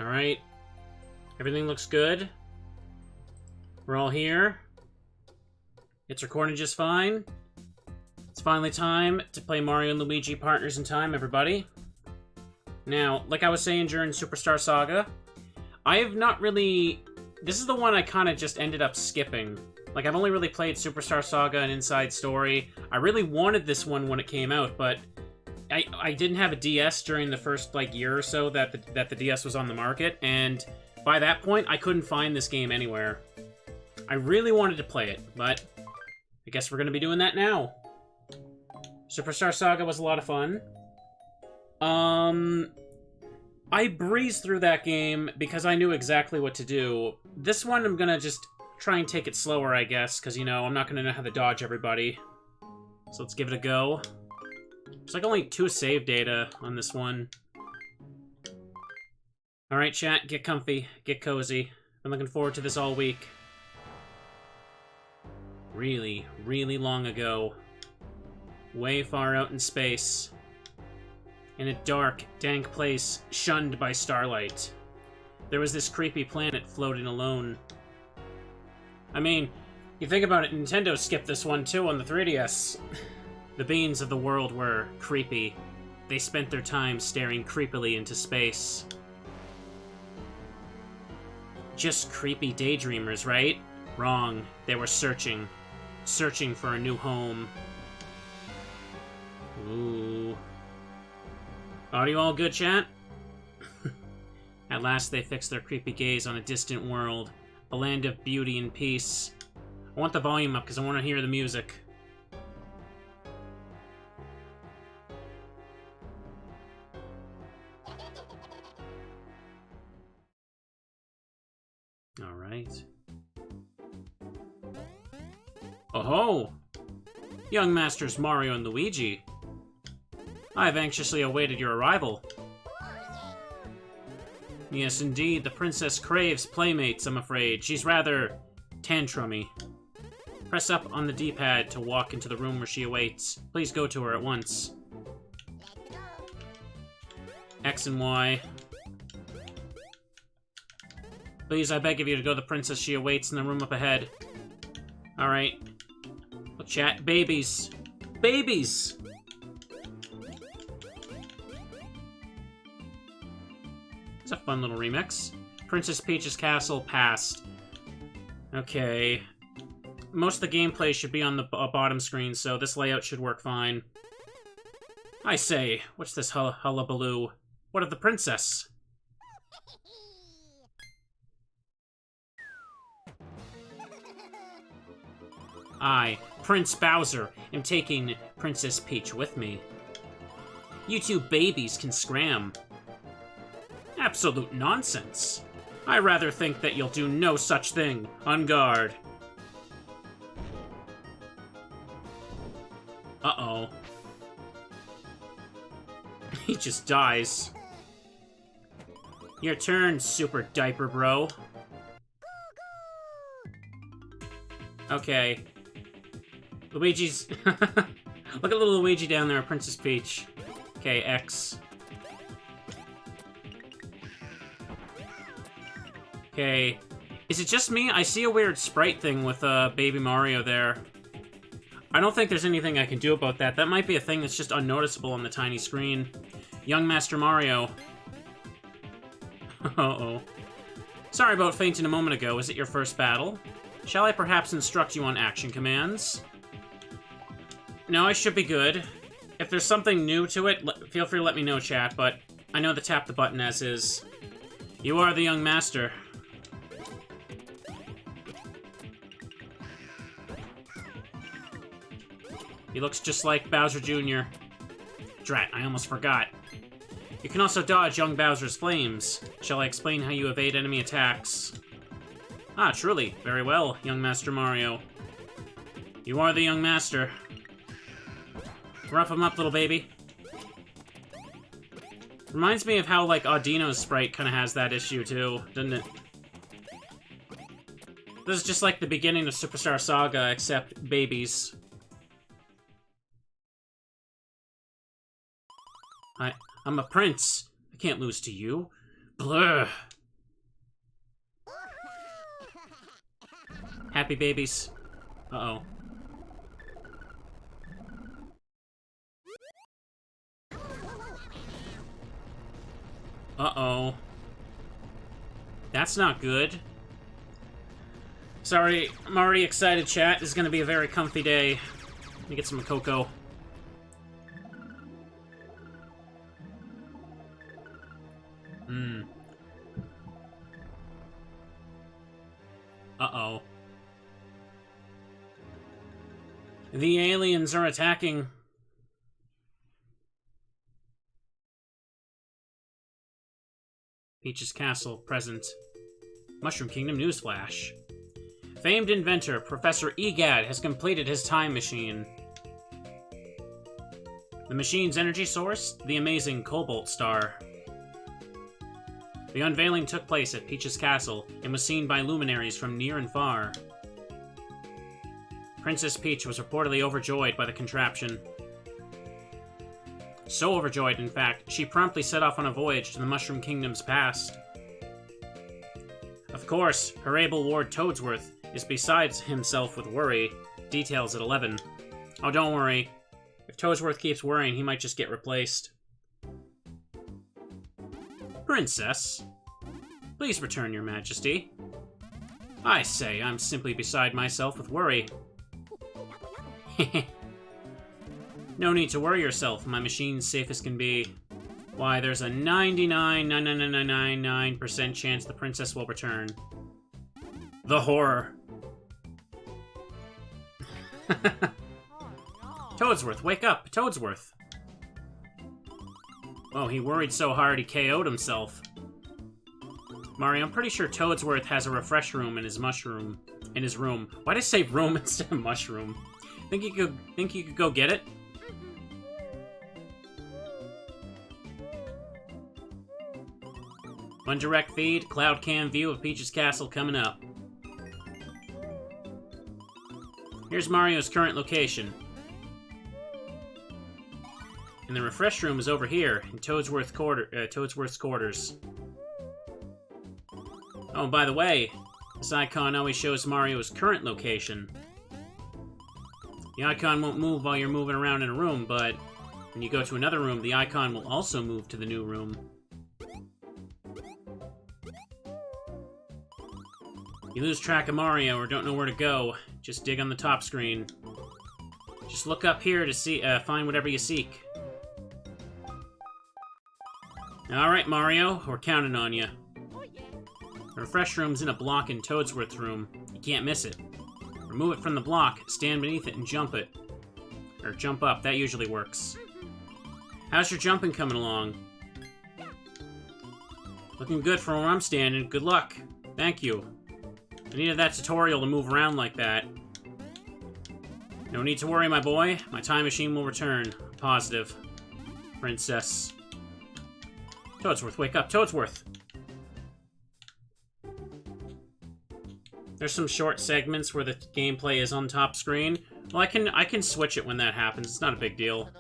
Alright. Everything looks good. We're all here. It's recording just fine. It's finally time to play Mario and Luigi Partners in Time, everybody. Now, like I was saying during Superstar Saga, I have not really... This is the one I kind of just ended up skipping. Like, I've only really played Superstar Saga and Inside Story. I really wanted this one when it came out, but I didn't have a DS during the first, like, year or so that the DS was on the market, and by that point, I couldn't find this game anywhere. I really wanted to play it, but I guess we're going to be doing that now. Superstar Saga was a lot of fun. I breezed through that game because I knew exactly what to do. This one, I'm going to just try and take it slower, I guess, because, you know, I'm not going to know how to dodge everybody. So let's give it a go. There's like only 2 save data on this one. Alright, chat, get comfy, get cozy. Been looking forward to this all week. Really, really long ago. Way far out in space. In a dark, dank place, shunned by starlight. There was this creepy planet floating alone. I mean, you think about it, Nintendo skipped this one too on the 3DS. The beings of the world were creepy. They spent their time staring creepily into space. Just creepy daydreamers, right? Wrong. They were searching. Searching for a new home. Ooh. Audio all good, chat? At last they fixed their creepy gaze on a distant world. A land of beauty and peace. I want the volume up because I want to hear the music. Alright. Oh-ho! Young Masters Mario and Luigi. I've anxiously awaited your arrival. Yes, indeed, the princess craves playmates, I'm afraid. She's rather tantrumy. Press up on the D-pad to walk into the room where she awaits. Please go to her at once. X and Y. Please, I beg of you to go to the princess she awaits in the room up ahead. Alright. Well, chat. Babies. Babies! It's a fun little remix. Princess Peach's castle passed. Okay. Most of the gameplay should be on the bottom screen, so this layout should work fine. I say, what's this hullabaloo? What of the princess? I, Prince Bowser, am taking Princess Peach with me. You two babies can scram. Absolute nonsense. I rather think that you'll do no such thing. On guard. Uh-oh. He just dies. Your turn, Super Diaper Bro. Okay. Luigi's... Look at little Luigi down there, Princess Peach. Okay, X. Okay. Is it just me? I see a weird sprite thing with Baby Mario there. I don't think there's anything I can do about that. That might be a thing that's just unnoticeable on the tiny screen. Young Master Mario. Uh-oh. Sorry about fainting a moment ago. Is it your first battle? Shall I perhaps instruct you on action commands? No, I should be good. If there's something new to it, feel free to let me know, chat, but I know to tap the button as is. You are the young master. He looks just like Bowser Jr. Drat, I almost forgot. You can also dodge young Bowser's flames. Shall I explain how you evade enemy attacks? Ah, truly. Very well, young Master Mario. You are the young master. Rough him up, little baby. Reminds me of how, like, Audino's sprite kind of has that issue, too, doesn't it? This is just like the beginning of Superstar Saga, except babies. I'm a prince. I can't lose to you. Blur. Happy babies. Uh-oh. Uh-oh. That's not good. Sorry, I'm already excited, chat. This is gonna be a very comfy day. Let me get some cocoa. Uh-oh. The aliens are attacking. Peach's Castle, present. Mushroom Kingdom newsflash. Famed inventor, Professor Egad, has completed his time machine. The machine's energy source? The amazing Cobalt Star. The unveiling took place at Peach's Castle and was seen by luminaries from near and far. Princess Peach was reportedly overjoyed by the contraption. So overjoyed, in fact, she promptly set off on a voyage to the Mushroom Kingdom's past. Of course, her able ward Toadsworth is beside himself with worry. Details at 11. Oh, don't worry. If Toadsworth keeps worrying, he might just get replaced. Princess, please return, your majesty. I say, I'm simply beside myself with worry. No need to worry yourself, my machine's safe as can be. Why, there's a 99.99999% chance the princess will return. The horror. Toadsworth, wake up! Toadsworth! Oh, he worried so hard he KO'd himself. Mario, I'm pretty sure Toadsworth has a refresh room in his mushroom. In his room. Why did I say room instead of mushroom? Think you could go get it? One direct feed, cloud cam view of Peach's Castle coming up. Here's Mario's current location. And the refresh room is over here, in Toadsworth's quarters. Oh, and by the way, this icon always shows Mario's current location. The icon won't move while you're moving around in a room, but when you go to another room, the icon will also move to the new room. You lose track of Mario or don't know where to go, just dig on the top screen. Just look up here to see, find whatever you seek. Alright, Mario, we're counting on you. The refresh room's in a block in Toadsworth's room. You can't miss it. Remove it from the block, stand beneath it, and jump it. Or jump up, that usually works. How's your jumping coming along? Looking good from where I'm standing. Good luck. Thank you. I needed that tutorial to move around like that. No need to worry, my boy. My time machine will return. Positive. Princess. Toadsworth, wake up. Toadsworth! There's some short segments where the gameplay is on top screen. Well, I can switch it when that happens. It's not a big deal.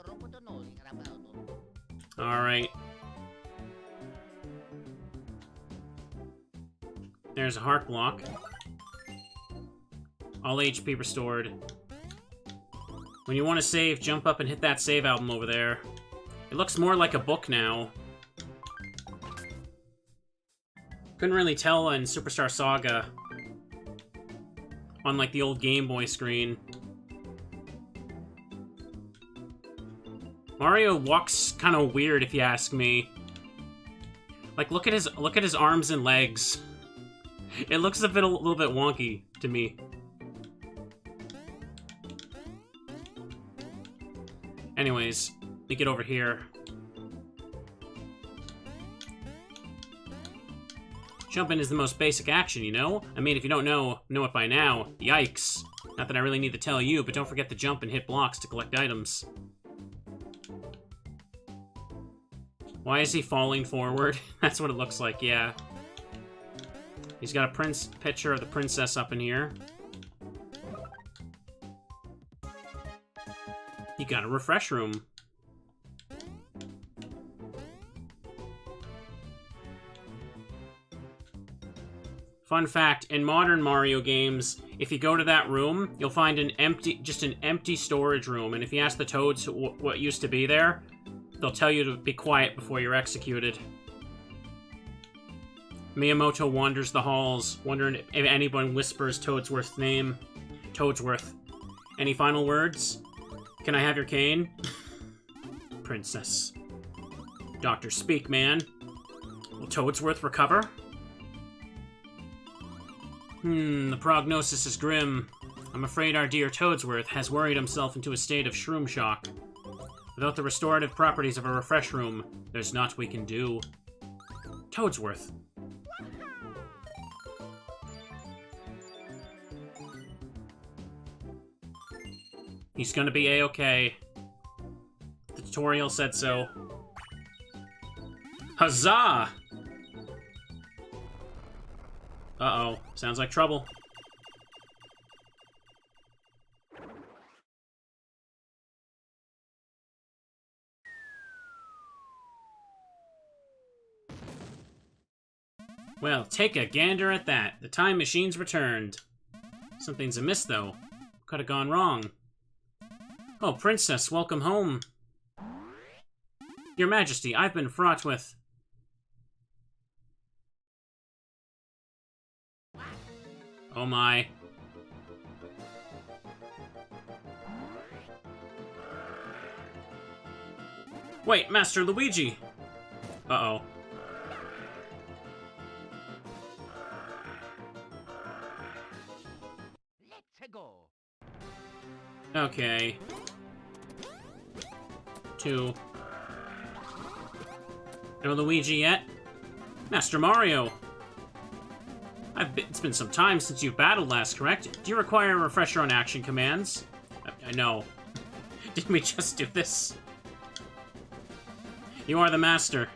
Alright. There's a heart block. All HP restored. When you want to save, jump up and hit that save album over there. It looks more like a book now. Couldn't really tell in Superstar Saga. On, like, the old Game Boy screen. Mario walks kind of weird, if you ask me. Like, look at his arms and legs. It looks a little bit wonky to me. Anyways, let me get over here. Jumping is the most basic action, you know? I mean, if you don't know it by now, yikes. Not that I really need to tell you, but don't forget to jump and hit blocks to collect items. Why is he falling forward? That's what it looks like, yeah. He's got a picture of the princess up in here. You got a refresh room. Fun fact, in modern Mario games, if you go to that room, you'll find an empty storage room, and if you ask the Toads what used to be there, they'll tell you to be quiet before you're executed. Miyamoto wanders the halls, wondering if anyone whispers Toadsworth's name. Toadsworth. Any final words? Can I have your cane? Princess. Doctor, speak, man. Will Toadsworth recover? The prognosis is grim. I'm afraid our dear Toadsworth has worried himself into a state of shroom shock. Without the restorative properties of a refresh room, there's naught we can do. Toadsworth. He's gonna be A-okay. The tutorial said so. Huzzah! Uh-oh. Sounds like trouble. Well, take a gander at that. The time machine's returned. Something's amiss, though. Could have gone wrong. Oh, Princess, welcome home. Your Majesty, I've been fraught with... Oh my. Wait, Master Luigi! Uh-oh. Let's go. Okay. 2. No Luigi yet? Master Mario! It's been some time since you've battled last, correct? Do you require a refresher on action commands? I know. Didn't we just do this? You are the master.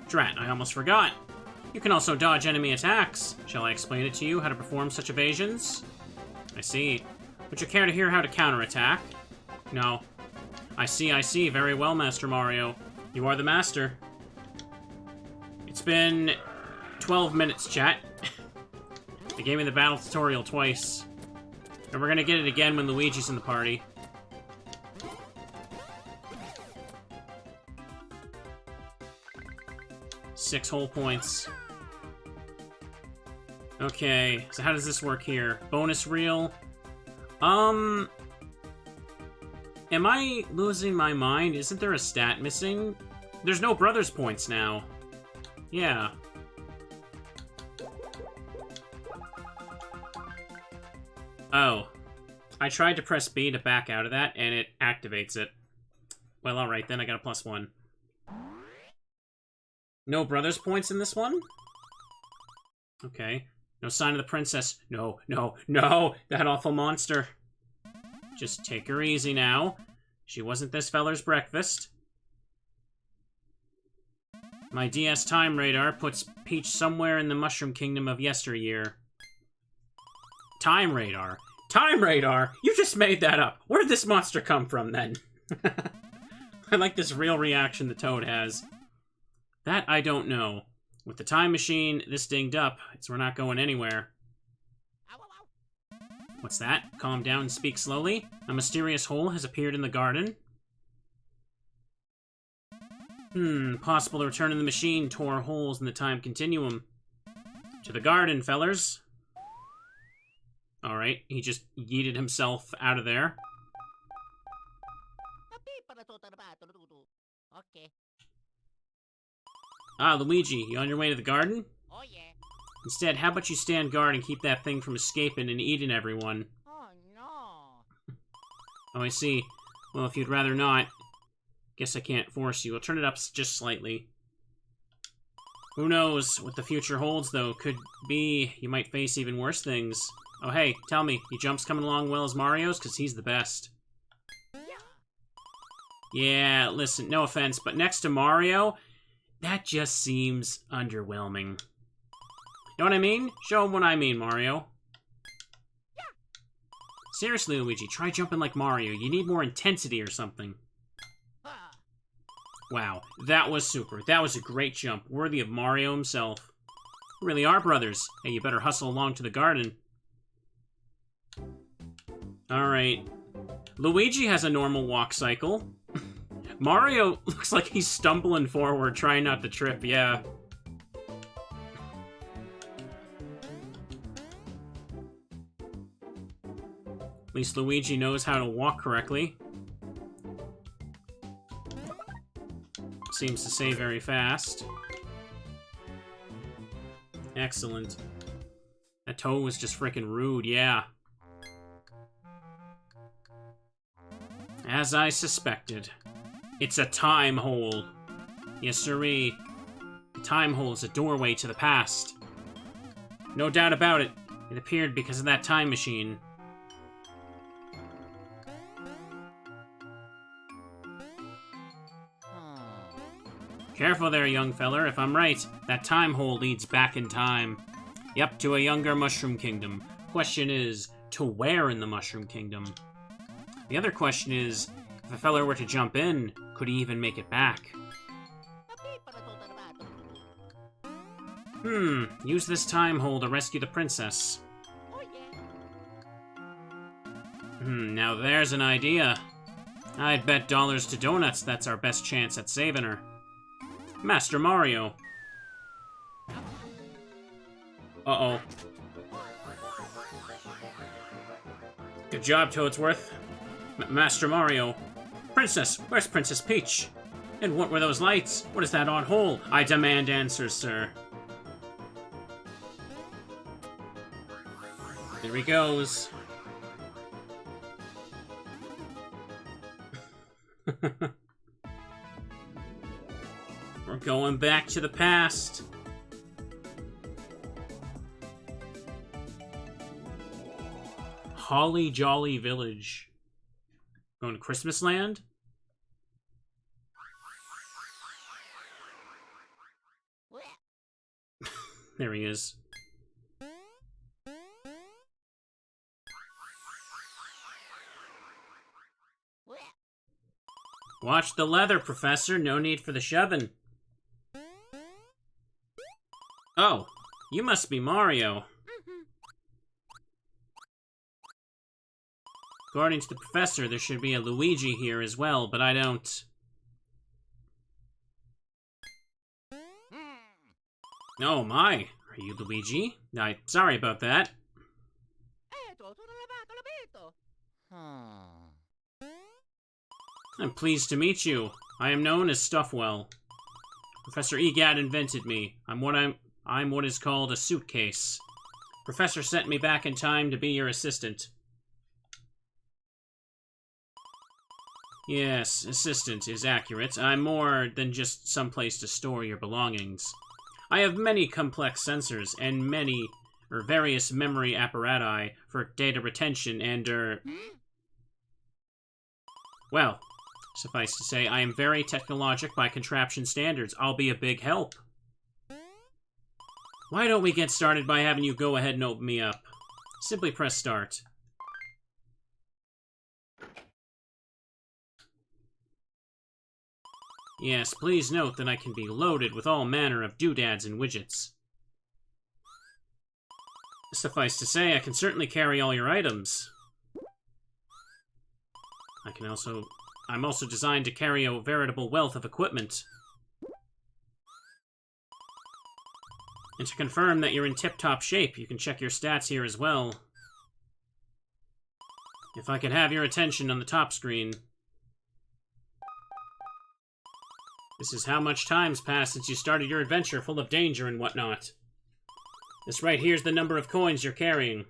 Drat, I almost forgot. You can also dodge enemy attacks. Shall I explain it to you, how to perform such evasions? I see. Would you care to hear how to counterattack? No. I see. Very well, Master Mario. You are the master. It's been 12 minutes, chat. They gave me the battle tutorial twice. And we're gonna get it again when Luigi's in the party. Six whole points. Okay, so how does this work here? Bonus reel. Am I losing my mind? Isn't there a stat missing? There's no brothers points now. Yeah. Oh. I tried to press B to back out of that, and it activates it. Well, alright then, I got a +1. No brothers points in this one? Okay. No sign of the princess. No. That awful monster. Just take her easy now. She wasn't this feller's breakfast. My DS time radar puts Peach somewhere in the Mushroom Kingdom of yesteryear. Time radar? Time radar? You just made that up. Where'd this monster come from, then? I like this real reaction the Toad has. That I don't know. With the time machine this dinged up, we're not going anywhere. What's that? Calm down and speak slowly. A mysterious hole has appeared in the garden. Possible to return in the machine tore holes in the time continuum. To the garden, fellers. Alright, he just yeeted himself out of there. Okay. Ah, Luigi, you on your way to the garden? Oh yeah. Instead, how about you stand guard and keep that thing from escaping and eating everyone? Oh no. Oh, I see. Well, if you'd rather not, guess I can't force you. I'll turn it up just slightly. Who knows what the future holds, though? Could be you might face even worse things. Oh, hey, tell me, your jump's coming along well as Mario's? Because he's the best. Yeah, listen, no offense, but next to Mario, that just seems underwhelming. Know what I mean? Show him what I mean, Mario. Seriously, Luigi, try jumping like Mario. You need more intensity or something. Wow, that was super. That was a great jump, worthy of Mario himself. You really are brothers. Hey, you better hustle along to the garden. Alright. Luigi has a normal walk cycle. Mario looks like he's stumbling forward, trying not to trip, yeah. At least Luigi knows how to walk correctly. Seems to say very fast. Excellent. That Toad was just freaking rude, yeah. As I suspected. It's a time hole. Yes, sirree. The time hole is a doorway to the past. No doubt about it. It appeared because of that time machine. Careful there, young feller. If I'm right, that time hole leads back in time. Yep, to a younger Mushroom Kingdom. Question is, to where in the Mushroom Kingdom? The other question is, if a feller were to jump in, could he even make it back? Use this time hole to rescue the princess. Now there's an idea. I'd bet dollars to donuts that's our best chance at saving her. Master Mario. Uh-oh. Good job, Toadsworth. Master Mario. Princess, where's Princess Peach? And what were those lights? What is that odd hole? I demand answers, sir. Here he goes. We're going back to the past. Holly Jolly Village. Going to Christmas Land? There he is. Watch the leather, Professor. No need for the shoving. Oh, you must be Mario. According to the professor, there should be a Luigi here as well, but I don't... Oh my, are you Luigi? Sorry about that. I'm pleased to meet you. I am known as Stuffwell. Professor Egad invented me. I'm what is called a suitcase. Professor sent me back in time to be your assistant. Yes, assistant is accurate. I'm more than just some place to store your belongings. I have many complex sensors and various memory apparati for data retention and, well, suffice to say, I am very technologic by contraption standards. I'll be a big help. Why don't we get started by having you go ahead and open me up? Simply press start. Yes, please note that I can be loaded with all manner of doodads and widgets. Suffice to say, I can certainly carry all your items. I'm also designed to carry a veritable wealth of equipment. And to confirm that you're in tip-top shape, you can check your stats here as well. If I could have your attention on the top screen. This is how much time's passed since you started your adventure full of danger and whatnot. This right here's the number of coins you're carrying.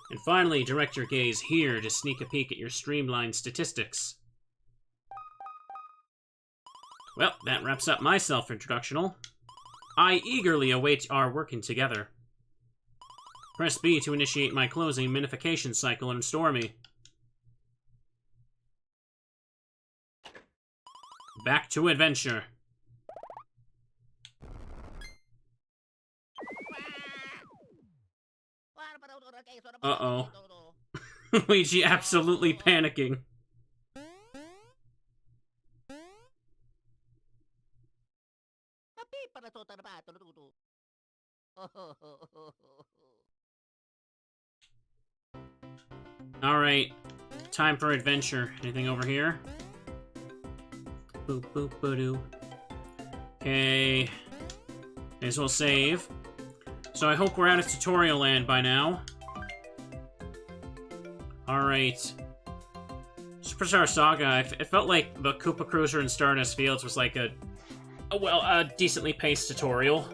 And finally, direct your gaze here to sneak a peek at your streamlined statistics. Well, that wraps up my self-introductional. I eagerly await our working together. Press B to initiate my closing minification cycle and store me. Back to adventure. Uh-oh. Luigi absolutely panicking. Alright. Time for adventure. Anything over here? Boop, boop, boop-doo. Okay. May as well save. So I hope we're out of tutorial land by now. Alright. Superstar Saga, it felt like the Koopa Cruiser in Stardust Fields was like a decently paced tutorial.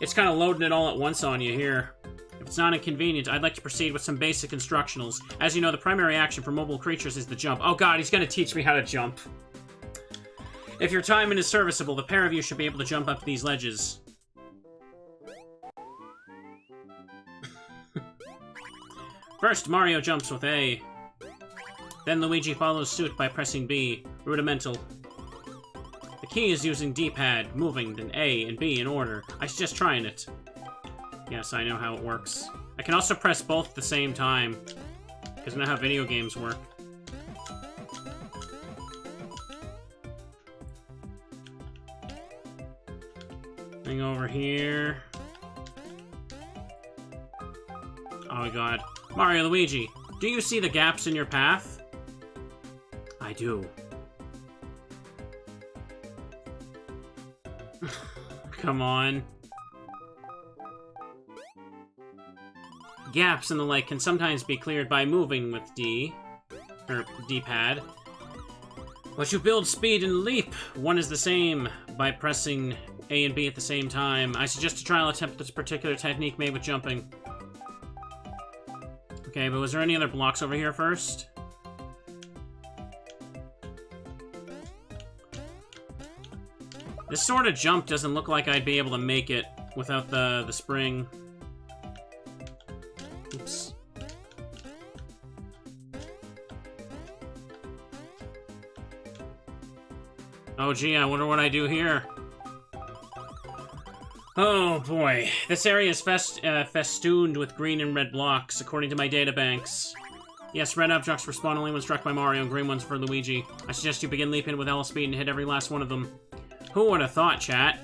It's kind of loading it all at once on you here. If it's not inconvenient, I'd like to proceed with some basic instructionals. As you know, the primary action for mobile creatures is the jump. Oh god, he's gonna teach me how to jump. If your timing is serviceable, the pair of you should be able to jump up these ledges. First, Mario jumps with A. Then Luigi follows suit by pressing B. Rudimental. The key is using D-pad, moving, then A and B in order. I suggest trying it. Yes, I know how it works. I can also press both at the same time, because I know how video games work. Thing over here. Oh my god. Mario, Luigi, do you see the gaps in your path? I do. Come on. Gaps and the like can sometimes be cleared by moving with D, or D-pad. But you build speed and leap. One is the same by pressing A and B at the same time. I suggest a trial attempt this particular technique made with jumping. Okay, but was there any other blocks over here first? This sort of jump doesn't look like I'd be able to make it without the spring. Oops. Oh gee, I wonder what I do here. Oh boy, this area is festooned with green and red blocks, according to my databanks. Yes, red objects respawn only when struck by Mario, and green ones for Luigi. I suggest you begin leaping with L speed and hit every last one of them. Who would have thought, chat?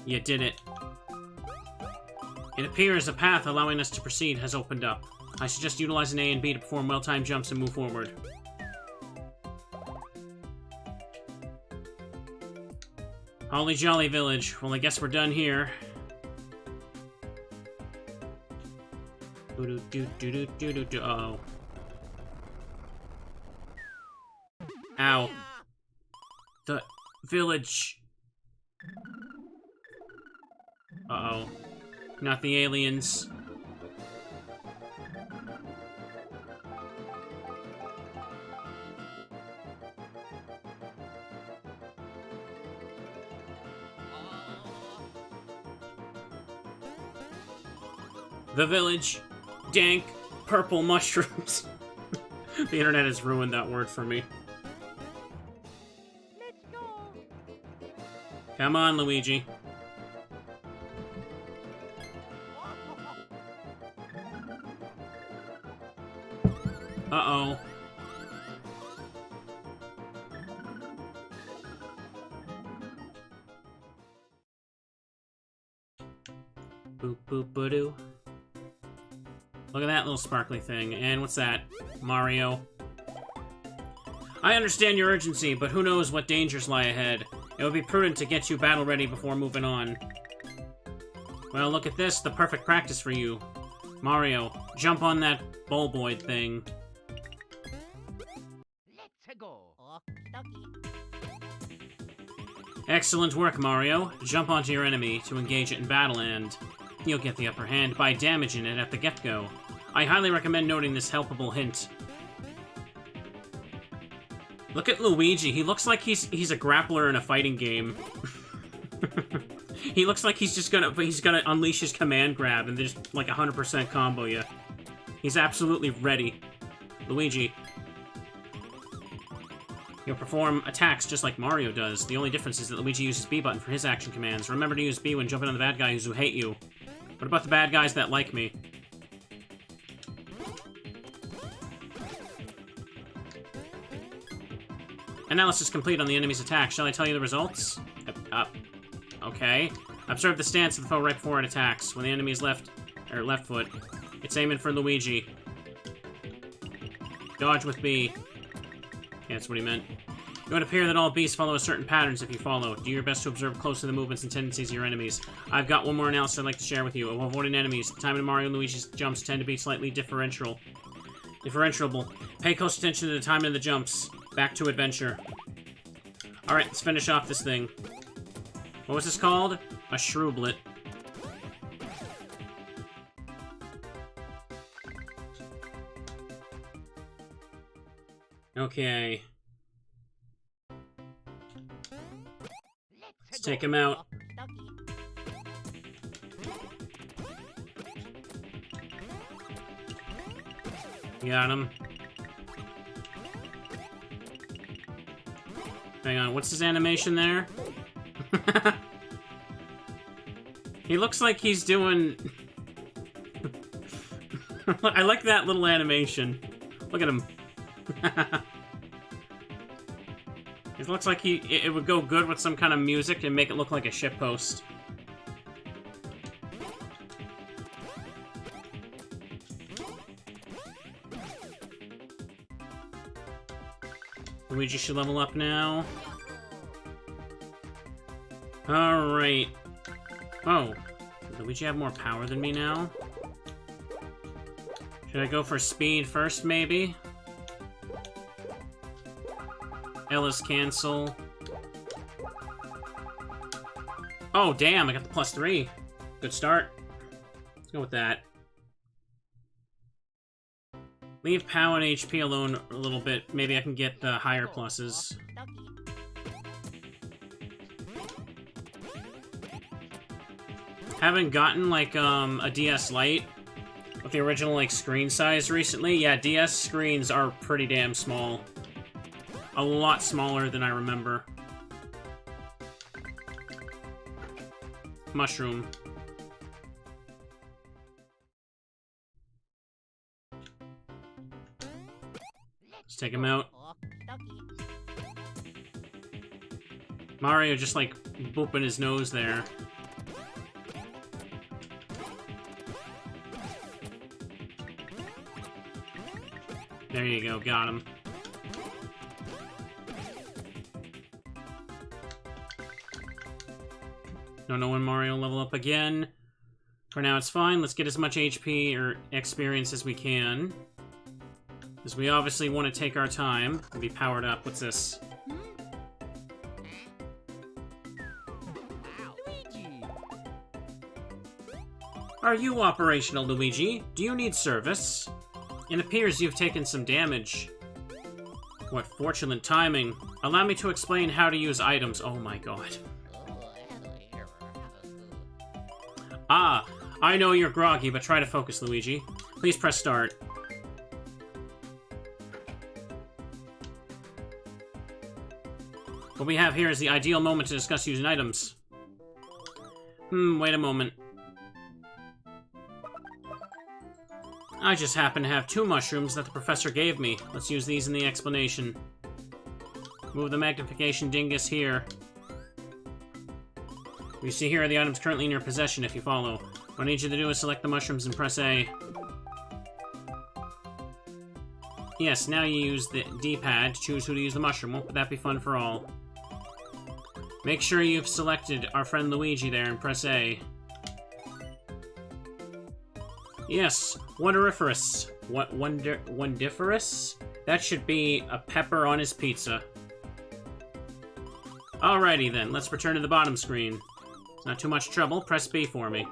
You did it. It appears a path allowing us to proceed has opened up. I suggest utilizing A and B to perform well-timed jumps and move forward. Holly Jolly Village. Well, I guess we're done here. Uh-oh. Ow. The village. Uh-oh. Not the aliens. The village. Dank purple mushrooms. The internet has ruined that word for me. Let's go. Come on, Luigi. Uh-oh. Boop boop ba-doo. Look at that little sparkly thing. And what's that? Mario. I understand your urgency, but who knows what dangers lie ahead. It would be prudent to get you battle ready before moving on. Well, look at this. The perfect practice for you. Mario, jump on that bulboid thing. Let's go. Okie Excellent work, Mario. Jump onto your enemy to engage it in battle and you'll get the upper hand by damaging it at the get-go. I highly recommend noting this helpable hint. Look at Luigi. He looks like he's a grappler in a fighting game. He looks like he's gonna unleash his command grab and just like 100% combo you. He's absolutely ready. Luigi. He'll perform attacks just like Mario does. The only difference is that Luigi uses B button for his action commands. Remember to use B when jumping on the bad guys who hate you. What about the bad guys that like me? Analysis complete on the enemy's attack. Shall I tell you the results? Okay. Observe the stance of the foe right before it attacks. When the enemy is left foot, it's aiming for Luigi. Dodge with B. Yeah, that's what he meant. It would appear that all beasts follow certain patterns if you follow. Do your best to observe closely the movements and tendencies of your enemies. I've got one more analysis I'd like to share with you. Avoiding enemies. The time in Mario and Luigi's jumps tend to be slightly differentiable. Pay close attention to the timing of the jumps. Back to adventure. Alright, let's finish off this thing. What was this called? A Shrooblet. Okay. Let's take him out. Got him. Hang on, what's his animation there? He looks like he's doing... I like that little animation. Look at him. It looks like it would go good with some kind of music and make it look like a shitpost. Luigi should level up now. Alright. Oh. Does Luigi have more power than me now? Should I go for speed first, maybe? Ellis cancel. Oh, damn, I got the +3. Good start. Let's go with that. Leave POW and HP alone a little bit. Maybe I can get the higher pluses. Haven't gotten, like, a DS Lite with the original, like, screen size recently. Yeah, DS screens are pretty damn small. A lot smaller than I remember. Mushroom. Let's take him out. Mario just, like, booping his nose there. There you go, got him. Don't know when Mario will level up again. For now, it's fine. Let's get as much HP or experience as we can. Because we obviously want to take our time and be powered up. What's this? Are you operational, Luigi? Do you need service? It appears you've taken some damage. What fortunate timing. Allow me to explain how to use items. Oh my god. Ah, I know you're groggy, but try to focus, Luigi. Please press start. What we have here is the ideal moment to discuss using items. Wait a moment. I just happen to have 2 mushrooms that the professor gave me. Let's use these in the explanation. Move the magnification dingus here. You see here are the items currently in your possession if you follow. What I need you to do is select the mushrooms and press A. Yes, now you use the D-pad to choose who to use the mushroom. Won't that be fun for all? Make sure you've selected our friend Luigi there and press A. Yes, wonderiferous. What, wondiferous? That should be a pepper on his pizza. Alrighty then, let's return to the bottom screen. It's not too much trouble, press B for me.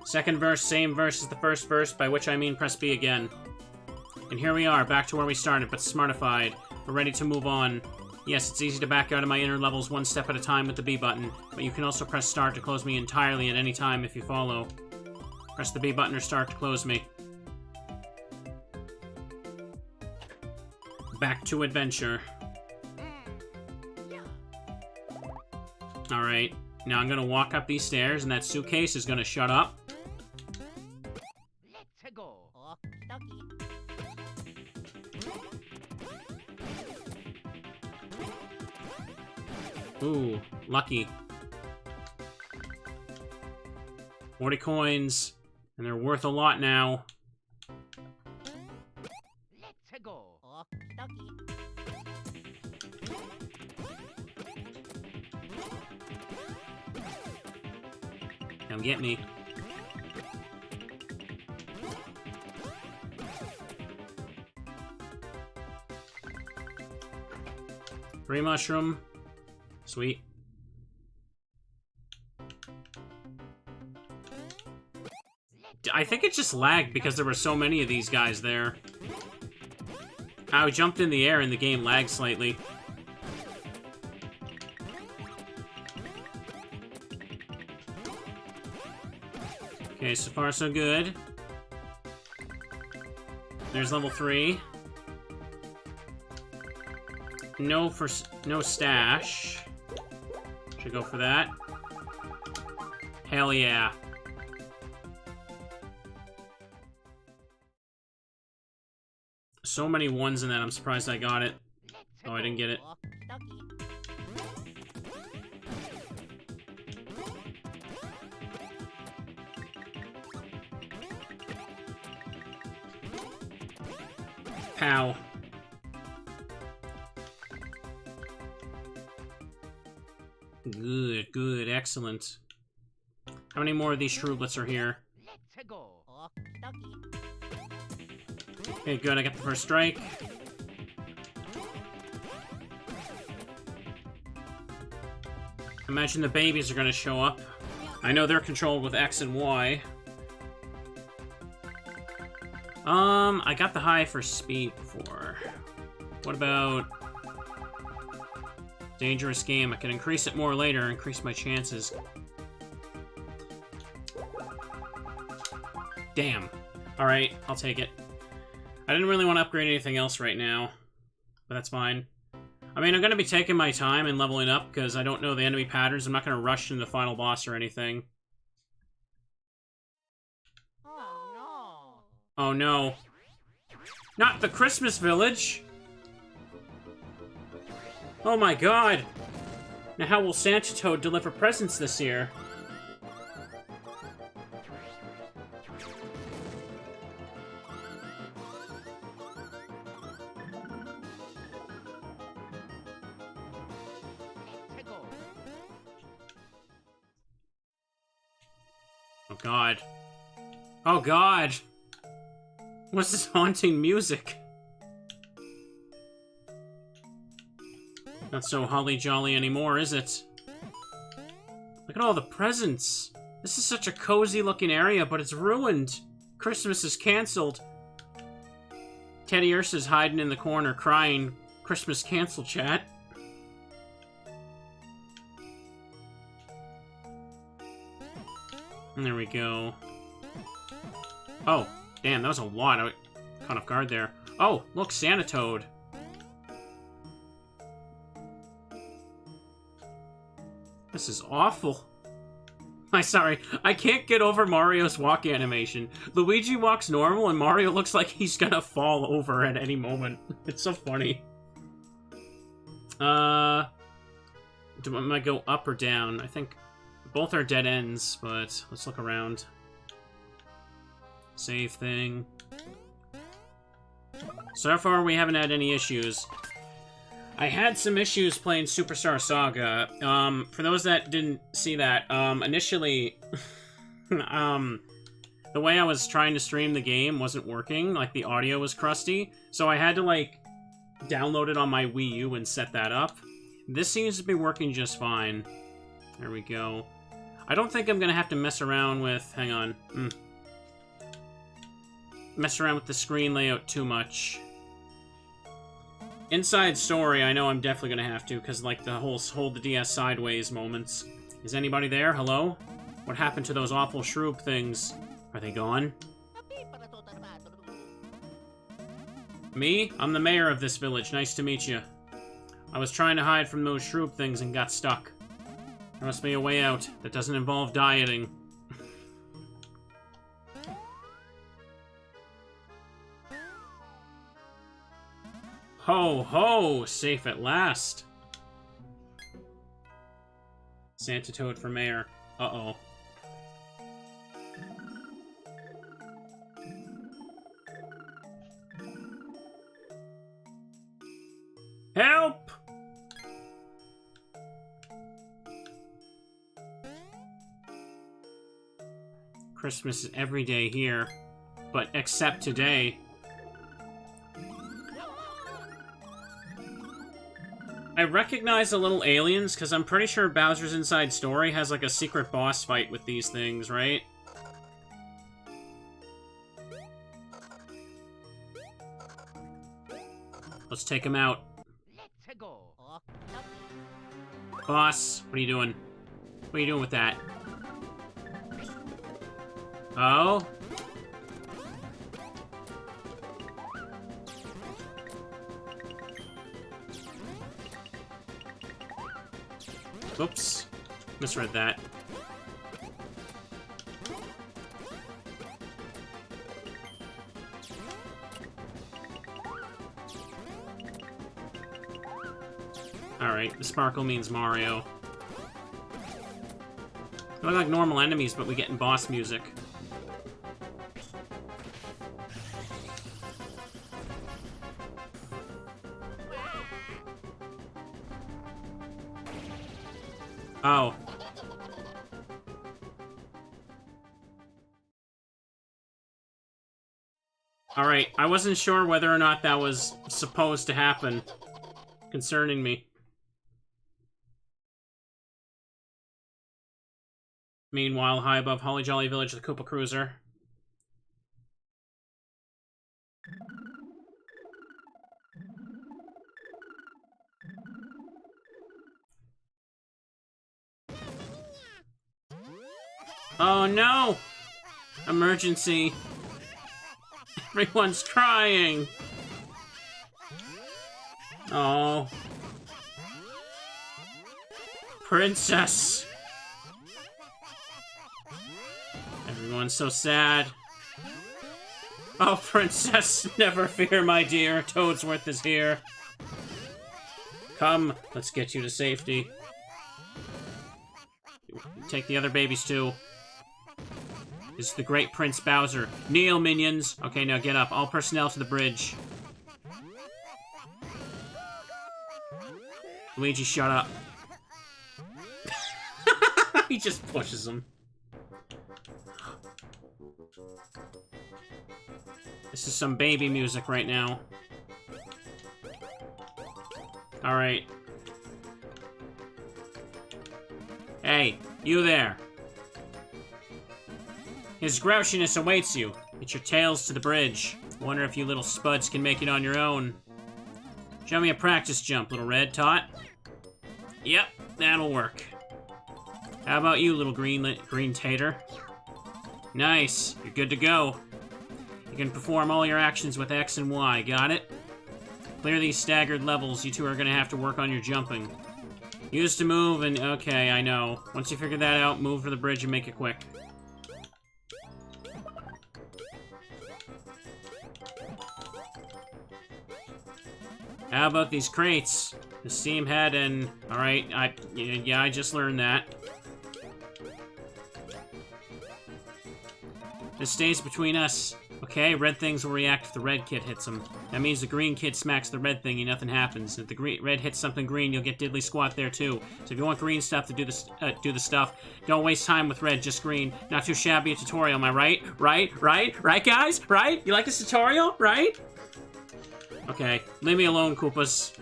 Second verse, same verse as the first verse, by which I mean press B again. And here we are, back to where we started, but smartified. We're ready to move on. Yes, it's easy to back out of my inner levels one step at a time with the B button, but you can also press start to close me entirely at any time if you follow. Press the B button or start to close me. Back to adventure. Alright, now I'm gonna walk up these stairs and that suitcase is gonna shut up. Let's go. Ooh, lucky. 40 coins, and they're worth a lot now. Let's go. Come get me. Free mushroom. Sweet. I think it just lagged because there were so many of these guys there. I jumped in the air and the game lagged slightly. Okay, so far so good. There's level 3. No stash. Should go for that. Hell yeah. So many ones in that, I'm surprised I got it. Oh, I didn't get it. Pow. Good, good, excellent. How many more of these Shrooblets are here? Let's go. Okay, good, I got the first strike. Imagine the babies are gonna show up. I know they're controlled with X and Y. I got the high for speed before. What about dangerous game? I can increase it more later, increase my chances. Damn. Alright, I'll take it. I didn't really want to upgrade anything else right now, but that's fine. I mean, I'm going to be taking my time and leveling up because I don't know the enemy patterns. I'm not going to rush into the final boss or anything. Oh no. Not the Christmas village! Oh my god! Now how will Santa Toad deliver presents this year? Oh god. Oh god! What's this haunting music? Not so holly jolly anymore, is it? Look at all the presents! This is such a cozy looking area, but it's ruined! Christmas is cancelled. Teddy Ursa's hiding in the corner crying, Christmas cancel, chat. And there we go. Oh, damn, that was a lot. I caught off guard there. Oh, look, Santa Toad. This is awful. Sorry, I can't get over Mario's walk animation. Luigi walks normal and Mario looks like he's gonna fall over at any moment. It's so funny. Am I go up or down? I think both are dead ends, but let's look around. Save thing. So far, we haven't had any issues. I had some issues playing Superstar Saga. For those that didn't see that, initially, the way I was trying to stream the game wasn't working. Like, the audio was crusty. So I had to, like, download it on my Wii U and set that up. This seems to be working just fine. There we go. I don't think I'm gonna have to mess around with... Hang on. Mess around with the screen layout too much. Inside story, I know I'm definitely gonna have to, because, like, the whole hold the DS sideways moments. Is anybody there? Hello? What happened to those awful Shroob things? Are they gone? Me? I'm the mayor of this village. Nice to meet you. I was trying to hide from those Shroob things and got stuck. There must be a way out that doesn't involve dieting. Ho ho! Safe at last. Santa Toad for mayor. Uh-oh. Help! Christmas is every day here, but except today. I recognize the little aliens, because I'm pretty sure Bowser's Inside Story has like a secret boss fight with these things, right? Let's take him out. Let's go. Boss, what are you doing? What are you doing with that? Oh? Oops. Misread that. Alright, the sparkle means Mario. They look like normal enemies, but we get in boss music. Oh. Alright, I wasn't sure whether or not that was supposed to happen concerning me. Meanwhile, high above Holly Jolly Village, the Koopa Cruiser. Oh no! Emergency! Everyone's crying! Oh. Princess! Everyone's so sad. Oh, Princess, never fear, my dear. Toadsworth is here. Come, let's get you to safety. Take the other babies, too. This is the great Prince Bowser. Kneel, minions. Okay, now get up. All personnel to the bridge. Luigi, shut up. He just pushes him. This is some baby music right now. Alright. Hey, you there. His grouchiness awaits you. Get your tails to the bridge. Wonder if you little spuds can make it on your own. Show me a practice jump, little red tot. Yep, that'll work. How about you, little green tater? Nice, you're good to go. You can perform all your actions with X and Y, got it? Clear these staggered levels, you two are gonna have to work on your jumping. Use to move and... okay, I know. Once you figure that out, move for the bridge and make it quick. How about these crates? The steam head and... alright, yeah, I just learned that. This stays between us. Okay, red things will react if the red kid hits them. That means the green kid smacks the red thingy, nothing happens. If the red hits something green, you'll get diddly squat there too. So if you want green stuff to do the stuff, don't waste time with red, just green. Not too shabby a tutorial, am I right? Right, guys? Right? You like this tutorial? Right? Okay, leave me alone, Koopas.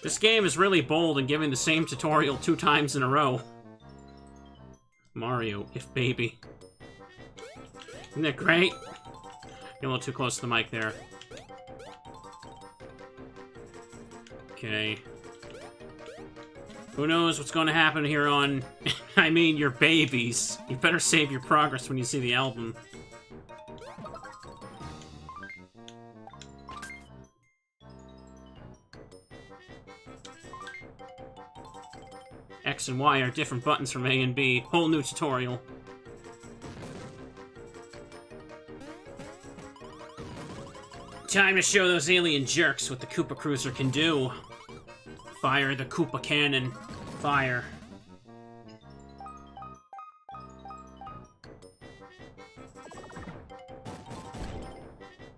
This game is really bold in giving the same tutorial 2 times in a row. Mario, if baby. Isn't that great? Get a little too close to the mic there. Okay. Who knows what's going to happen here on... I mean, your babies. You better save your progress when you see the album. X and Y are different buttons from A and B. Whole new tutorial. Time to show those alien jerks what the Koopa Cruiser can do. Fire the Koopa cannon. Fire.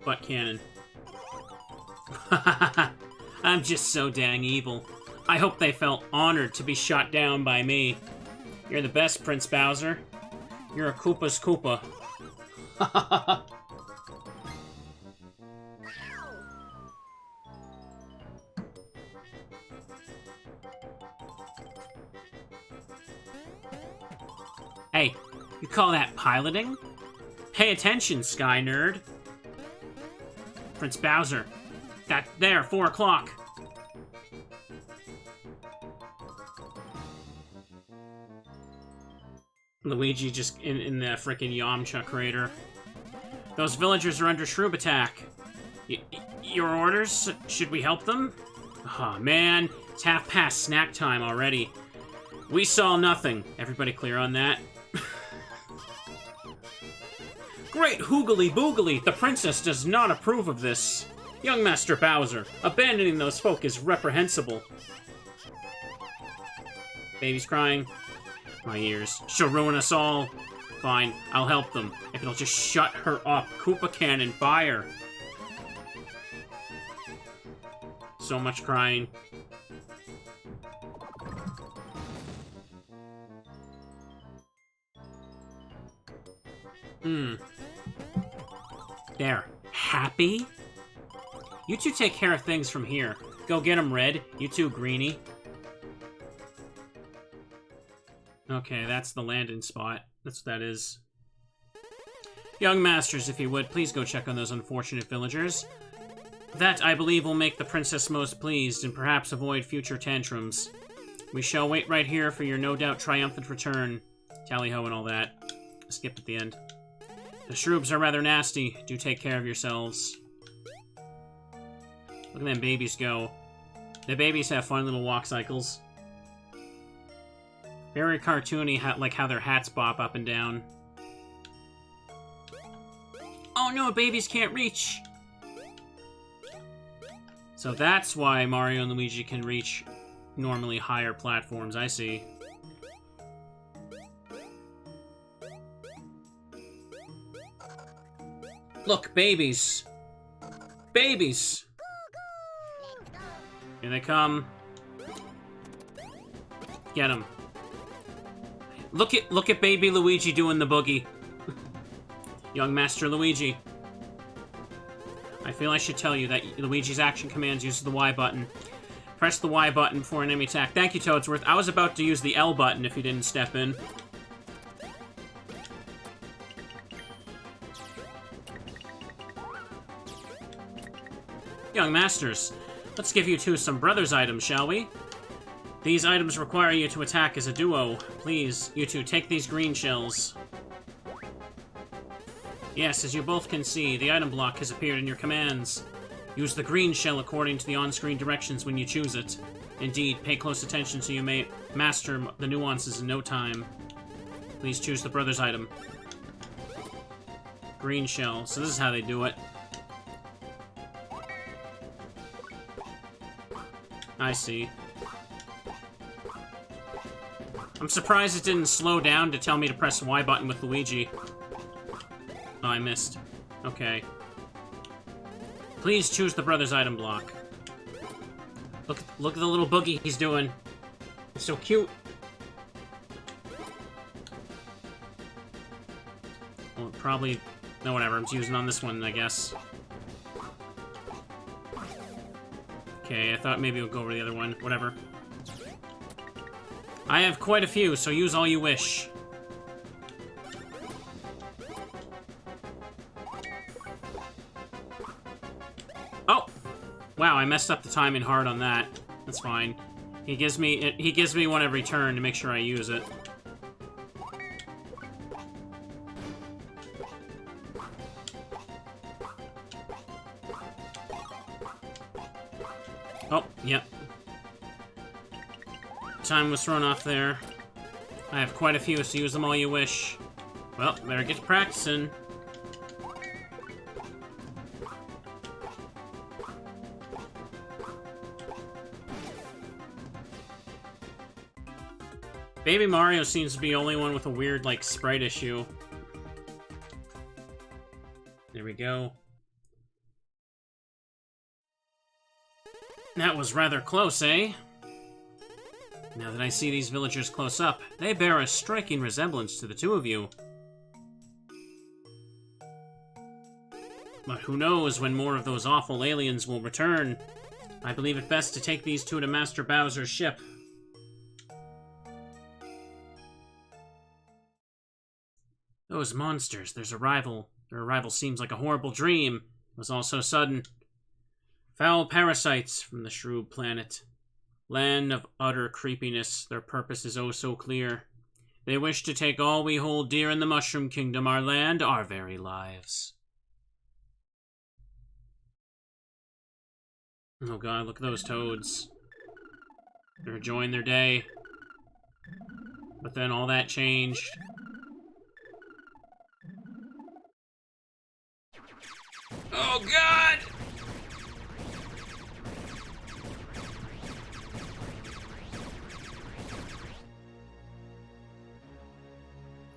Butt cannon. I'm just so dang evil. I hope they felt honored to be shot down by me. You're the best, Prince Bowser. You're a Koopa's Koopa. Hey, you call that piloting? Pay attention, Sky Nerd. Prince Bowser. That there, 4 o'clock. Luigi just in the frickin' Yamcha crater. Those villagers are under Shroob attack. Your orders? Should we help them? Aw, oh, man. It's half past snack time already. We saw nothing. Everybody clear on that? Great hoogly boogly! The princess does not approve of this. Young Master Bowser, abandoning those folk is reprehensible. Baby's crying. My ears. She'll ruin us all. Fine, I'll help them. If it'll just shut her up. Koopa cannon, fire. So much crying. There. Happy? You two take care of things from here. Go get 'em, Red. You too, Greenie. Okay, that's the landing spot. That's what that is. Young Masters, if you would, please go check on those unfortunate villagers. That, I believe, will make the princess most pleased, and perhaps avoid future tantrums. We shall wait right here for your no-doubt triumphant return. Tally-ho and all that. Skip at the end. The Shroobs are rather nasty. Do take care of yourselves. Look at them babies go. The babies have fun little walk cycles. Very cartoony, like how their hats bop up and down. Oh no, babies can't reach! So that's why Mario and Luigi can reach normally higher platforms, I see. Look, babies! Babies! Here they come. Get them. Look at baby Luigi doing the boogie. Young Master Luigi. I feel I should tell you that Luigi's action commands uses the Y button. Press the Y button before an enemy attack. Thank you, Toadsworth. I was about to use the L button if you didn't step in. Young Masters, let's give you two some brothers items, shall we? These items require you to attack as a duo. Please, you two, take these green shells. Yes, as you both can see, the item block has appeared in your commands. Use the green shell according to the on-screen directions when you choose it. Indeed, pay close attention so you may master the nuances in no time. Please choose the brothers item. Green shell. So this is how they do it. I see. I'm surprised it didn't slow down to tell me to press the Y button with Luigi. Oh, I missed. Okay. Please choose the brothers item block. Look at the little boogie he's doing. He's so cute. Well, probably... No, whatever. I'm using on this one, I guess. Okay, I thought maybe it would go over the other one. Whatever. I have quite a few, so use all you wish. Oh! Wow, I messed up the timing hard on that. That's fine. He gives me one every turn to make sure I use it. Oh, yep. Time was thrown off there. I have quite a few, so use them all you wish. Well, better get to practicing. Baby Mario seems to be the only one with a weird, like, sprite issue. There we go. That was rather close, eh? Now that I see these villagers close up, they bear a striking resemblance to the two of you. But who knows when more of those awful aliens will return? I believe it best to take these two to Master Bowser's ship. Those monsters, their arrival seems like a horrible dream. It was all so sudden. Foul parasites from the Shroob planet. Land of utter creepiness, their purpose is oh so clear. They wish to take all we hold dear in the Mushroom Kingdom, our land, our very lives. Oh god, look at those toads. They're enjoying their day. But then all that changed. Oh god!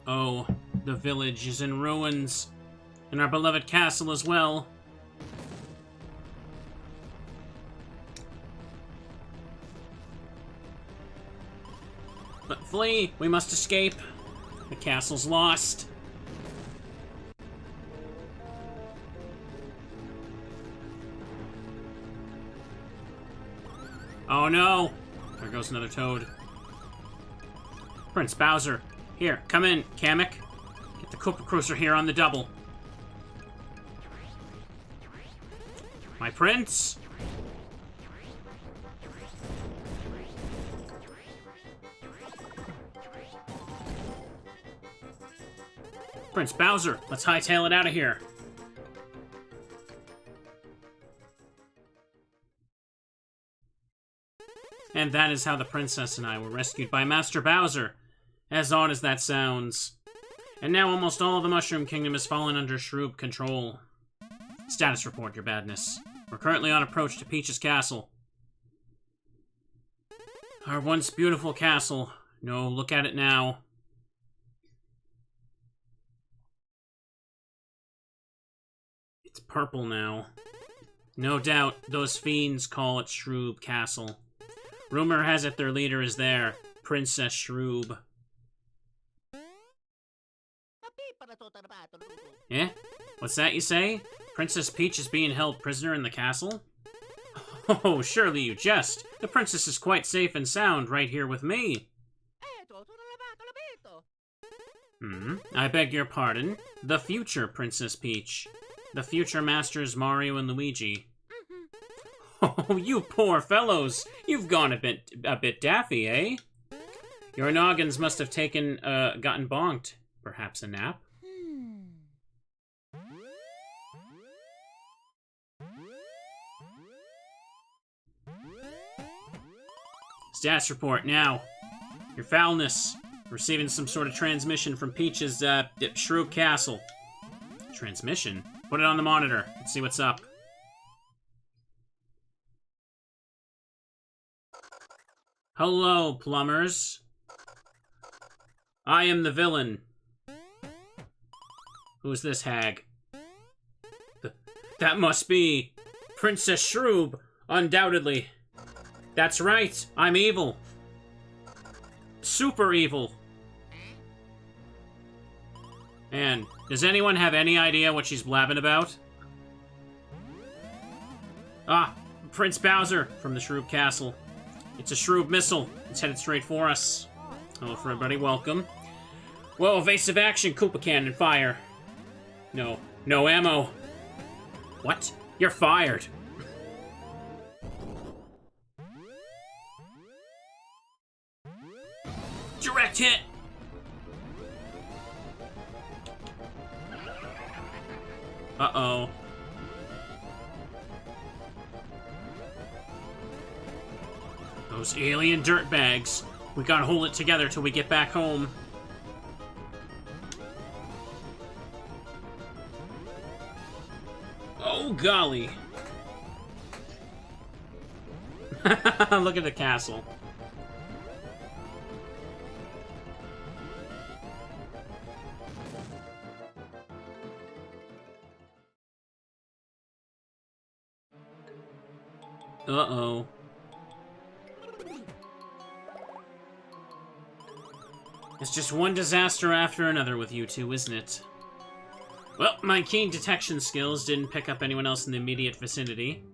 Oh, the village is in ruins. And our beloved castle as well. But flee! We must escape. The castle's lost. Oh no! There goes another toad. Prince Bowser. Here, come in, Kamek. Get the Koopa Cruiser here on the double. My prince? Prince Bowser, let's hightail it out of here. And that is how the princess and I were rescued by Master Bowser. As odd as that sounds. And now almost all of the Mushroom Kingdom has fallen under Shroob control. Status report, your badness. We're currently on approach to Peach's castle. Our once beautiful castle. No, look at it now. It's purple now. No doubt, those fiends call it Shroob Castle. Rumor has it their leader is there, Princess Shroob. Eh? What's that you say? Princess Peach is being held prisoner in the castle? Oh, surely you jest. The princess is quite safe and sound right here with me. I beg your pardon. The future Princess Peach. The future masters Mario and Luigi. Oh, you poor fellows! You've gone a bit daffy, eh? Your noggins must have gotten bonked. Perhaps a nap? Status report, now. Your foulness. Receiving some sort of transmission from Peach's, Shroob Castle. Transmission? Put it on the monitor. Let's see what's up. Hello, plumbers. I am the villain. Who's this hag? That must be Princess Shroob, undoubtedly. That's right, I'm evil. Super evil. And does anyone have any idea what she's blabbing about? Ah, Prince Bowser from the Shroob Castle. It's a Shroob missile. It's headed straight for us. Hello, everybody. Welcome. Whoa, evasive action. Koopa cannon fire. No ammo. What? You're fired. Direct hit. Uh-oh. Those alien dirtbags. We gotta hold it together till we get back home. Oh, golly. Look at the castle. Uh-oh. It's just one disaster after another with you two, isn't it? Well, my keen detection skills didn't pick up anyone else in the immediate vicinity.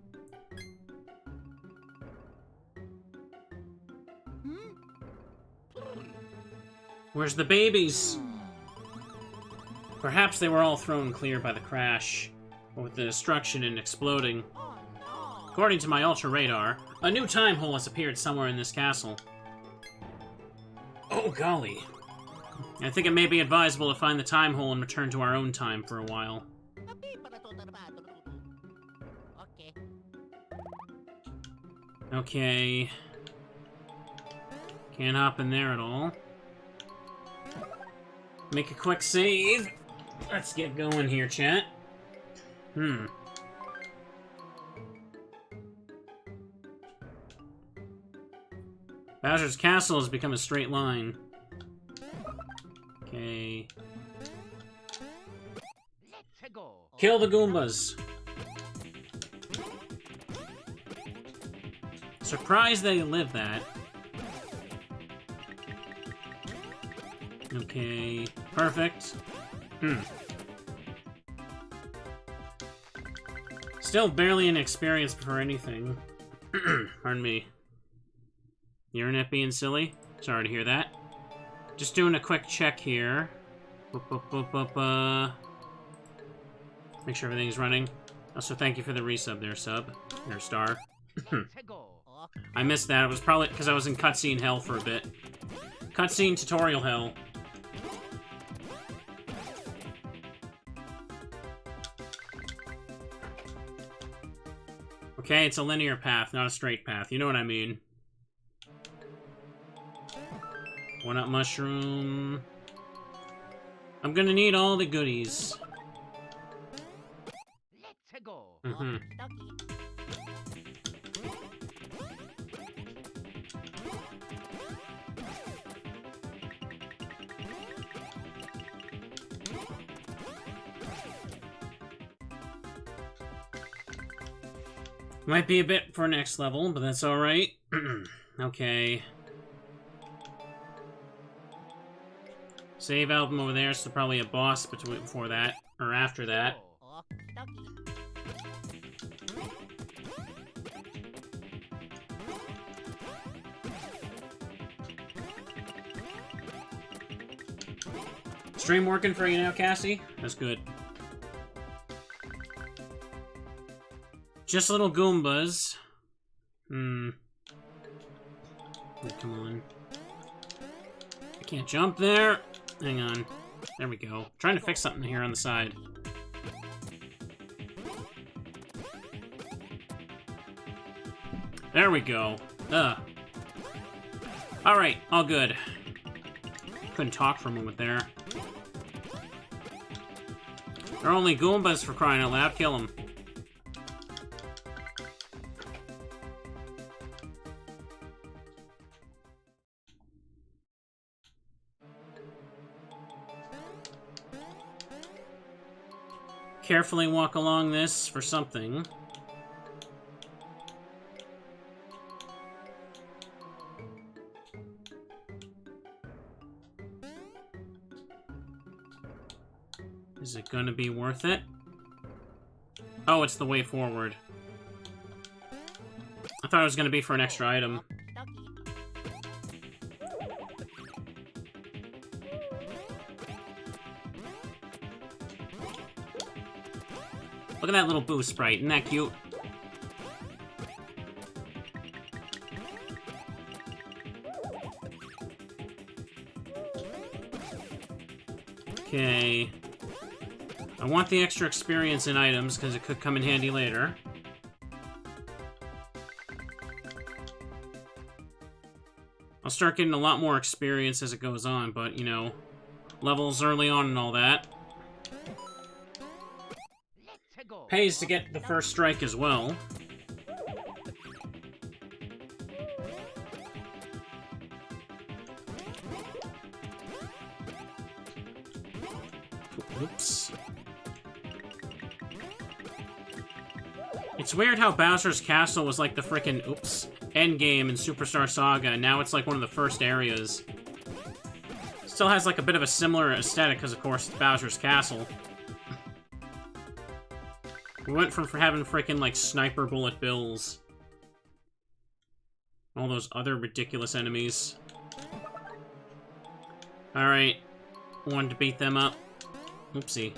Where's the babies? Perhaps they were all thrown clear by the crash, or with the destruction and exploding. According to my Ultra Radar, a new time hole has appeared somewhere in this castle. Oh, golly. I think it may be advisable to find the time hole and return to our own time for a while. Okay. Can't hop in there at all. Make a quick save. Let's get going here, chat. Bowser's castle has become a straight line. Okay. Let's go. Kill the Goombas. Surprised they lived that. Okay. Perfect. Still barely inexperienced for anything. Pardon me. Internet being silly? Sorry to hear that. Just doing a quick check here. Make sure everything's running. Also, thank you for the resub there, sub. Or star. Let's go. I missed that. It was probably because I was in cutscene hell for a bit. Cutscene tutorial hell. Okay, it's a linear path, not a straight path. You know what I mean. One-up mushroom. I'm gonna need all the goodies. Let's go. Might be a bit for next level, but that's alright. Okay. Save album over there, so probably a boss before that, or after that. Stream working for you now, Cassie? That's good. Just little Goombas. Oh, come on. I can't jump there. Hang on. There we go. Trying to fix something here on the side. There we go. Alright, all good. Couldn't talk for a moment there. They're only Goombas, for crying out loud. Kill them. Carefully walk along this for something. Is it gonna be worth it? Oh, it's the way forward. I thought it was gonna be for an extra item. Look at that little boo sprite, isn't that cute? Okay. I want the extra experience in items, because it could come in handy later. I'll start getting a lot more experience as it goes on, but, you know, levels early on and all that. Pays to get the first strike as well. Oops. It's weird how Bowser's Castle was like the frickin' endgame in Superstar Saga, and now it's like one of the first areas. Still has like a bit of a similar aesthetic, because of course it's Bowser's Castle. We went from having frickin' like sniper bullet bills. All those other ridiculous enemies. Alright. Wanted to beat them up. Oopsie.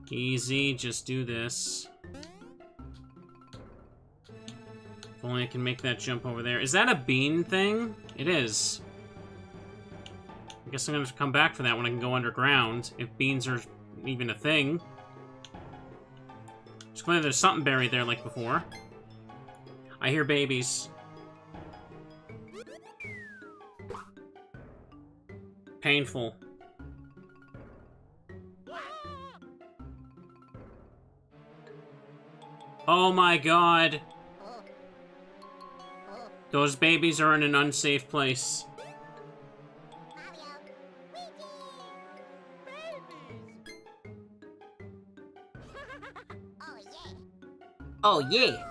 Easy, just do this. If only I can make that jump over there. Is that a bean thing? It is. I guess I'm gonna have to come back for that when I can go underground, if beans are even a thing. Just glad there's something buried there like before. I hear babies. Painful. Oh my god. Those babies are in an unsafe place. Oh yeah.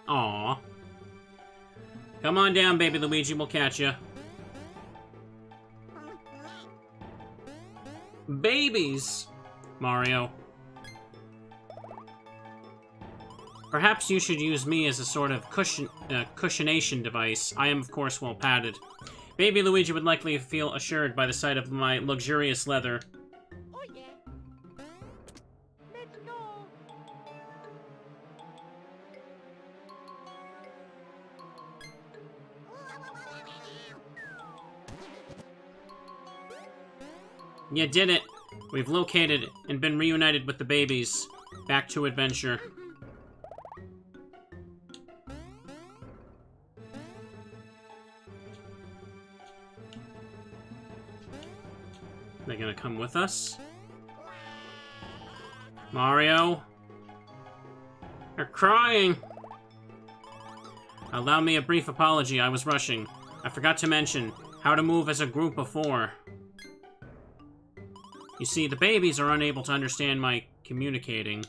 Aw. Come on down, baby Luigi, we'll catch ya. Babies! Mario. Perhaps you should use me as a sort of cushionation device. I am, of course, well padded. Baby Luigi would likely feel assured by the sight of my luxurious leather. Oh yeah. Let's go. You did it! We've located and been reunited with the babies. Back to adventure. They're gonna come with us? Mario? They're crying! Allow me a brief apology, I was rushing. I forgot to mention how to move as a group of 4. You see, the babies are unable to understand my communicating.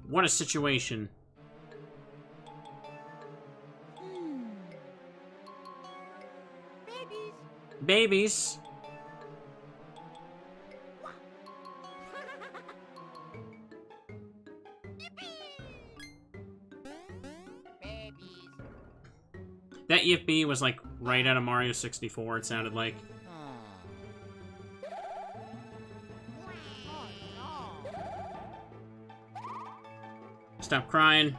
What a situation. Babies. Babies? Babies. That yippee was like right out of Mario 64, it sounded like. Stop crying.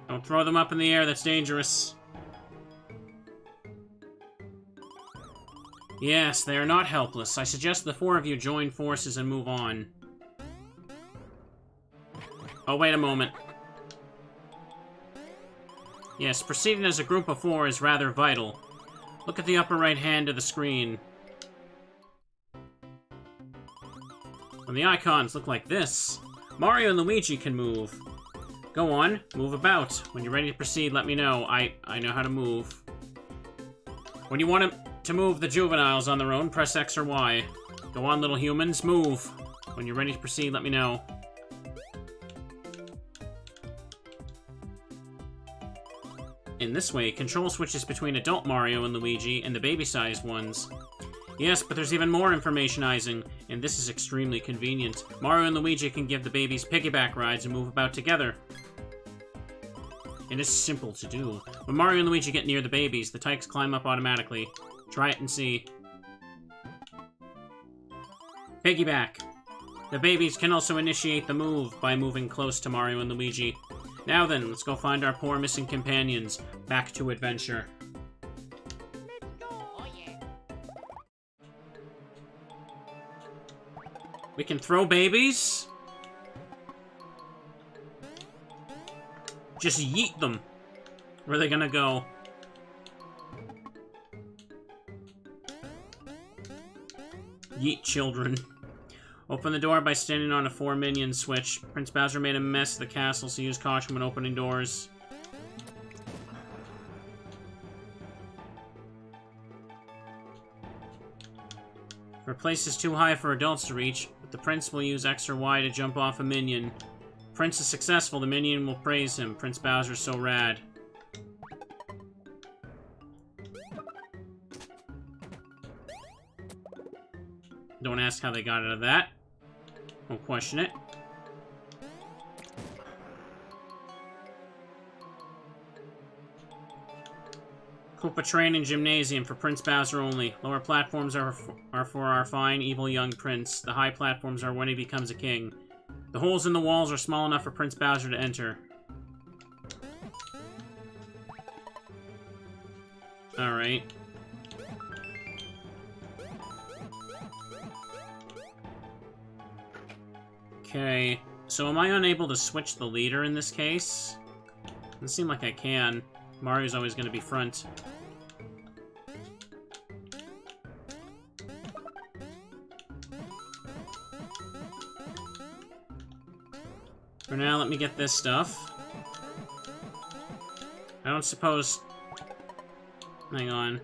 Don't throw them up in the air, that's dangerous. Yes, they are not helpless. I suggest the 4 of you join forces and move on. Oh, wait a moment. Yes, proceeding as a group of 4 is rather vital. Look at the upper right hand of the screen. When the icons look like this, Mario and Luigi can move. Go on, move about. When you're ready to proceed, let me know. I know how to move. When you want to move the juveniles on their own, press X or Y. Go on, little humans, move. When you're ready to proceed, let me know. In this way, control switches between adult Mario and Luigi and the baby-sized ones. Yes, but there's even more informationizing, and this is extremely convenient. Mario and Luigi can give the babies piggyback rides and move about together. It is simple to do. When Mario and Luigi get near the babies, the tykes climb up automatically. Try it and see. Piggyback. The babies can also initiate the move by moving close to Mario and Luigi. Now then, let's go find our poor missing companions. Back to adventure. Oh yeah. We can throw babies? Just yeet them. Where are they gonna go? Yeet children. Open the door by standing on a 4-minion switch. Prince Bowser made a mess of the castle, so use caution when opening doors. If a place is too high for adults to reach, the prince will use X or Y to jump off a minion. If the prince is successful, the minion will praise him. Prince Bowser's so rad. Don't ask how they got out of that. Don't question it. Koopa Training Gymnasium for Prince Bowser only. Lower platforms are for our fine, evil young prince. The high platforms are when he becomes a king. The holes in the walls are small enough for Prince Bowser to enter. Alright. Okay, so am I unable to switch the leader in this case? Doesn't seem like I can. Mario's always going to be front. For now, let me get this stuff. I don't suppose... Hang on.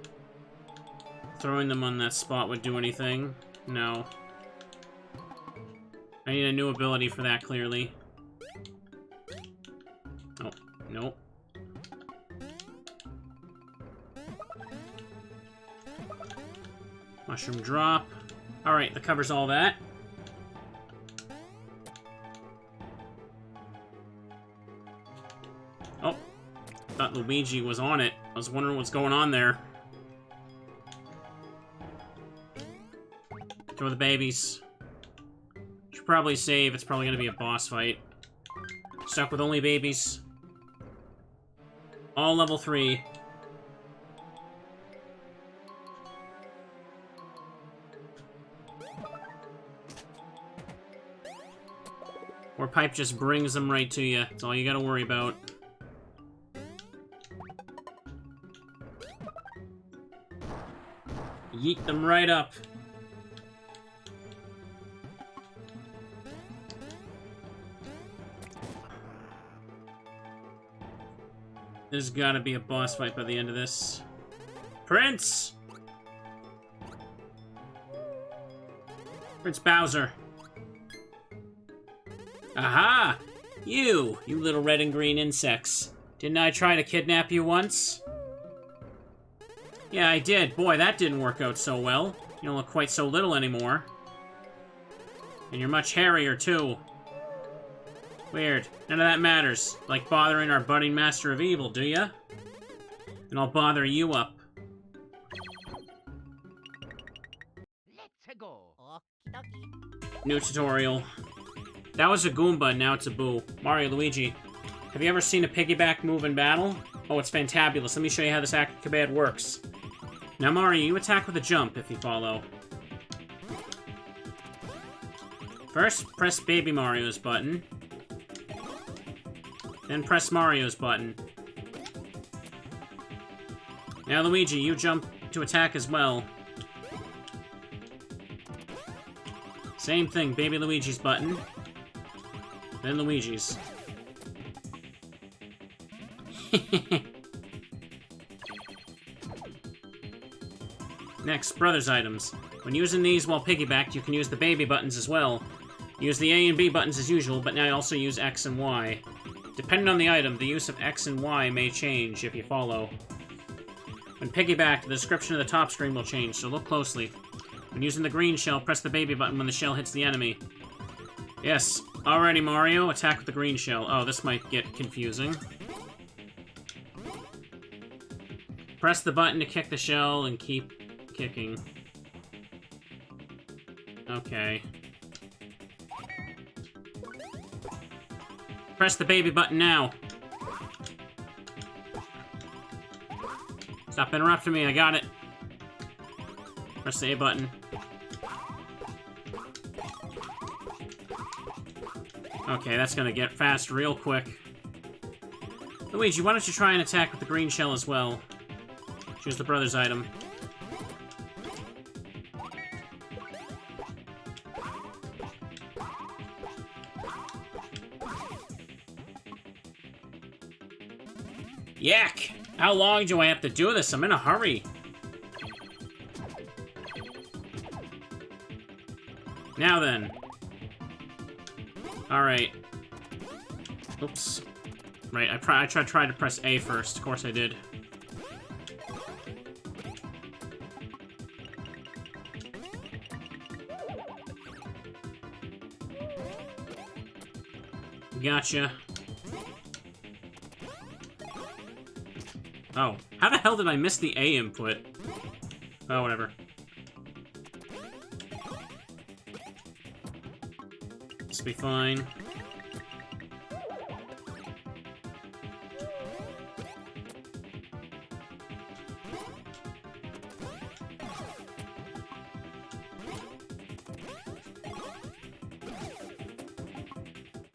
Throwing them on that spot would do anything. No. I need a new ability for that, clearly. Oh, nope. Mushroom drop. Alright, that covers all that. Oh, thought Luigi was on it. I was wondering what's going on there. Throw the babies. Should probably save. It's probably going to be a boss fight. Stuck with only babies. All level 3. Or pipe just brings them right to you. That's all you gotta worry about. Yeet them right up. There's gotta be a boss fight by the end of this. Prince! Prince Bowser. Aha! You little red and green insects. Didn't I try to kidnap you once? Yeah, I did. Boy, that didn't work out so well. You don't look quite so little anymore. And you're much hairier, too. Weird. None of that matters. Like bothering our budding master of evil, do ya? And I'll bother you up. Let's go. Okie dokie. New tutorial. That was a Goomba, and now it's a Boo. Mario, Luigi, have you ever seen a piggyback move in battle? Oh, it's fantabulous. Let me show you how this acrobat works. Now, Mario, you attack with a jump if you follow. First, press Baby Mario's button. Then press Mario's button. Now, Luigi, you jump to attack as well. Same thing, Baby Luigi's button. Then Luigi's. Next, Brothers items. When using these while piggybacked, you can use the baby buttons as well. Use the A and B buttons as usual, but now also use X and Y. Depending on the item, the use of X and Y may change if you follow. When piggybacked, the description of the top screen will change, so look closely. When using the green shell, press the baby button when the shell hits the enemy. Yes. Alrighty, Mario, attack with the green shell. Oh, this might get confusing. Press the button to kick the shell and keep kicking. Okay. Press the baby button now. Stop interrupting me, I got it. Press the A button. Okay, that's gonna get fast real quick. Luigi, why don't you try and attack with the green shell as well? Choose the brother's item. Yak! How long do I have to do this? I'm in a hurry. Now then. Alright. Oops. Right, I tried to press A first. Of course I did. Gotcha. Oh, how the hell did I miss the A input? Oh, whatever. This will be fine.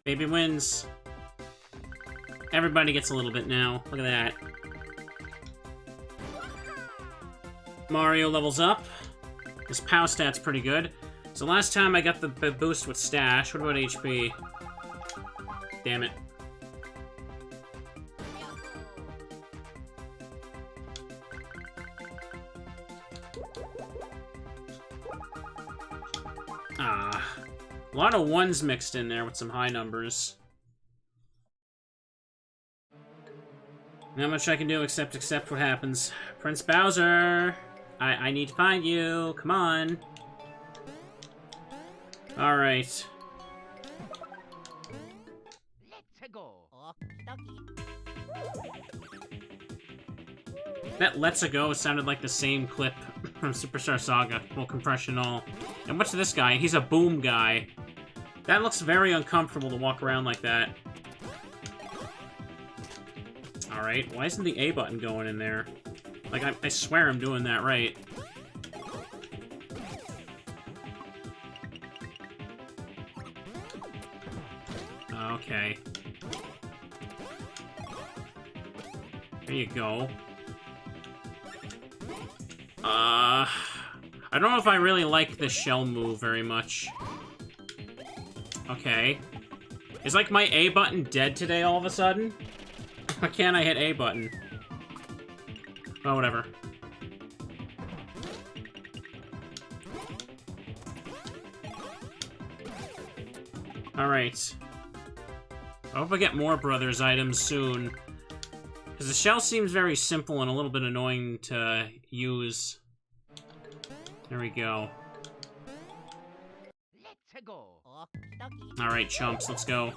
Baby wins. Everybody gets a little bit now. Look at that. Mario levels up. His POW stat's pretty good. So last time I got the boost with Stash. What about HP? Damn it. Ah. A lot of ones mixed in there with some high numbers. Not much I can do except accept what happens. Prince Bowser! I need to find you. Come on. Alright. Let's go. That Let's Go sounded like the same clip from Superstar Saga. Full compression all. And what's this guy? He's a boom guy. That looks very uncomfortable to walk around like that. Alright, why isn't the A button going in there? Like, I swear I'm doing that right. Okay. There you go. I don't know if I really like the shell move very much. Okay. Is, like, my A button dead today all of a sudden? Why can't I hit A button? Oh, whatever. Alright. I hope I get more Brothers items soon. Because the shell seems very simple and a little bit annoying to use. There we go. Let's go. Alright, chumps, let's go.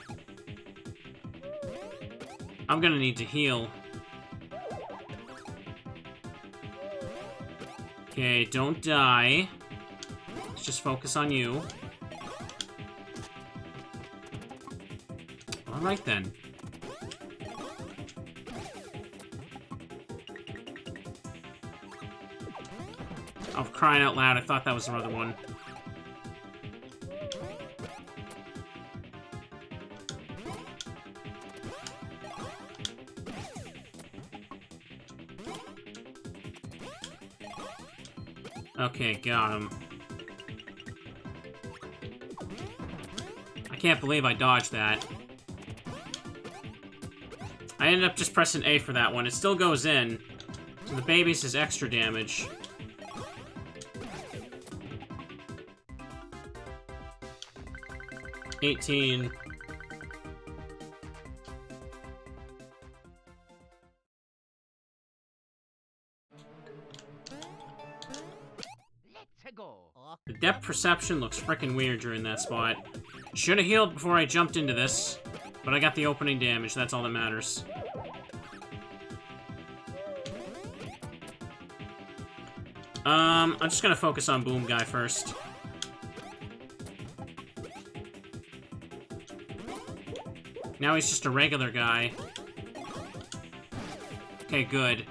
I'm gonna need to heal. Okay, don't die. Let's just focus on you. Alright then. Oh, crying out loud, I thought that was the other one. Okay, got him. I can't believe I dodged that. I ended up just pressing A for that one. It still goes in, so the baby's is extra damage. $18. Let's go. The depth perception looks frickin' weird during that spot. Should have healed before I jumped into this, but I got the opening damage. That's all that matters. I'm just gonna focus on Boom Guy first. Now he's just a regular guy. Okay, good.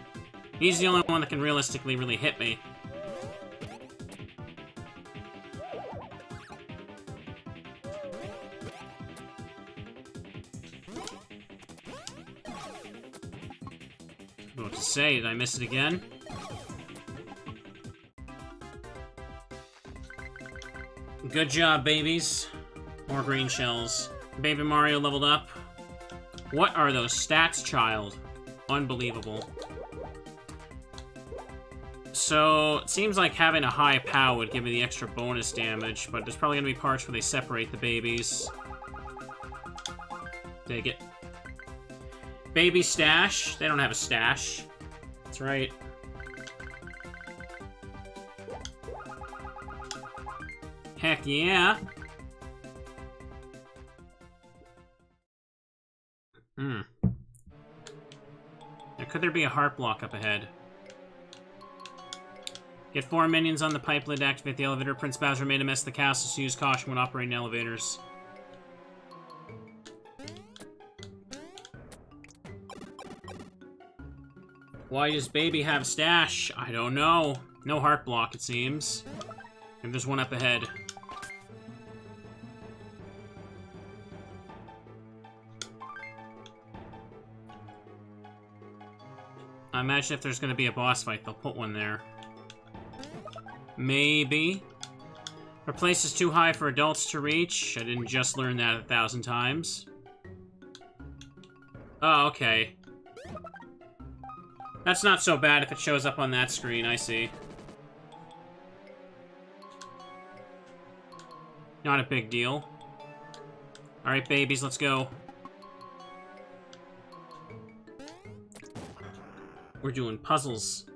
He's the only one that can realistically really hit me. What to say? Did I miss it again? Good job, babies. More green shells. Baby Mario leveled up. What are those stats, child? Unbelievable. So, it seems like having a high POW would give me the extra bonus damage, but there's probably gonna be parts where they separate the babies. Take it. Baby stash? They don't have a stash. That's right. Heck yeah. Now, could there be a heart block up ahead? Get 4 minions on the pipe lid to activate the elevator. Prince Bowser made a mess of the castle, so use caution when operating elevators. Why does Baby have stash? I don't know. No heart block, it seems. And there's one up ahead. I imagine if there's going to be a boss fight, they'll put one there. Maybe. Our place is too high for adults to reach. I didn't just learn that 1,000 times. Oh, okay. That's not so bad if it shows up on that screen, I see. Not a big deal. Alright, babies, let's go. We're doing puzzles.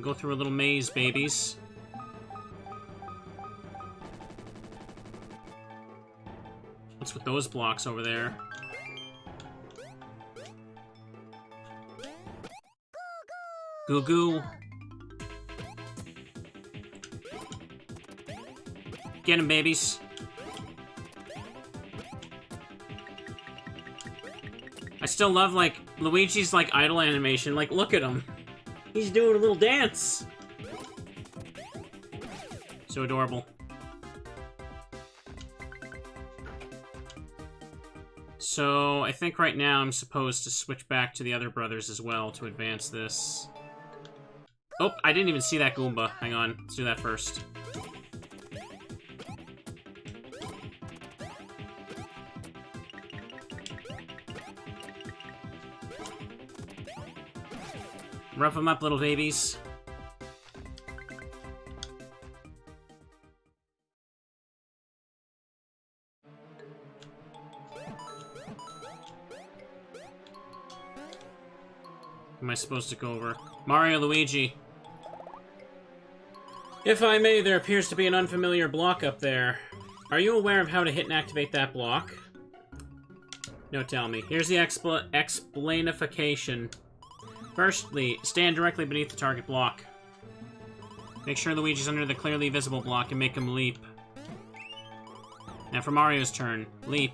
Go through a little maze, babies. What's with those blocks over there? Goo goo. Get him, babies. I still love, like, Luigi's, like, idle animation. Like, look at him. He's doing a little dance. So adorable. So, I think right now I'm supposed to switch back to the other brothers as well to advance this. Oh, I didn't even see that Goomba. Hang on, let's do that first. Rough them up, little babies. Am I supposed to go over? Mario, Luigi. If I may, there appears to be an unfamiliar block up there. Are you aware of how to hit and activate that block? No, tell me. Here's the explainification. Firstly, stand directly beneath the target block. Make sure Luigi's under the clearly visible block and make him leap. Now for Mario's turn. Leap.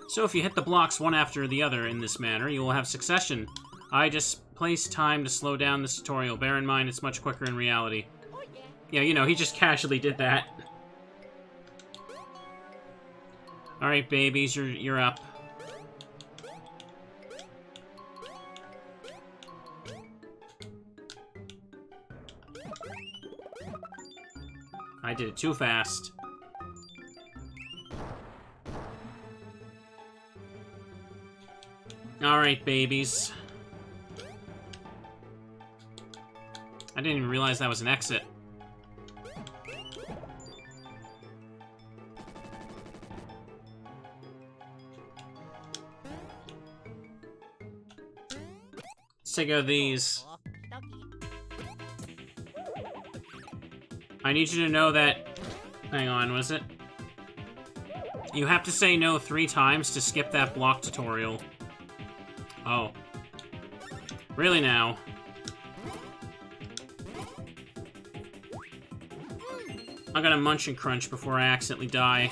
So if you hit the blocks one after the other in this manner, you will have succession. I just placed time to slow down this tutorial. Bear in mind, it's much quicker in reality. Yeah, you know, he just casually did that. Alright, babies, you're up. I did it too fast. Alright, babies. I didn't even realize that was an exit. Let's take out these. I need you to know that... Hang on, was it? You have to say no 3 times to skip that block tutorial. Oh. Really now? I'm gonna munch and crunch before I accidentally die.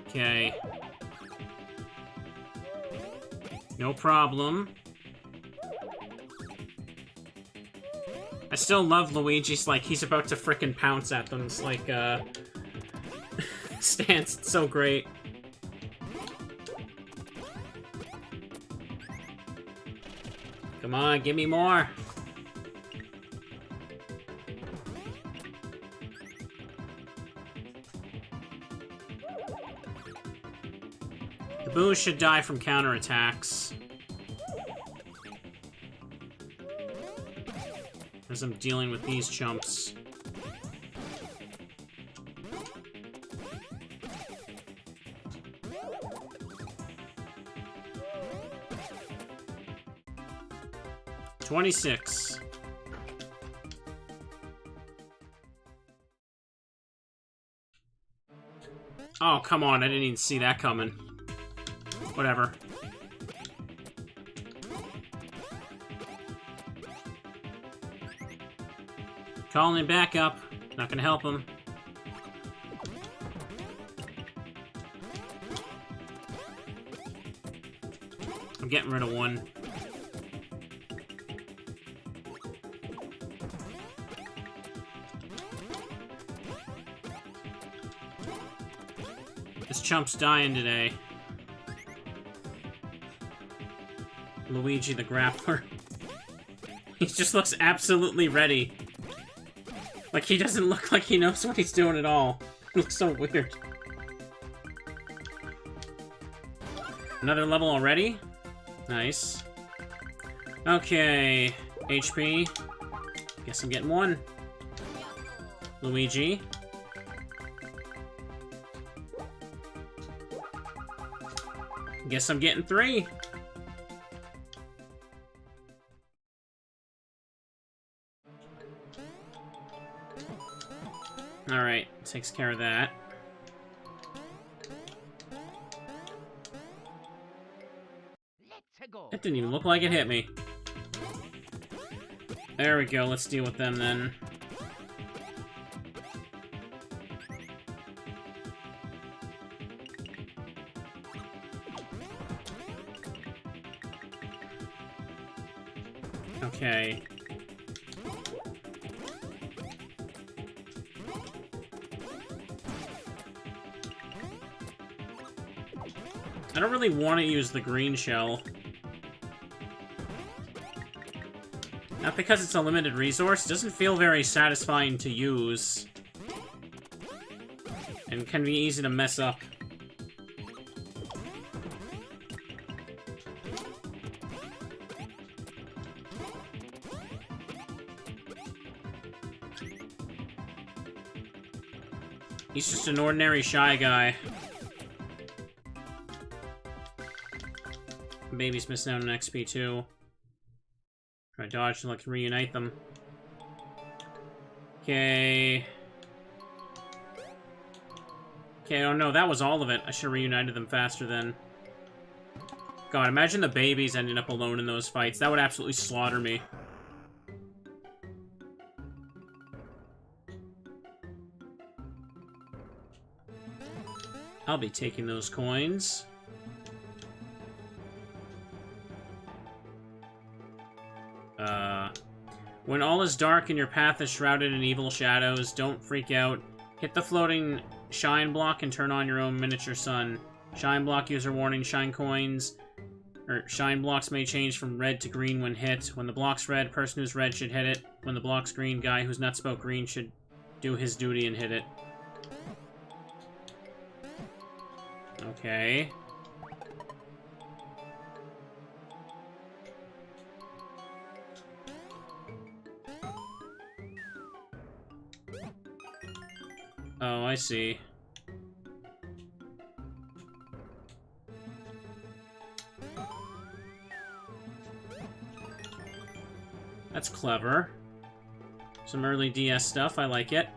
Okay. No problem. I still love Luigi's, like, he's about to frickin' pounce at them. It's like, stance. It's so great. Come on, give me more. The boos should die from counterattacks. As I'm dealing with these chumps. $26. Oh, come on, I didn't even see that coming. Whatever. Calling him back up. Not gonna help him. I'm getting rid of one. This chump's dying today. Luigi the grappler. He just looks absolutely ready. Like, he doesn't look like he knows what he's doing at all. It looks so weird. Another level already? Nice. Okay. HP. Guess I'm getting one. Luigi. Guess I'm getting 3. Alright, takes care of that. Let's go. That didn't even look like it hit me. There we go, let's deal with them then. Okay. I don't really want to use the green shell. Not because it's a limited resource, it doesn't feel very satisfying to use. And can be easy to mess up. He's just an ordinary shy guy. Baby's missing out on XP too. Try to dodge and like reunite them. Okay. Okay, oh no, that was all of it. I should have reunited them faster then. God, imagine the babies ending up alone in those fights. That would absolutely slaughter me. I'll be taking those coins. When all is dark and your path is shrouded in evil shadows, don't freak out. Hit the floating shine block and turn on your own miniature sun. Shine block user warning, shine coins, or shine blocks may change from red to green when hit. When the block's red, person who's red should hit it. When the block's green, guy who's not spoke green should do his duty and hit it. Okay. Oh, I see. That's clever. Some early DS stuff, I like it.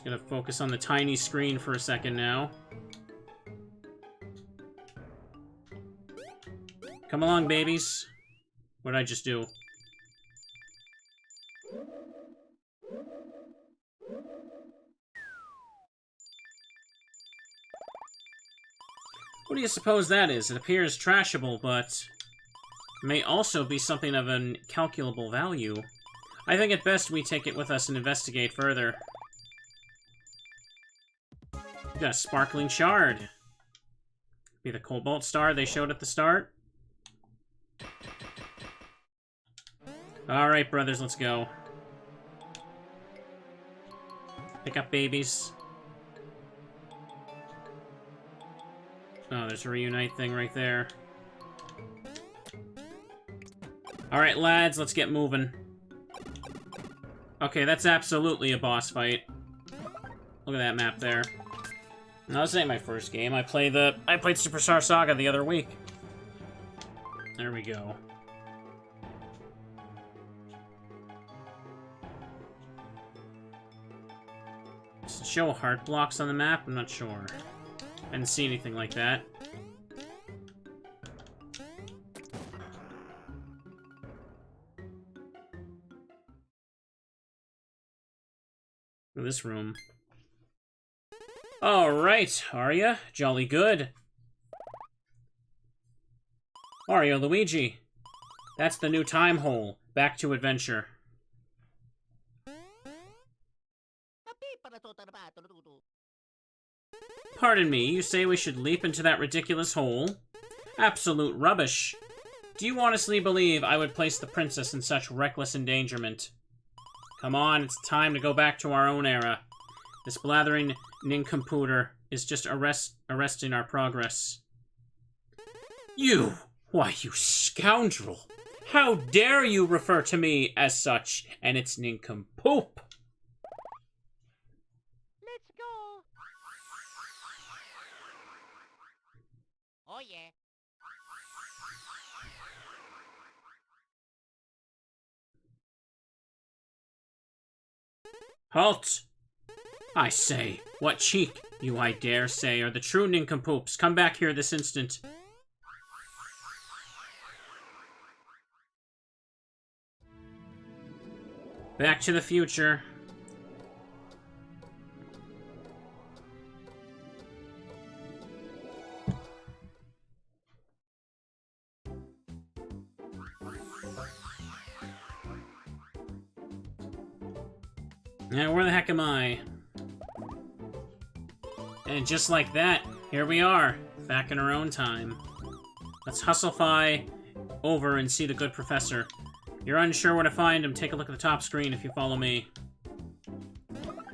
Just gonna focus on the tiny screen for a second now. Come along, babies. What did I just do? What do you suppose that is? It appears trashable, but may also be something of an incalculable value. I think at best we take it with us and investigate further. We got a sparkling shard. Be the cobalt star they showed at the start. Alright, brothers, let's go. Pick up babies. Oh, there's a reunite thing right there. Alright, lads, let's get moving. Okay, that's absolutely a boss fight. Look at that map there. No, this ain't my first game. I played Superstar Saga the other week. There we go. Does it show heart blocks on the map? I'm not sure. I didn't see anything like that. Look at this room. Alright, Arya. Jolly good. Mario, Luigi. That's the new time hole. Back to adventure. Pardon me, you say we should leap into that ridiculous hole? Absolute rubbish. Do you honestly believe I would place the princess in such reckless endangerment? Come on, it's time to go back to our own era. This blathering nincompooter is just arresting our progress. You! Why, you scoundrel! How dare you refer to me as such, and it's nincompoop! Let's go. Oh yeah. Halt! I say, what cheek, you I dare say, are the true nincompoops. Come back here this instant. Back to the future. Now, where the heck am I? And just like that, here we are, back in our own time. Let's hustle-fy over and see the good professor. You're unsure where to find him, take a look at the top screen if you follow me.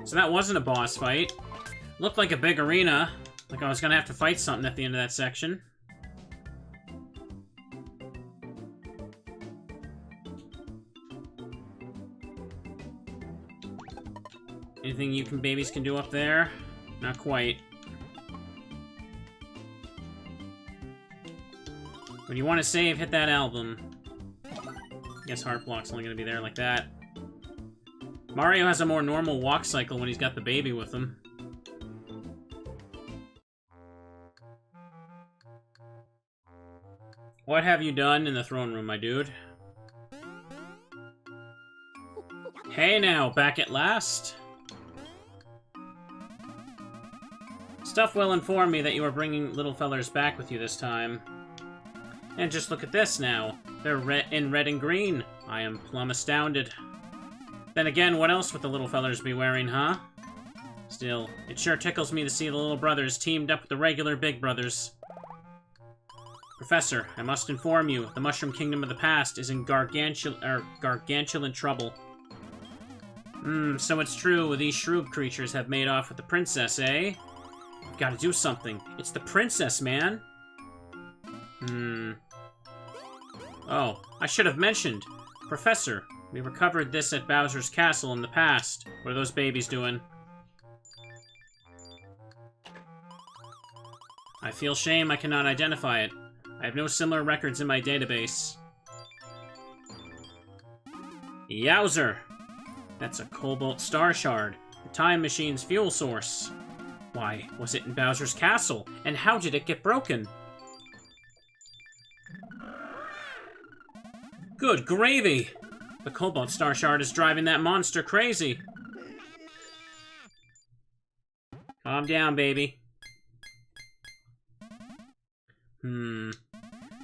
So that wasn't a boss fight. Looked like a big arena, like I was gonna have to fight something at the end of that section. Anything you babies can do up there? Not quite. When you want to save, hit that album. Guess heart block's only gonna be there like that. Mario has a more normal walk cycle when he's got the baby with him. What have you done in the throne room, my dude? Hey now, back at last? Stuffwell informed me that you are bringing little fellers back with you this time. And just look at this now. They're in red and green. I am plumb astounded. Then again, what else would the little fellers be wearing, huh? Still, it sure tickles me to see the little brothers teamed up with the regular big brothers. Professor, I must inform you, the Mushroom Kingdom of the past is in gargantuan trouble. So it's true, these Shroob creatures have made off with the princess, eh? We've gotta do something. It's the princess, man! Oh, I should have mentioned. Professor, we recovered this at Bowser's castle in the past. What are those babies doing? I feel shame I cannot identify it. I have no similar records in my database. Yowzer! That's a cobalt star shard. The time machine's fuel source. Why, was it in Bowser's castle? And how did it get broken? Good gravy! The Cobalt Star Shard is driving that monster crazy. Calm down, baby.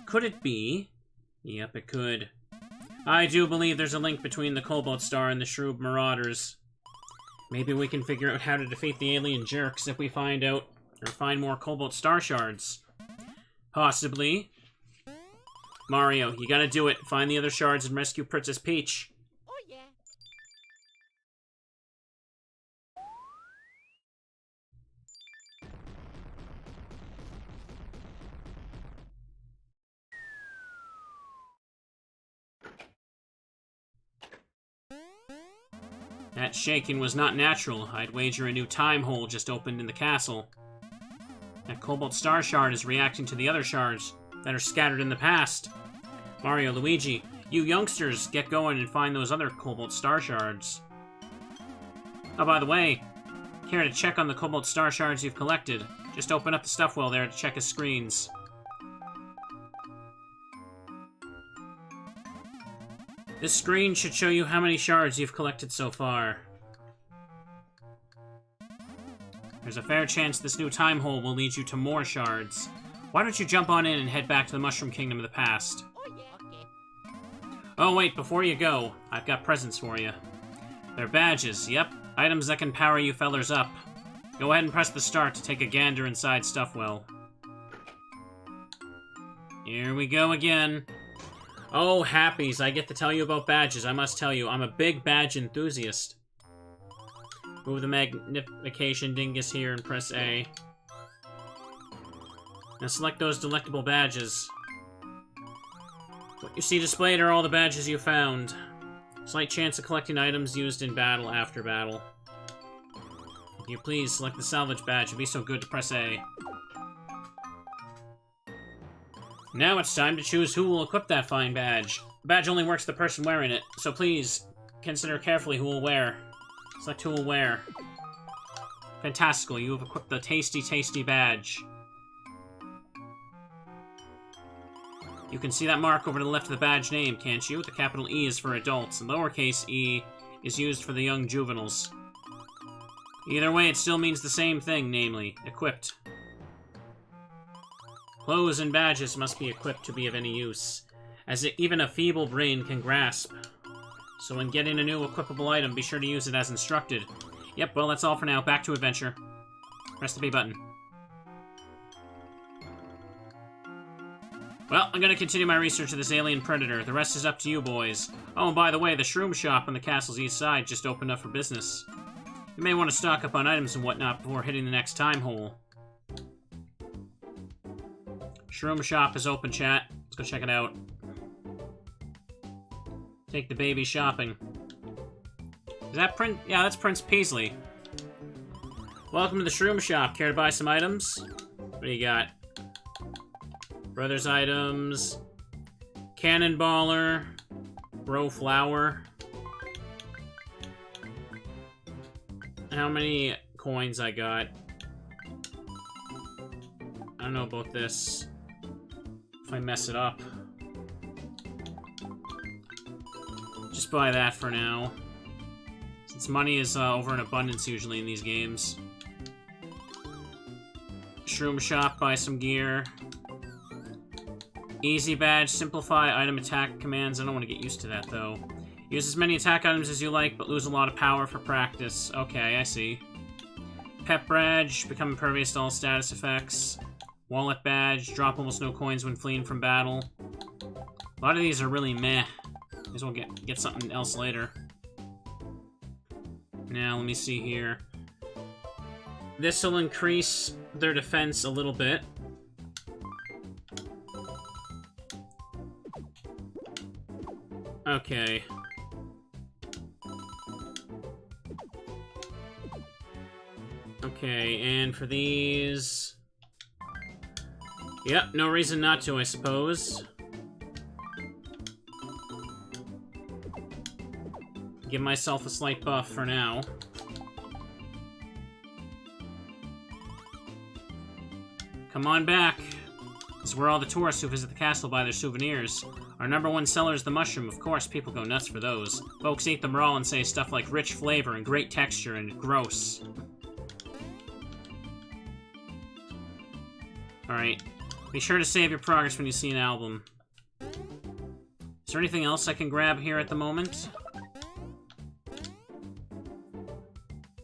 Could it be? Yep, it could. I do believe there's a link between the Cobalt Star and the Shroob Marauders. Maybe we can figure out how to defeat the alien jerks if we find more Cobalt Star Shards. Possibly. Mario, you gotta do it. Find the other shards and rescue Princess Peach. Oh yeah. That shaking was not natural. I'd wager a new time hole just opened in the castle. That Cobalt Star Shard is reacting to the other shards that are scattered in the past. Mario, Luigi, you youngsters get going and find those other Cobalt Star Shards. Oh, by the way, care to check on the Cobalt Star Shards you've collected? Just open up the Stuffwell there to check his screens. This screen should show you how many shards you've collected so far. There's a fair chance this new time hole will lead you to more shards. Why don't you jump on in and head back to the Mushroom Kingdom of the past? Oh yeah. Okay. Oh wait, before you go, I've got presents for you. They're badges, yep. Items that can power you fellers up. Go ahead and press the start to take a gander inside Stuffwell. Here we go again. Oh, happies, I get to tell you about badges. I must tell you, I'm a big badge enthusiast. Move the magnification dingus here and press A. Now select those delectable badges. What you see displayed are all the badges you found. Slight chance of collecting items used in battle after battle. If you please, select the salvage badge. It'd be so good to press A. Now it's time to choose who will equip that fine badge. The badge only works the person wearing it, so please consider carefully who will wear. Select who will wear. Fantastical, you have equipped the tasty, tasty badge. You can see that mark over to the left of the badge name, can't you? The capital E is for adults, and lowercase e is used for the young juveniles. Either way, it still means the same thing, namely, equipped. Clothes and badges must be equipped to be of any use, as even a feeble brain can grasp. So when getting a new equipable item, be sure to use it as instructed. Yep, well, that's all for now. Back to adventure. Press the B button. Well, I'm gonna continue my research of this alien predator. The rest is up to you, boys. Oh, and by the way, the Shroom shop on the castle's east side just opened up for business. You may want to stock up on items and whatnot before hitting the next time hole. Shroom shop is open, chat. Let's go check it out. Take the baby shopping. Is that Prince? Yeah, that's Prince Peasley. Welcome to the Shroom shop. Care to buy some items? What do you got? Brothers items. Cannonballer. Bro flower. How many coins I got? I don't know about this. If I mess it up. Just buy that for now. Since money is over in abundance usually in these games. Shroom shop, buy some gear. Easy badge, simplify item attack commands. I don't want to get used to that though. Use as many attack items as you like, but lose a lot of power for practice. Okay, I see. Pep badge, become impervious to all status effects. Wallet badge, drop almost no coins when fleeing from battle. A lot of these are really meh. May as well get something else later. Now, let me see here. This will increase their defense a little bit. Okay. Okay, and for these... Yep, no reason not to, I suppose. Give myself a slight buff for now. Come on back. This is where all the tourists who visit the castle buy their souvenirs. Our #1 seller is the mushroom. Of course, people go nuts for those. Folks eat them raw and say stuff like rich flavor and great texture and gross. Alright. Be sure to save your progress when you see an album. Is there anything else I can grab here at the moment?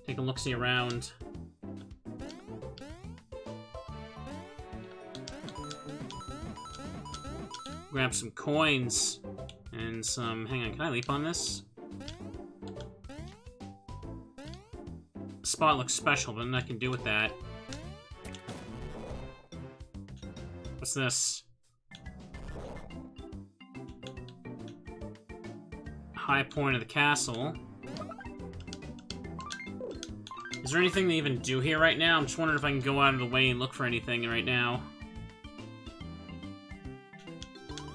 Take a look-see around. Grab some coins and some... Hang on, can I leap on this? The spot looks special, but nothing I can do with that. What's this? High point of the castle. Is there anything to even do here right now? I'm just wondering if I can go out of the way and look for anything right now.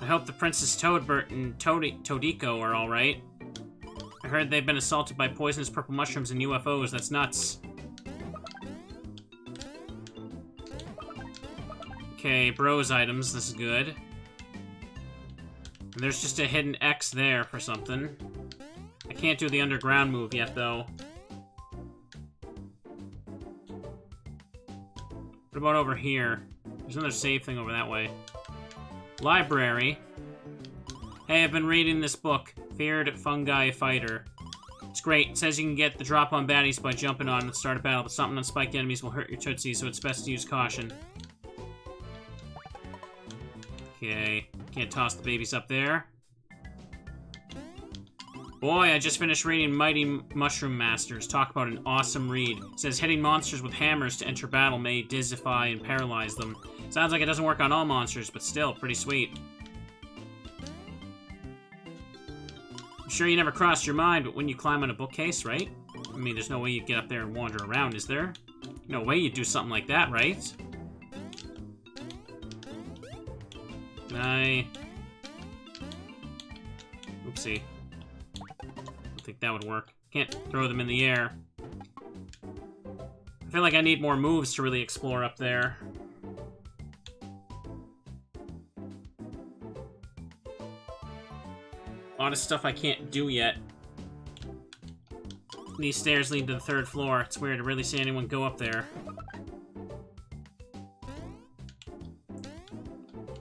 I hope the Princess Toadbert and Toadiko are alright. I heard they've been assaulted by poisonous purple mushrooms and UFOs. That's nuts. Okay, bros items. This is good. And there's just a hidden X there for something. I can't do the underground move yet, though. What about over here? There's another save thing over that way. Library. Hey, I've been reading this book, Feared Fungi Fighter. It's great. It says you can get the drop on baddies by jumping on and start a battle, but stomping on spiked enemies will hurt your tootsies, so it's best to use caution. Okay. Can't toss the babies up there. Boy, I just finished reading Mighty Mushroom Masters. Talk about an awesome read. It says hitting monsters with hammers to enter battle may dizify and paralyze them. Sounds like it doesn't work on all monsters, but still, pretty sweet. I'm sure you never crossed your mind, but when you climb on a bookcase, right? I mean, there's no way you'd get up there and wander around, is there? No way you'd do something like that, right? Can I... Oopsie. I think that would work. Can't throw them in the air. I feel like I need more moves to really explore up there. A lot of stuff I can't do yet. These stairs lead to the 3rd floor. It's weird to really see anyone go up there.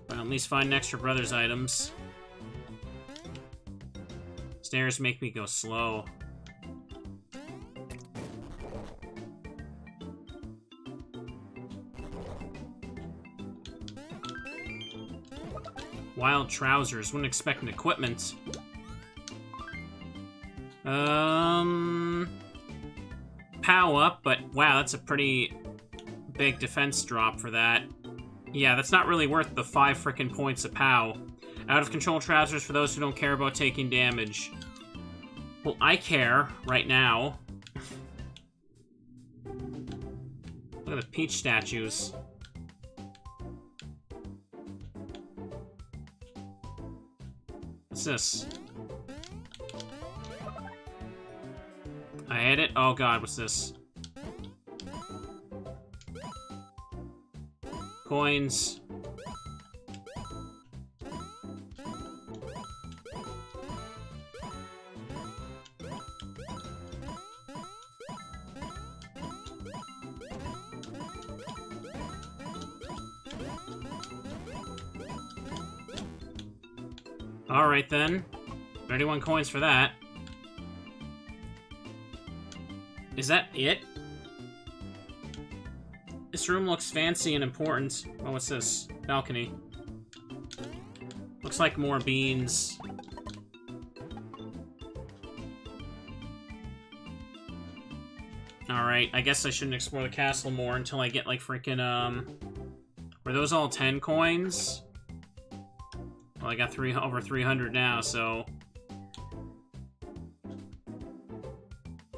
But at least find extra brothers items. Stairs make me go slow. Wild trousers. Wouldn't expect an equipment. Pow up, but wow, that's a pretty big defense drop for that. Yeah, that's not really worth the 5 frickin' points of POW. Out of control trousers for those who don't care about taking damage. Well, I care right now. Look at the peach statues. What's this? I hit it? Oh god, what's this? Coins. Alright then. 31 coins for that. Is that it? This room looks fancy and important. Oh, what's this? Balcony. Looks like more beans. Alright, I guess I shouldn't explore the castle more until I get, like, freaking, Were those all 10 coins? Well, I got over 300 now, so...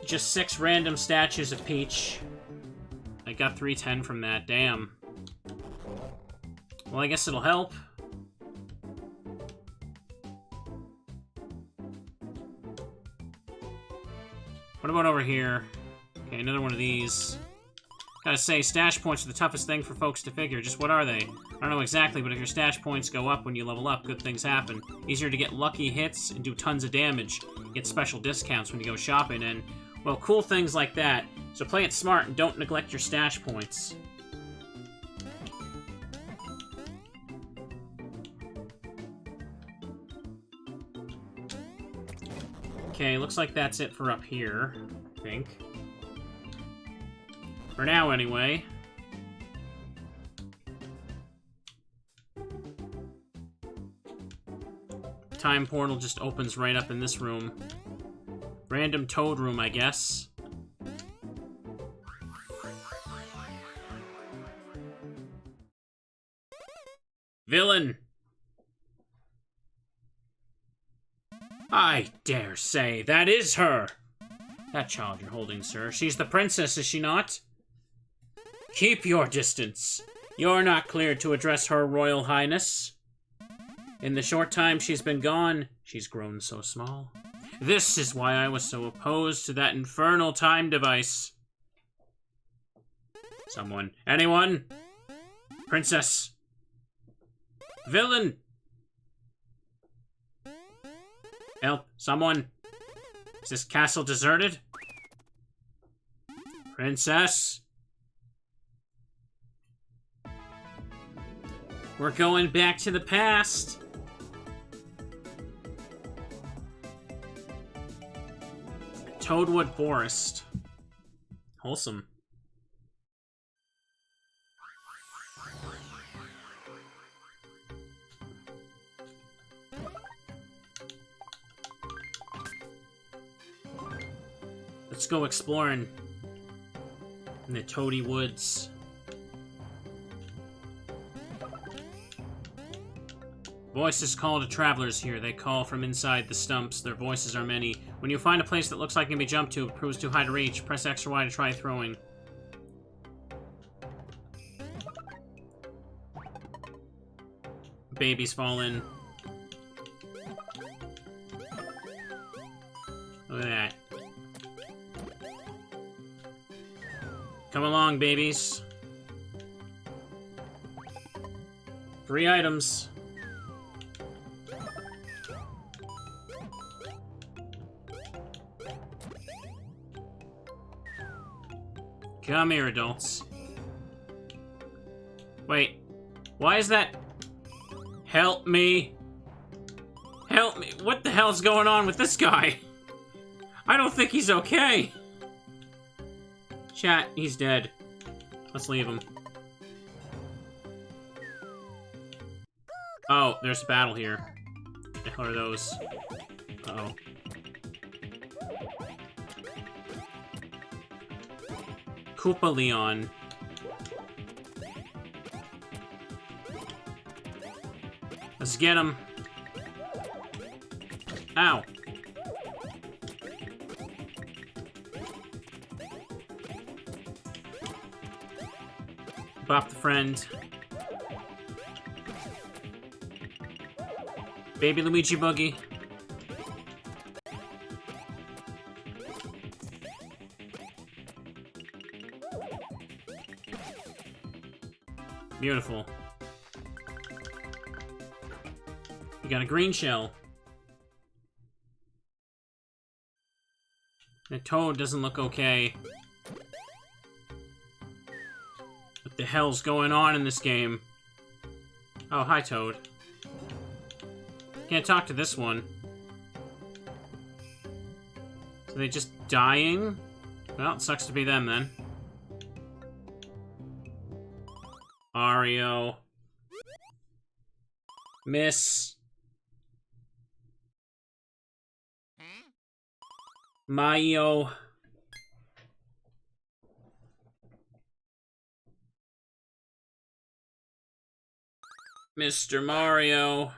Just 6 random statues of Peach. I got 310 from that, damn. Well, I guess it'll help. What about over here? Okay, another one of these. Gotta say, stash points are the toughest thing for folks to figure. Just what are they? I don't know exactly, but if your stash points go up when you level up, good things happen. Easier to get lucky hits and do tons of damage. Get special discounts when you go shopping, and, well, cool things like that. So play it smart and don't neglect your stash points. Okay, looks like that's it for up here, I think. For now, anyway. Time portal just opens right up in this room. Random Toad room, I guess. Villain! I dare say that is her! That child you're holding, sir. She's the princess, is she not? Keep your distance. You're not cleared to address her royal highness. In the short time she's been gone, she's grown so small. This is why I was so opposed to that infernal time device. Someone. Anyone? Princess. Villain. Help. Someone. Is this castle deserted? Princess. We're going back to the past. Toadwood Forest. Wholesome. Let's go exploring in the Toady Woods. Voices call to travelers here. They call from inside the stumps. Their voices are many. When you find a place that looks like it can be jumped to, it proves too high to reach. Press X or Y to try throwing. Babies fall in. Look at that. Come along, babies. 3 items. Come here, adults. Wait. Why is that? Help me. Help me. What the hell's going on with this guy? I don't think he's okay. Chat, he's dead. Let's leave him. Oh, there's a battle here. What the hell are those? Uh-oh. Koopa Leon. Let's get him. Ow. Bop the friend. Baby Luigi Boogie. Beautiful. You got a green shell. The Toad doesn't look okay. What the hell's going on in this game? Oh, hi, Toad. Can't talk to this one. So they just dying? Well, it sucks to be them, then. Mario. Miss. Mario. Mr. Mario.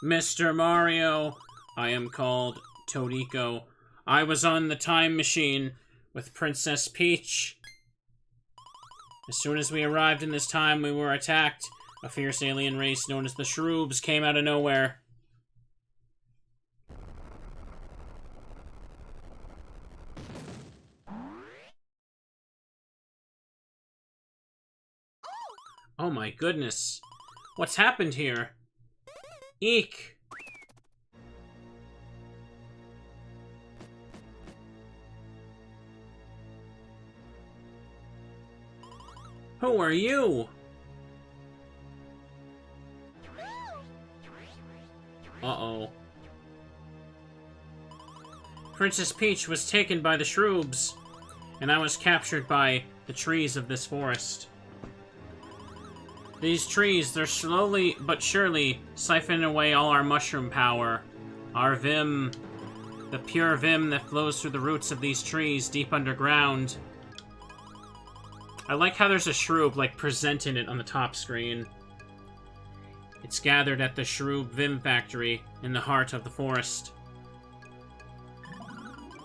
Mr. Mario. I am called Toadico. I was on the time machine with Princess Peach. As soon as we arrived in this time, we were attacked. A fierce alien race known as the Shroobs came out of nowhere. Oh my goodness. What's happened here? Eek. Who are you? Uh-oh. Princess Peach was taken by the Shroobs, and I was captured by the trees of this forest. These trees, they're slowly but surely siphoning away all our mushroom power. Our Vim, the pure Vim that flows through the roots of these trees deep underground. I like how there's a Shroob, like, presenting it on the top screen. It's gathered at the Shroob Vim factory in the heart of the forest.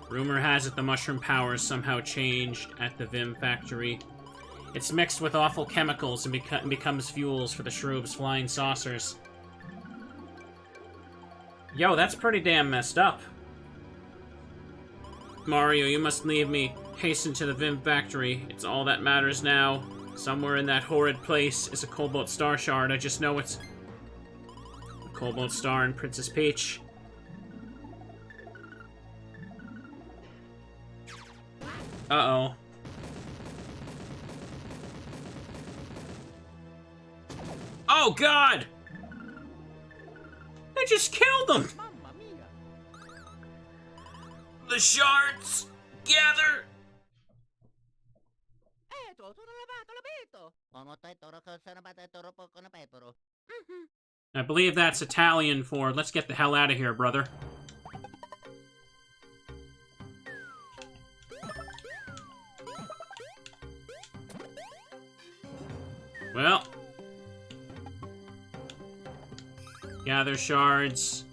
Rumor has it the mushroom powers somehow changed at the Vim factory. It's mixed with awful chemicals and becomes fuels for the Shroob's flying saucers. Yo, that's pretty damn messed up. Mario, you must leave me. Hasten to the Vim factory. It's all that matters now. Somewhere in that horrid place is a Cobalt Star Shard. I just know it's a Cobalt Star and Princess Peach. Uh-oh. Oh, God! I just killed them! Mamma mia. The shards! Gather! I believe that's Italian for, let's get the hell out of here, brother. Well. Gather shards.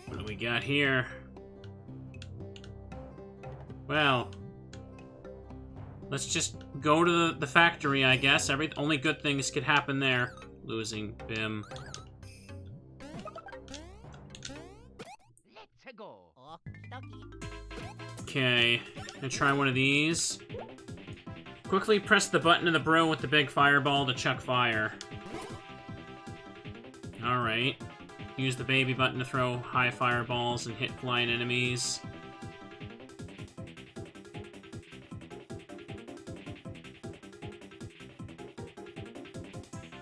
What do we got here? Well. Let's just go to the factory, I guess. Only good things could happen there. Losing Bim. Let's go. Okay. Gonna try one of these. Quickly press the button in the broom with the big fireball to chuck fire. Alright. Use the baby button to throw high fireballs and hit flying enemies.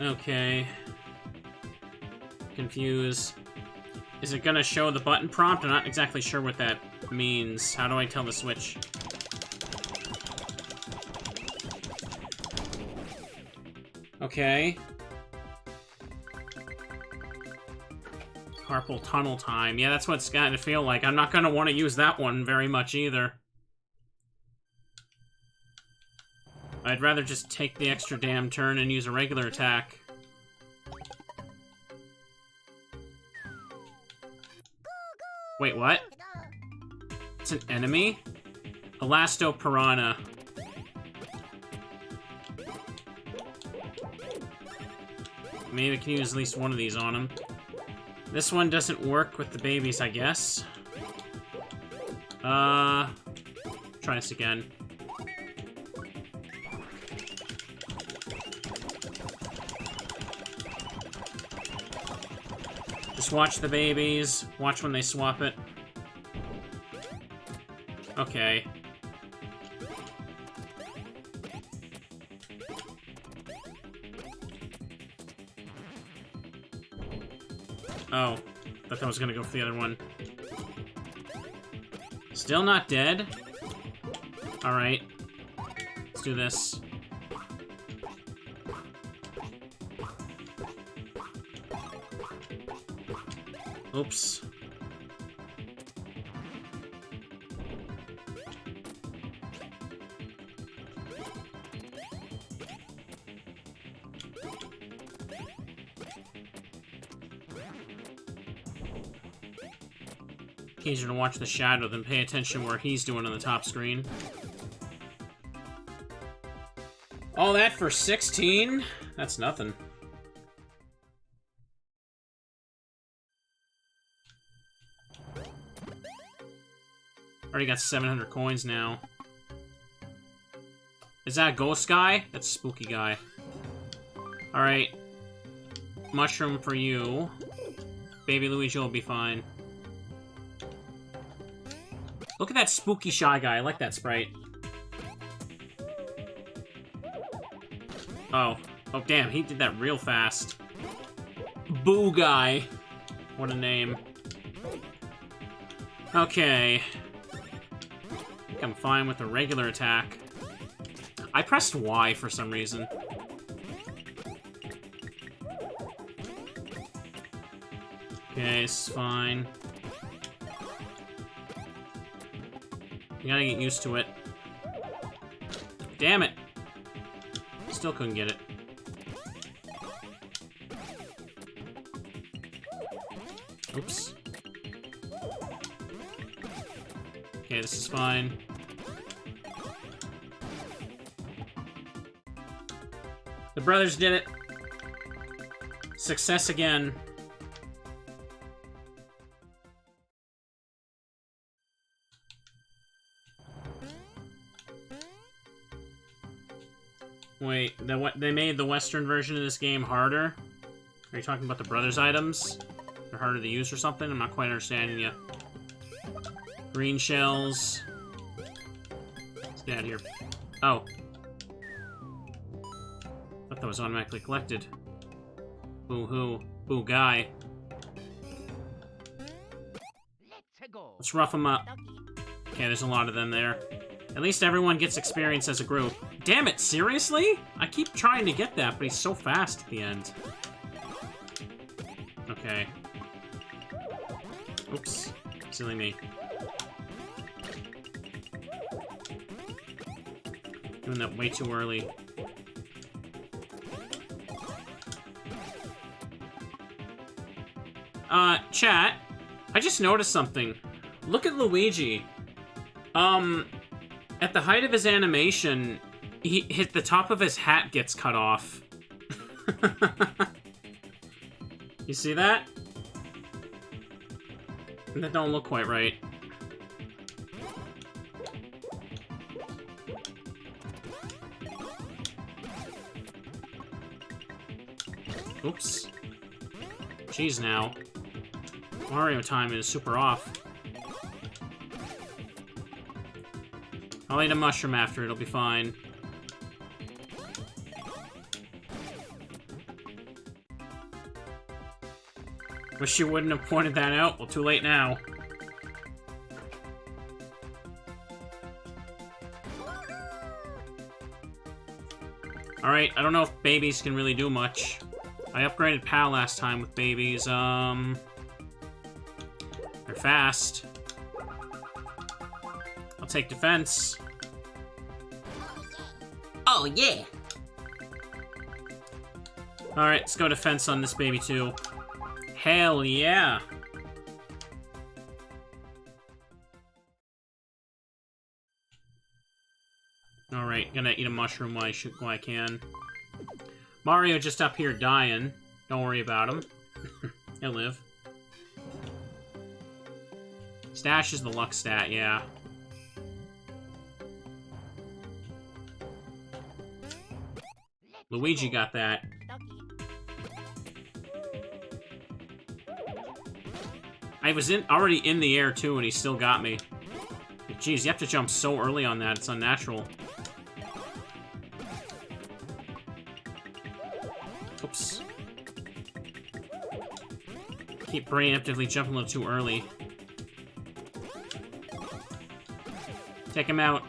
Okay. Confused. Is it gonna show the button prompt? I'm not exactly sure what that means. How do I tell the switch? Okay. Carpal tunnel time. Yeah, that's what it's got to feel like. I'm not gonna want to use that one very much either. I'd rather just take the extra damn turn and use a regular attack. Wait, what? It's an enemy? Elasto Piranha. Maybe I can use at least one of these on him. This one doesn't work with the babies, I guess. Try this again. Just watch the babies. Watch when they swap it. Okay. Oh, thought that was gonna go for the other one. Still not dead? Alright. Let's do this. Oops. Easier to watch the shadow than pay attention where he's doing on the top screen. All that for 16? That's nothing. Already got 700 coins now. Is that a ghost guy? That's a spooky guy. Alright. Mushroom for you. Baby Luigi will be fine. Look at that spooky shy guy. I like that sprite. Oh. Oh, damn. He did that real fast. Boo guy. What a name. Okay. I think I'm fine with the regular attack. I pressed Y for some reason. Okay, this is fine. You gotta get used to it. Damn it! Still couldn't get it. Oops. Okay, this is fine. The brothers did it. Success again. Wait, they made the Western version of this game harder? Are you talking about the brothers' items? They're harder to use or something? I'm not quite understanding you. Green shells. Let's get out of here. Oh. I thought that was automatically collected. Boo-hoo. Boo guy. Let's rough them up. Okay, there's a lot of them there. At least everyone gets experience as a group. Damn it, seriously? I keep trying to get that, but he's so fast at the end. Okay. Oops. Silly me. Doing that way too early. Chat. I just noticed something. Look at Luigi. At the height of his animation, the top of his hat gets cut off. You see that? That don't look quite right. Oops. Jeez now. Mario time is super off. I'll eat a mushroom after, it'll be fine. Wish you wouldn't have pointed that out. Well, too late now. Alright, I don't know if babies can really do much. I upgraded PAL last time with babies, they're fast. I'll take defense. Oh, yeah. Alright, let's go defense on this baby, too. Hell yeah! Alright, gonna eat a mushroom while I can. Mario just up here dying. Don't worry about him. He'll live. Stash is the luck stat, yeah. Luigi got that. I was already in the air too, and he still got me. Jeez, you have to jump so early on that, it's unnatural. Oops. Keep preemptively jumping a little too early. Take him out.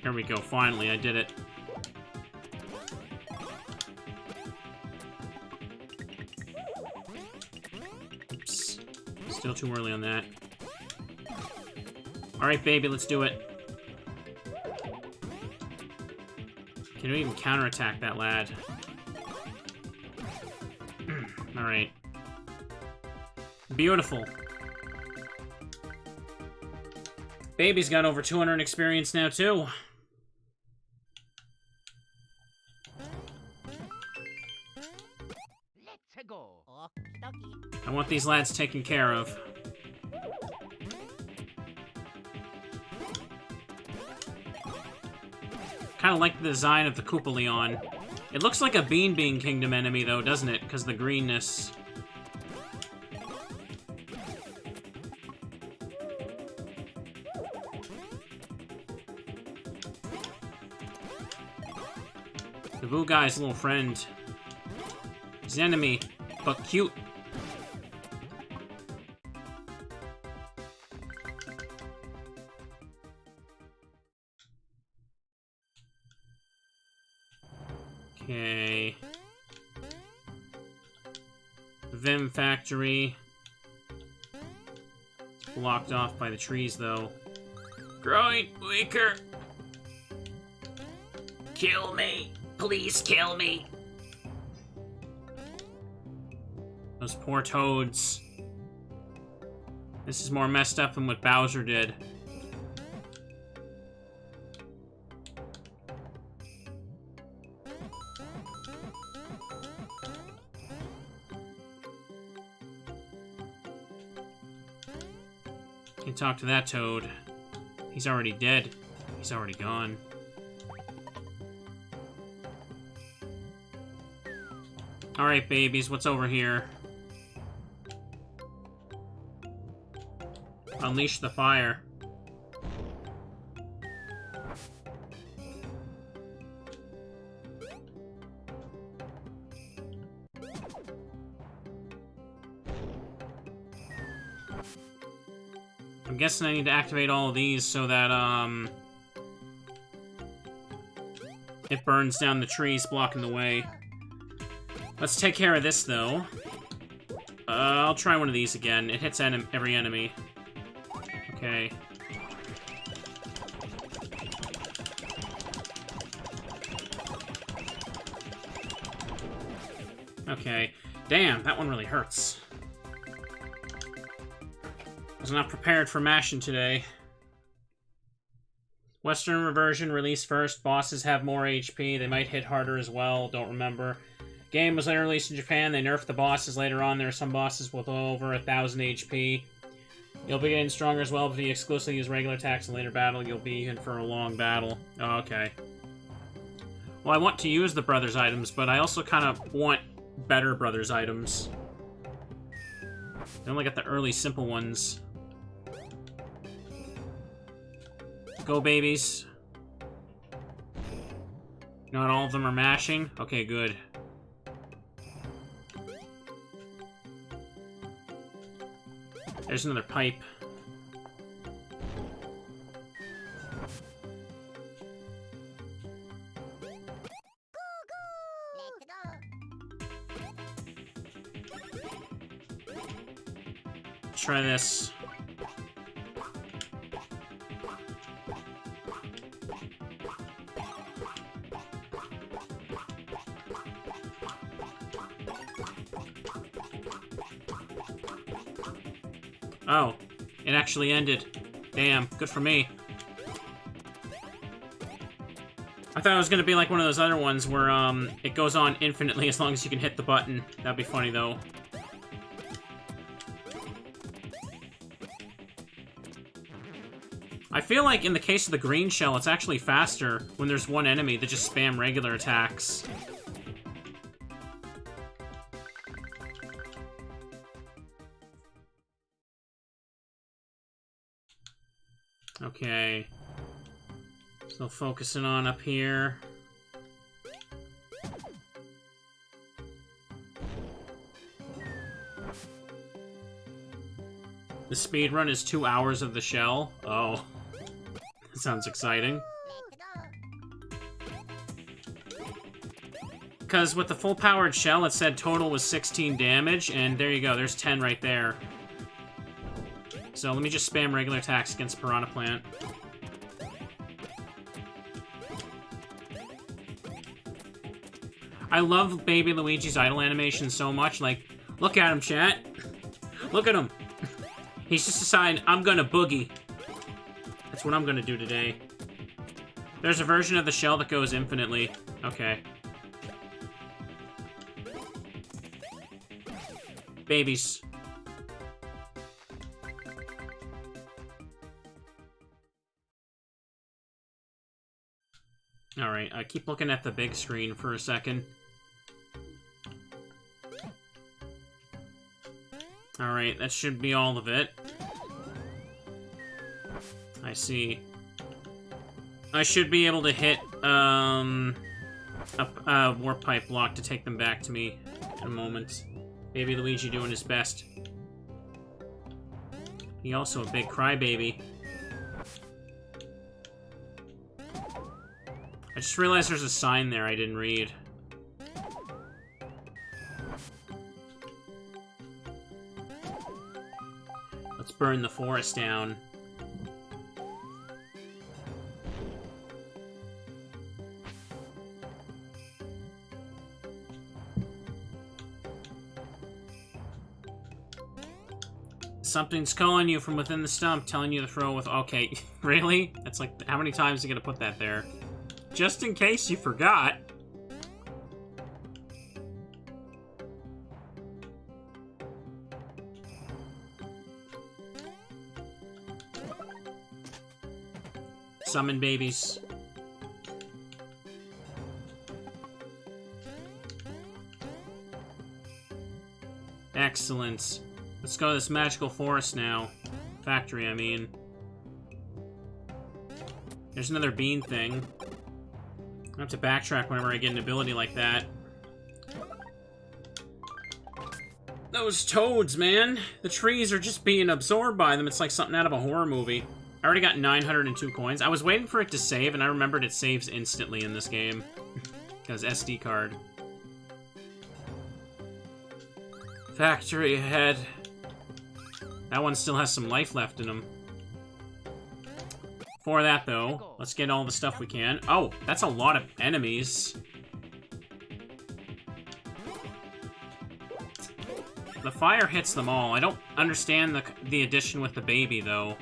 There we go, finally, I did it. Oops. Still too early on that. Alright, baby, let's do it. Can we even counterattack that lad? Alright. Beautiful. Baby's got over 200 experience now, too. I want these lads taken care of. Kind of like the design of the Koopa Leon. It looks like a Bean Kingdom enemy, though, doesn't it? Because of the greenness. The Boo Guy's little friend. He's an enemy, but cute. Okay. Vim Factory. It's blocked off by the trees, though. Growing weaker. Kill me. Please kill me. Those poor toads. This is more messed up than what Bowser did. Can't talk to that toad. He's already dead. He's already gone. Alright, babies, what's over here? Unleash the fire. I'm guessing I need to activate all of these so that, it burns down the trees blocking the way. Let's take care of this, though. I'll try one of these again. It hits every enemy. Okay. Okay. Damn, that one really hurts. Was not prepared for mashing today. Western reversion released first. Bosses have more HP. They might hit harder as well. Don't remember. Game was later released in Japan. They nerfed the bosses later on. There are some bosses with over 1,000 HP. You'll be getting stronger as well, but if you exclusively use regular attacks in later battle, you'll be in for a long battle. Oh, okay. Well, I want to use the Brothers items, but I also kind of want better Brothers items. I only got the early simple ones. Go, babies. Not all of them are mashing? Okay, good. There's another pipe. Let's try this. Oh, it actually ended. Damn, good for me. I thought it was gonna be like one of those other ones where, it goes on infinitely as long as you can hit the button. That'd be funny, though. I feel like in the case of the green shell, it's actually faster when there's one enemy that just spam regular attacks. Okay. So focusing on up here. The speed run is 2 hours of the shell. Oh. That sounds exciting. Because with the full-powered shell, it said total was 16 damage, and there you go, there's 10 right there. So let me just spam regular attacks against Piranha Plant. I love Baby Luigi's idle animation so much. Like, look at him, chat. Look at him. He's just deciding, I'm gonna boogie. That's what I'm gonna do today. There's a version of the shell that goes infinitely. Okay. Babies. Alright, I keep looking at the big screen for a second. Alright, that should be all of it. I see. I should be able to hit, a warp pipe block to take them back to me in a moment. Baby Luigi doing his best. He also a big crybaby. I just realized there's a sign there I didn't read. Let's burn the forest down. Something's calling you from within the stump, telling you to throw with... Okay, really? That's like, how many times are you gonna put that there? Just in case you forgot. Summon babies. Excellent. Let's go to this magical forest now. Factory, I mean. There's another bean thing. I have to backtrack whenever I get an ability like that. Those toads, man. The trees are just being absorbed by them. It's like something out of a horror movie. I already got 902 coins. I was waiting for it to save, and I remembered it saves instantly in this game. Because SD card. Factory ahead. That one still has some life left in him. For that, though, let's get all the stuff we can. Oh, that's a lot of enemies. The fire hits them all. I don't understand the addition with the baby, though.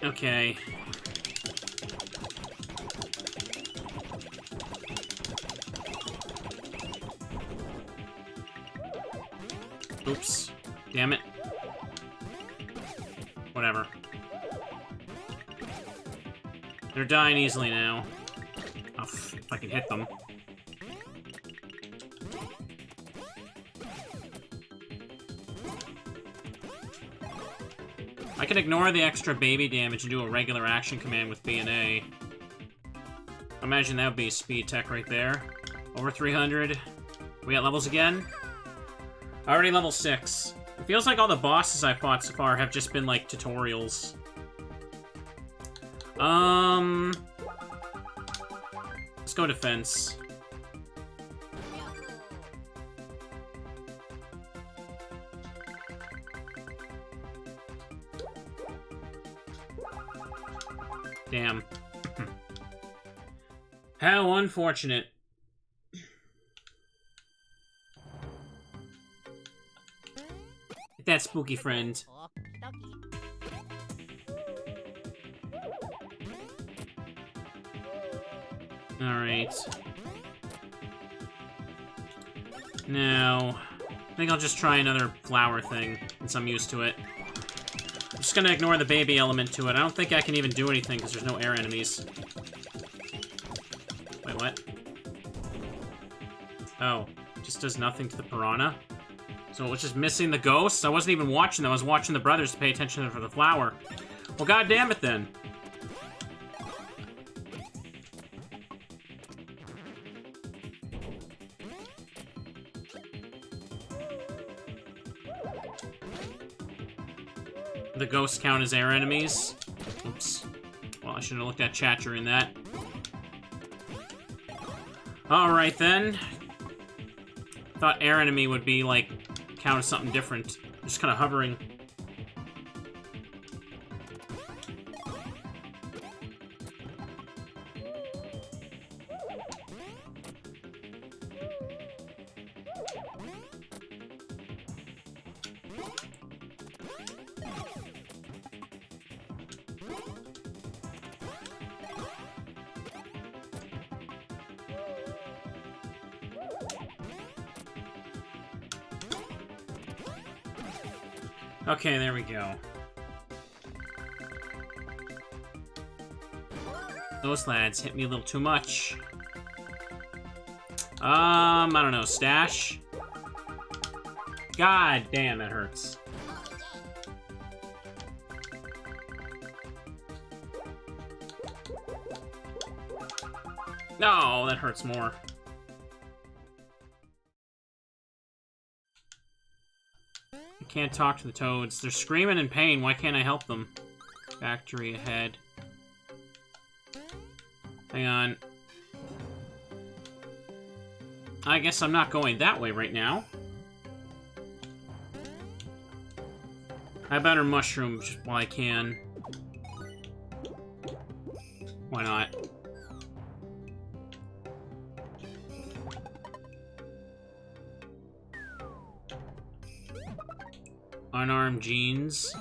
Okay. Oops. Damn it. Whatever. They're dying easily now. Oh, if I can hit them. I can ignore the extra baby damage and do a regular action command with B and A. Imagine that would be speed tech right there. Over 300. We at levels again? Already level 6. It feels like all the bosses I've fought so far have just been, like, tutorials. Let's go defense. Damn. How unfortunate. That spooky friend. Alright. Now, I think I'll just try another flower thing, since I'm used to it. I'm just gonna ignore the baby element to it. I don't think I can even do anything, because there's no air enemies. Wait, what? Oh, it just does nothing to the piranha? So it was just missing the ghosts? I wasn't even watching them. I was watching the brothers to pay attention for the flower. Well, goddamn it then. The ghosts count as air enemies. Oops. Well, I should have looked at chat during that. Alright then. Thought air enemy would be, like, count as something different. Just kind of hovering. Okay, there we go. Those lads hit me a little too much. I don't know, stash? God damn, that hurts. No, that hurts more. I can't talk to the toads. They're screaming in pain. Why can't I help them? Factory ahead. Hang on. I guess I'm not going that way right now. I better mushroom while I can. Why not? Unarmed jeans.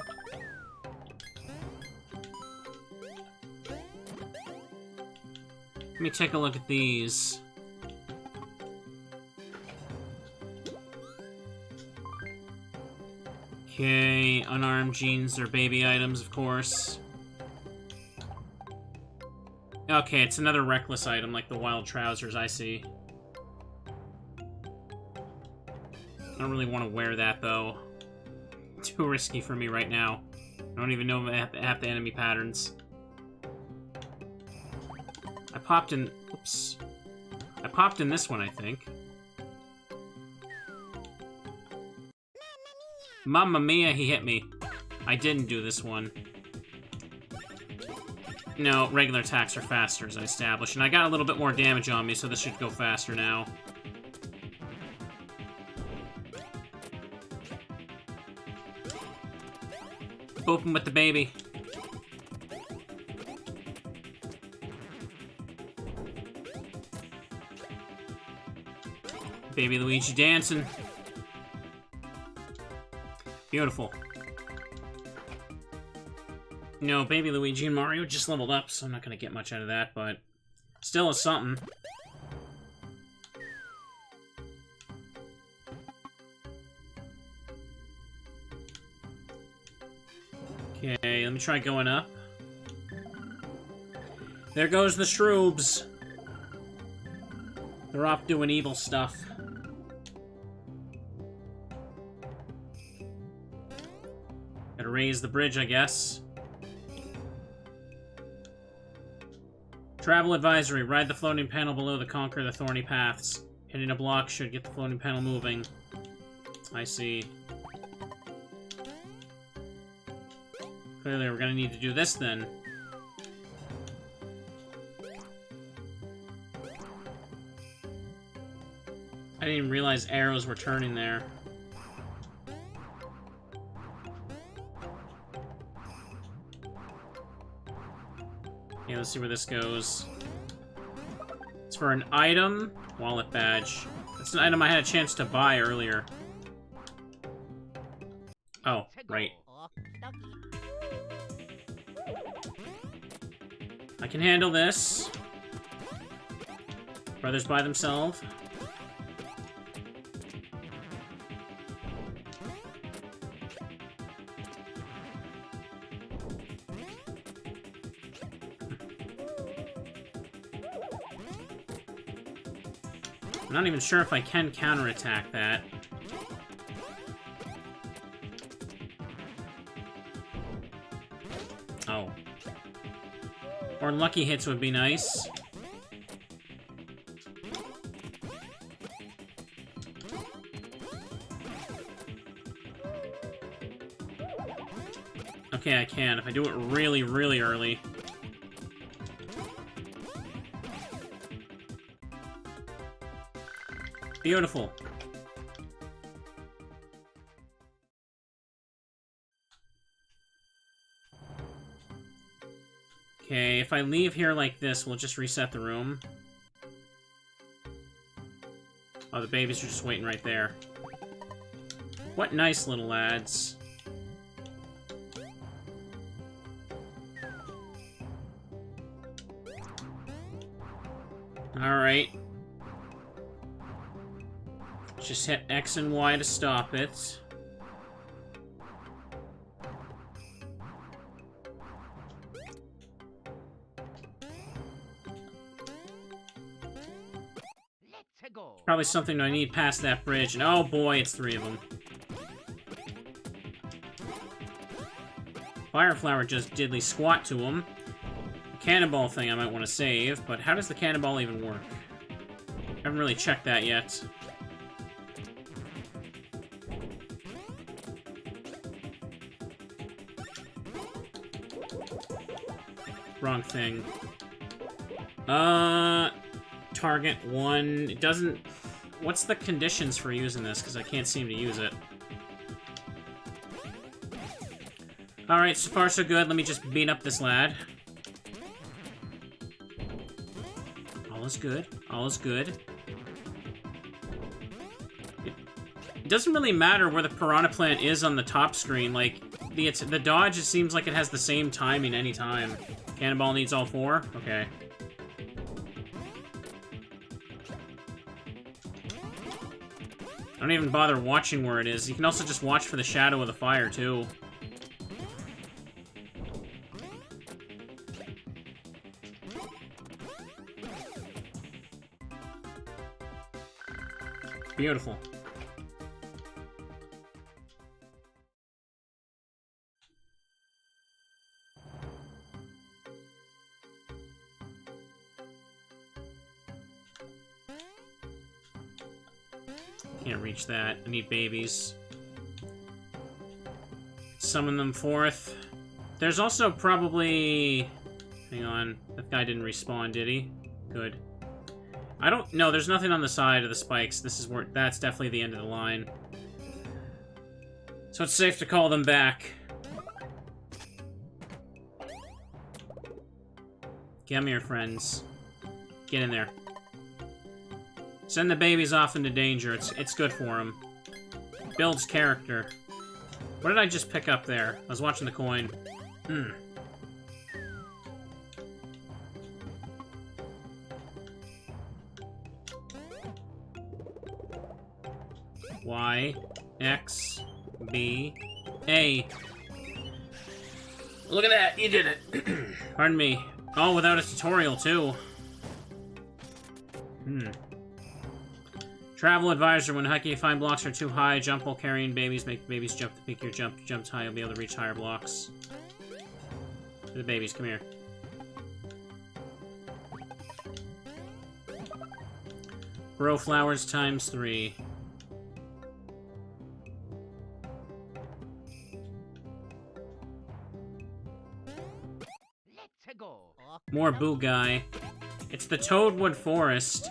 Let me take a look at these. Okay, unarmed jeans are baby items, of course. Okay, it's another reckless item, like the wild trousers I see. I don't really want to wear that, though. Too risky for me right now. I don't even know if I have the enemy patterns. I popped in... Oops. I popped in this one, I think. Mamma mia, he hit me. I didn't do this one. No, regular attacks are faster, as I established. And I got a little bit more damage on me, so this should go faster now. Boop him with the baby. Baby Luigi dancing. Beautiful. No, Baby Luigi and Mario just leveled up, so I'm not gonna get much out of that, but still is something. Okay, let me try going up. There goes the Shroobs. They're off doing evil stuff. Gotta raise the bridge, I guess. Travel advisory. Ride the floating panel below to conquer the thorny paths. Hitting a block should get the floating panel moving. I see. Clearly, we're gonna need to do this then. I didn't even realize arrows were turning there. Okay, let's see where this goes. It's for an item. Wallet badge. That's an item I had a chance to buy earlier. Oh, right. I can handle this. Brothers by themselves. I'm not even sure if I can counterattack that. Oh. Or lucky hits would be nice. Okay, I can, if I do it really, really early. Beautiful. Okay, if I leave here like this, we'll just reset the room. Oh, the babies are just waiting right there. What nice little lads. Alright. Just hit X and Y to stop it. Probably something I need past that bridge, and oh boy, it's 3 of them. Fire Flower just diddly squat to him. The cannonball thing I might want to save, but how does the cannonball even work? I haven't really checked that yet. Wrong thing. Target 1. It doesn't... What's the conditions for using this? Because I can't seem to use it. Alright, so far so good. Let me just beat up this lad. All is good. All is good. It doesn't really matter where the Piranha Plant is on the top screen. Like, the dodge, it seems like it has the same timing any time. Cannonball needs all 4? Okay. I don't even bother watching where it is. You can also just watch for the shadow of the fire, too. Beautiful. Can't reach that. I need babies. Summon them forth. There's also probably... Hang on. That guy didn't respawn, did he? Good. I don't... No, there's nothing on the side of the spikes. This is where... That's definitely the end of the line. So it's safe to call them back. Come here, friends. Get in there. Send the babies off into danger. It's good for them. Builds character. What did I just pick up there? I was watching the coin. Y, X, B, A. Look at that! You did it! Pardon me. Oh, without a tutorial, too. Travel advisor. When hiking, you find blocks are too high. Jump while carrying babies. Make the babies jump to peak your jump. Jump high, you'll be able to reach higher blocks. The babies, come here. Grow flowers times 3. More boo guy. It's the Toadwood Forest.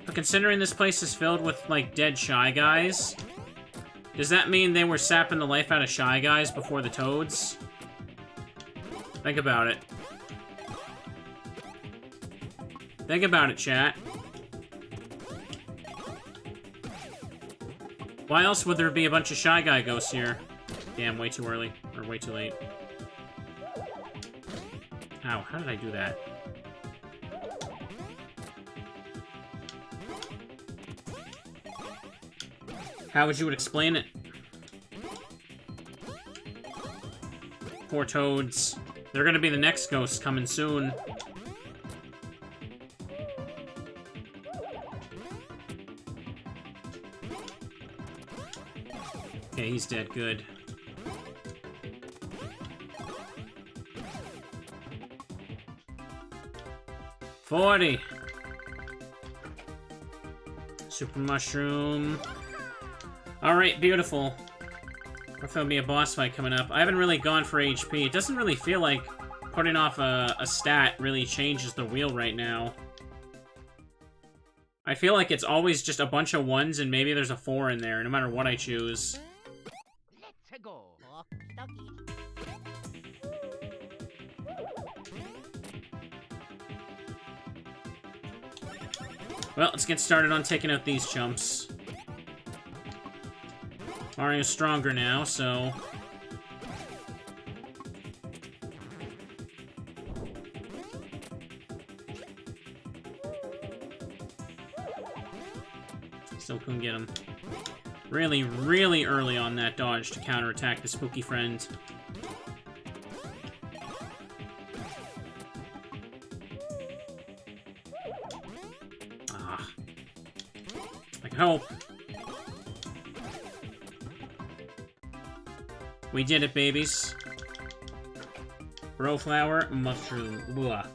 But considering this place is filled with, like, dead Shy Guys, does that mean they were sapping the life out of Shy Guys before the Toads? Think about it. Think about it, chat. Why else would there be a bunch of Shy Guy ghosts here? Damn, way too early. Or way too late. Ow, how did I do that? How would you explain it? Poor Toads. They're gonna be the next ghosts coming soon. Okay, he's dead. Good. $40. Super Mushroom. Alright, beautiful. What if there'll be a boss fight coming up? I haven't really gone for HP. It doesn't really feel like putting off a stat really changes the wheel right now. I feel like it's always just a bunch of 1s and maybe there's a 4 in there, no matter what I choose. Let's go. Well, let's get started on taking out these chumps. Mario's stronger now, so... Still couldn't get him. Really, really early on that dodge to counterattack the spooky friend. hope. We did it, babies. Rowflower, mushroom, blah.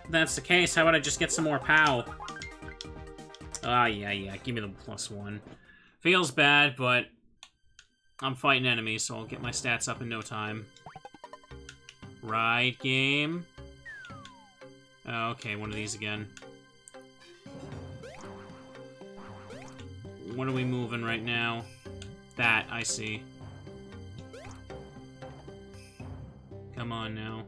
If that's the case, how about I just get some more POW? Ah, yeah, give me the +1. Feels bad, but I'm fighting enemies, so I'll get my stats up in no time. Right, game. Oh, okay, one of these again. What are we moving right now? That, I see. Come on now.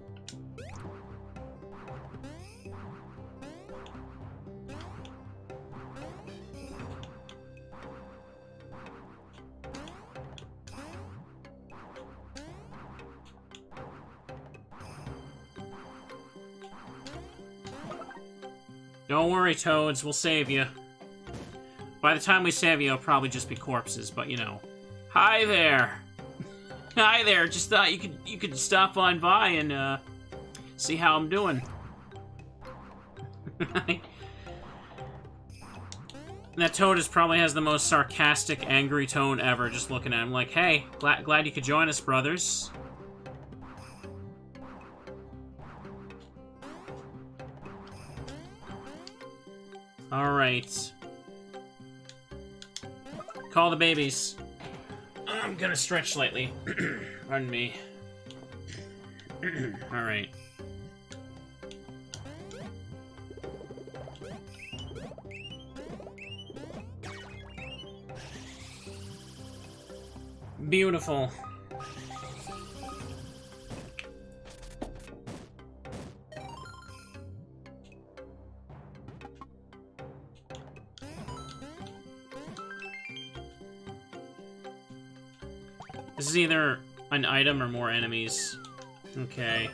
Don't worry, Toads, we'll save you. By the time we save you, it'll probably just be corpses, but you know. Hi there! Hi there, just thought you could stop on by and see how I'm doing. That Toad probably has the most sarcastic, angry tone ever, just looking at him like, hey, glad you could join us, brothers. Alright. Call the babies. I'm gonna stretch slightly. Pardon me. Alright. Beautiful. This is either an item or more enemies. Okay.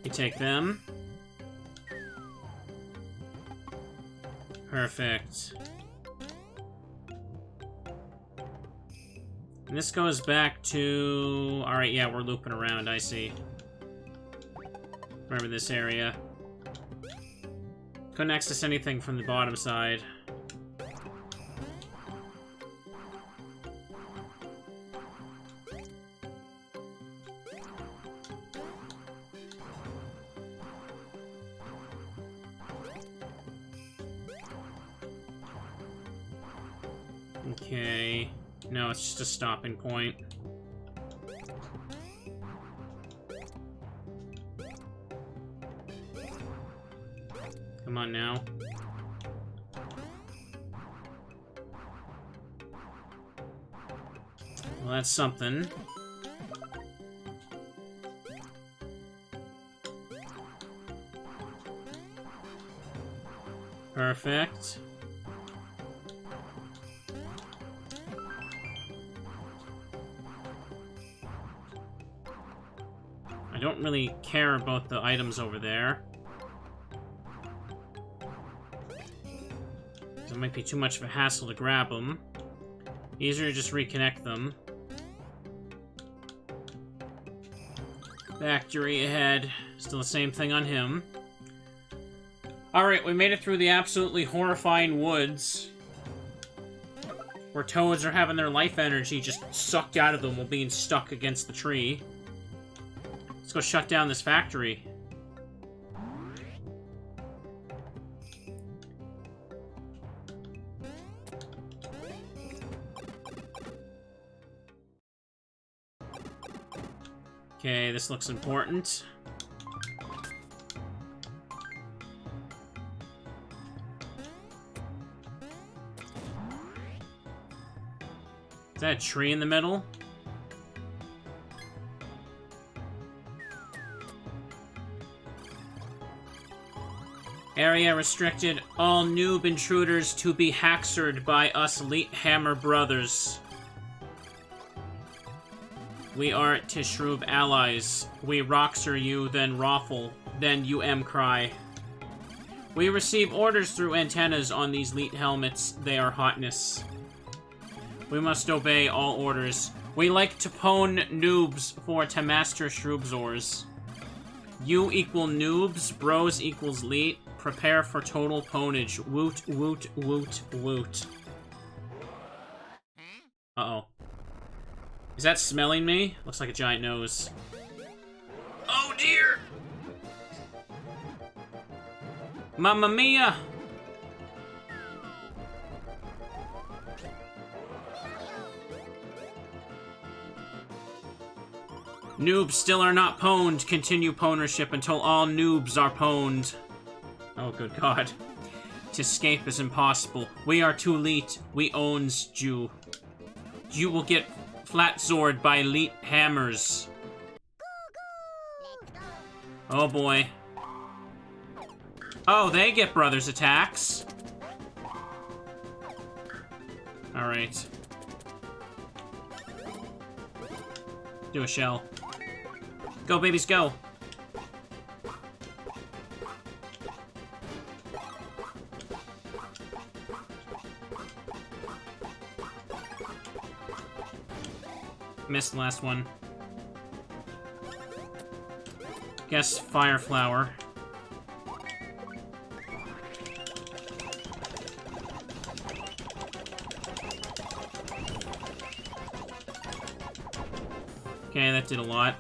You take them. Perfect. And this goes back to... Alright, yeah, we're looping around, I see. Remember this area. Couldn't access anything from the bottom side. Okay. No, it's just a stopping point. Come on now. Well, that's something. Perfect. I don't really care about the items over there. It might be too much of a hassle to grab them. Easier to just reconnect them. Factory ahead. Still the same thing on him. Alright, we made it through the absolutely horrifying woods. Where toads are having their life energy just sucked out of them while being stuck against the tree. Let's go shut down this factory. Okay, this looks important. Is that a tree in the middle? Area restricted. All noob intruders to be haxered by us Elite Hammer brothers. We are to Shroob allies. We roxer you, then raffle, then cry. We receive orders through antennas on these Elite helmets. They are hotness. We must obey all orders. We like to pwn noobs for to master Shroobzors. You equal noobs, bros equals leet. Prepare for total ponage. Woot, woot, woot, woot. Uh-oh. Is that smelling me? Looks like a giant nose. Oh dear! Mamma mia! Noobs still are not pwned. Continue pwnership until all noobs are pwned. Oh, good God. To escape is impossible. We are too leet. We owns you. You will get flat zored by elite hammers. Oh boy. Oh, they get brothers attacks. Alright. Do a shell. Go, babies, go. Missed the last one. Guess fire flower. Okay, that did a lot.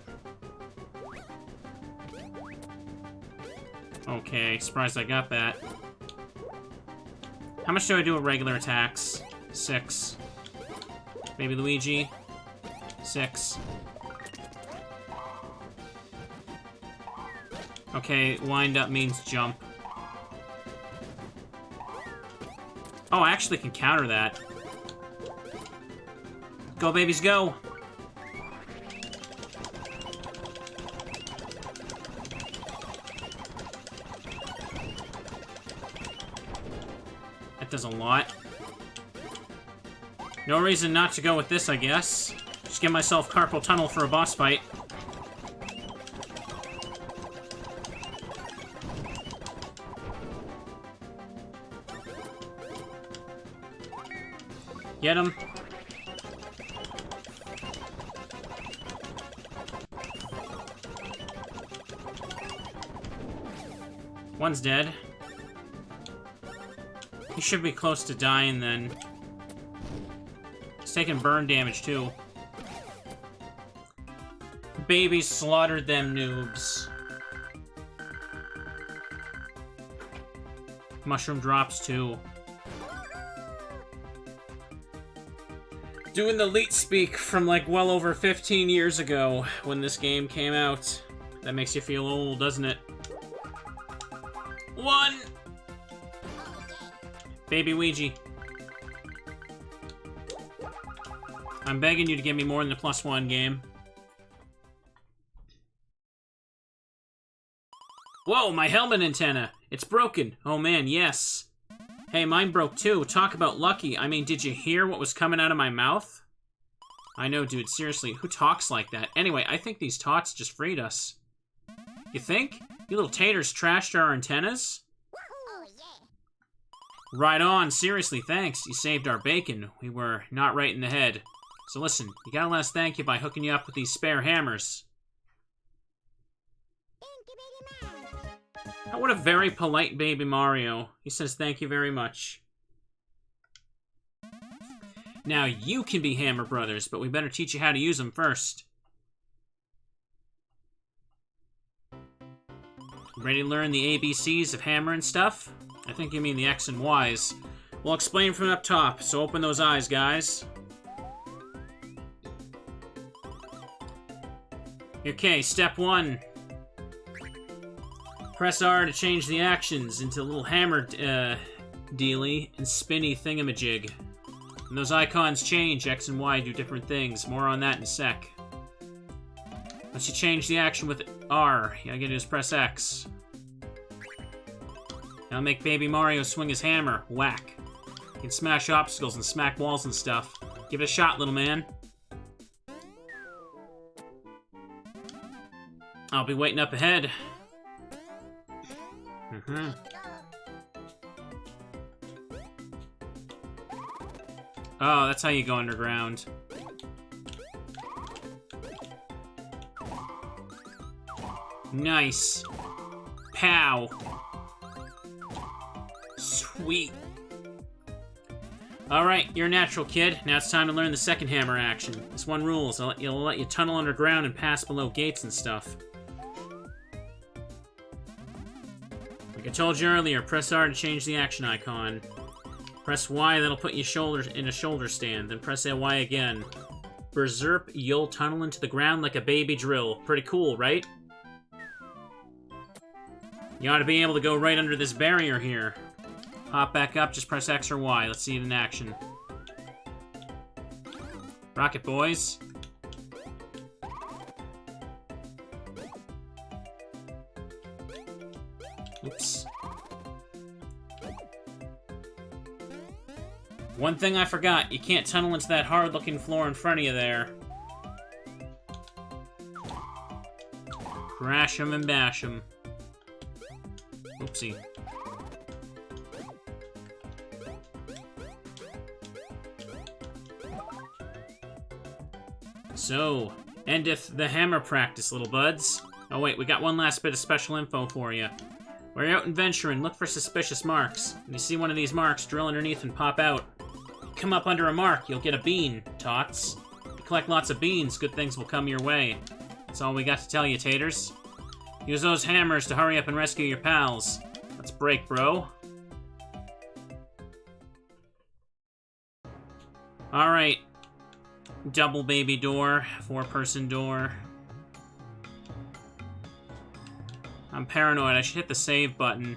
Okay, surprised I got that. How much do I do with regular attacks? 6. Baby Luigi. 6. Okay, wind up means jump. Oh, I actually can counter that. Go, babies, go! That does a lot. No reason not to go with this, I guess. Just give myself carpal tunnel for a boss fight. Get him. One's dead. He should be close to dying then. He's taking burn damage too. Babies slaughtered them noobs. Mushroom drops too. Doing the leet speak from like well over 15 years ago when this game came out. That makes you feel old, doesn't it? 1! Baby Ouija. I'm begging you to give me more than the +1 game. Whoa, my helmet antenna! It's broken! Oh man, yes. Hey, mine broke too. Talk about lucky. I mean, did you hear what was coming out of my mouth? I know, dude. Seriously, who talks like that? Anyway, I think these tots just freed us. You think? You little taters trashed our antennas? Right on. Seriously, thanks. You saved our bacon. We were not right in the head. So listen, you gotta let us thank you by hooking you up with these spare hammers. Oh, what a very polite baby Mario. He says thank you very much. Now you can be Hammer Brothers, but we better teach you how to use them first. Ready to learn the ABCs of hammer and stuff? I think you mean the X and Y's. We'll explain from up top, so open those eyes, guys. Okay, step 1. Press R to change the actions into a little hammer dealy and spinny thingamajig. When those icons change, X and Y do different things. More on that in a sec. Once you change the action with R, all you gotta do is press X. Now make Baby Mario swing his hammer. Whack. You can smash obstacles and smack walls and stuff. Give it a shot, little man. I'll be waiting up ahead. Oh, that's how you go underground. Nice. Pow. Sweet. Alright, you're a natural, kid. Now it's time to learn the second hammer action. This one rules. It'll let you tunnel underground and pass below gates and stuff. Like I told you earlier, press R to change the action icon. Press Y, that'll put you in a shoulder stand. Then press Y again. Berserp, you'll tunnel into the ground like a baby drill. Pretty cool, right? You ought to be able to go right under this barrier here. Hop back up, just press X or Y. Let's see it in action. Rocket, boys. Oops. One thing I forgot, you can't tunnel into that hard-looking floor in front of you there. Crash 'em and bash 'em. Oopsie. So, endeth the hammer practice, little buds. Oh wait, we got one last bit of special info for you. When you're out and venturing, look for suspicious marks. When you see one of these marks, drill underneath and pop out. Come up under a mark, you'll get a bean, tots. If you collect lots of beans, good things will come your way. That's all we got to tell you, taters. Use those hammers to hurry up and rescue your pals. Let's break, bro. Alright. Double baby door, 4-person door. I'm paranoid, I should hit the save button.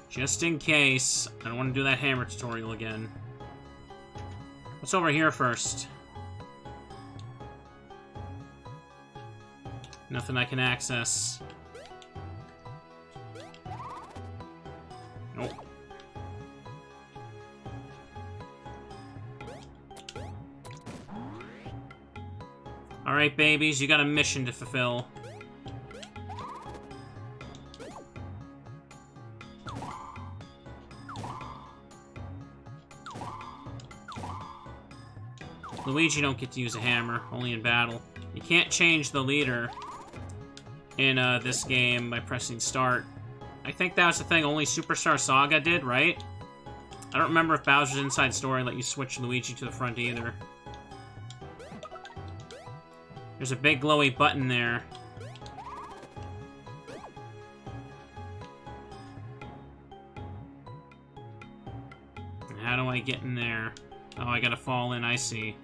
Just in case. I don't want to do that hammer tutorial again. What's over here first? Nothing I can access. Nope. Alright, babies, you got a mission to fulfill. Luigi don't get to use a hammer, only in battle. You can't change the leader in this game by pressing start. I think that was the thing only Superstar Saga did, right? I don't remember if Bowser's Inside Story let you switch Luigi to the front either. There's a big glowy button there. How do I get in there? Oh, I gotta fall in, I see.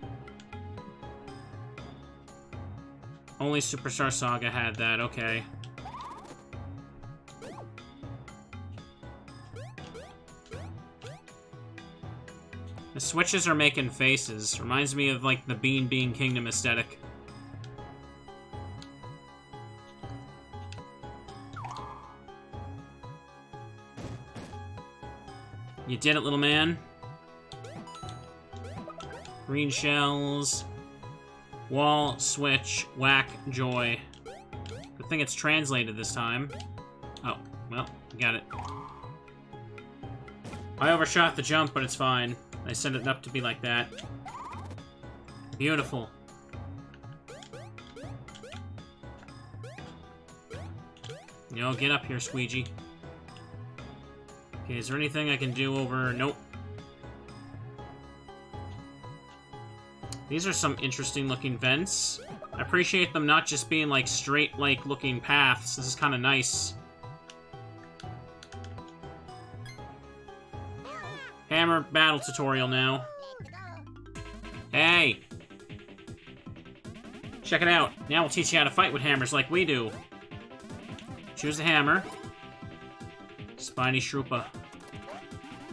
Only Superstar Saga had that, okay. The switches are making faces. Reminds me of, like, the Bean Kingdom aesthetic. You did it, little man. Green shells. Wall, switch, whack, joy. Good thing it's translated this time. Oh, well, got it. I overshot the jump, but it's fine. I set it up to be like that. Beautiful. You know, get up here, Squeegee. Okay, is there anything I can do over... Nope. These are some interesting looking vents. I appreciate them not just being like straight like looking paths. This is kind of nice. Hammer battle tutorial now. Hey! Check it out. Now we'll teach you how to fight with hammers like we do. Choose the hammer. Spiny Shroopa.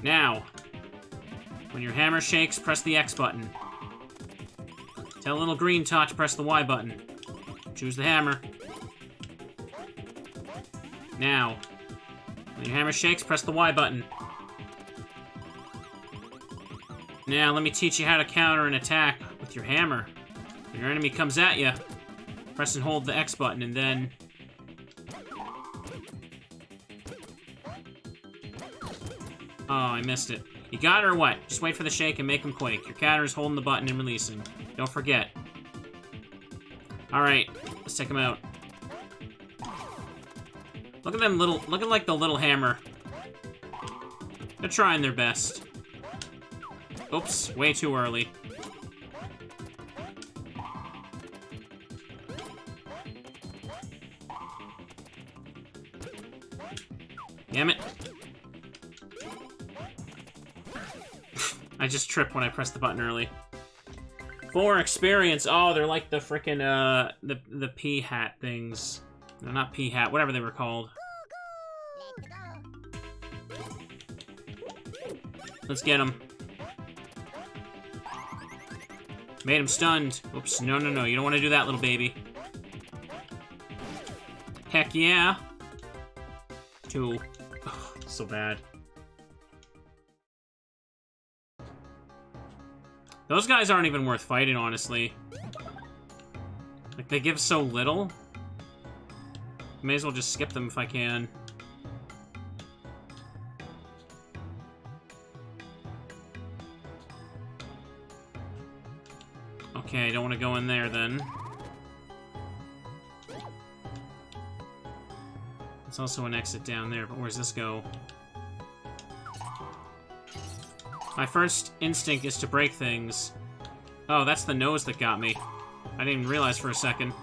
Now, when your hammer shakes, press the X button. Tell little green tot to press the Y button. Choose the hammer. Now, when your hammer shakes, press the Y button. Now, let me teach you how to counter an attack with your hammer. When your enemy comes at you, press and hold the X button, and then... Oh, I missed it. You got it or what? Just wait for the shake and make them quake. Your counter is holding the button and releasing. Don't forget. Alright, let's take them out. Look at them looking like the little hammer. They're trying their best. Oops, way too early. Damn it. I just tripped when I pressed the button early. 4 experience. Oh, they're like the frickin' the pea hat things. No, not pea hat, whatever they were called. Let's get him. Made him stunned. Oops, no, no, no. You don't want to do that, little baby. Heck yeah. 2. Ugh, so bad. Those guys aren't even worth fighting, honestly. Like, they give so little. May as well just skip them if I can. Okay, I don't want to go in there, then. There's also an exit down there, but where's this go? My first instinct is to break things. Oh, that's the nose that got me. I didn't even realize for a second.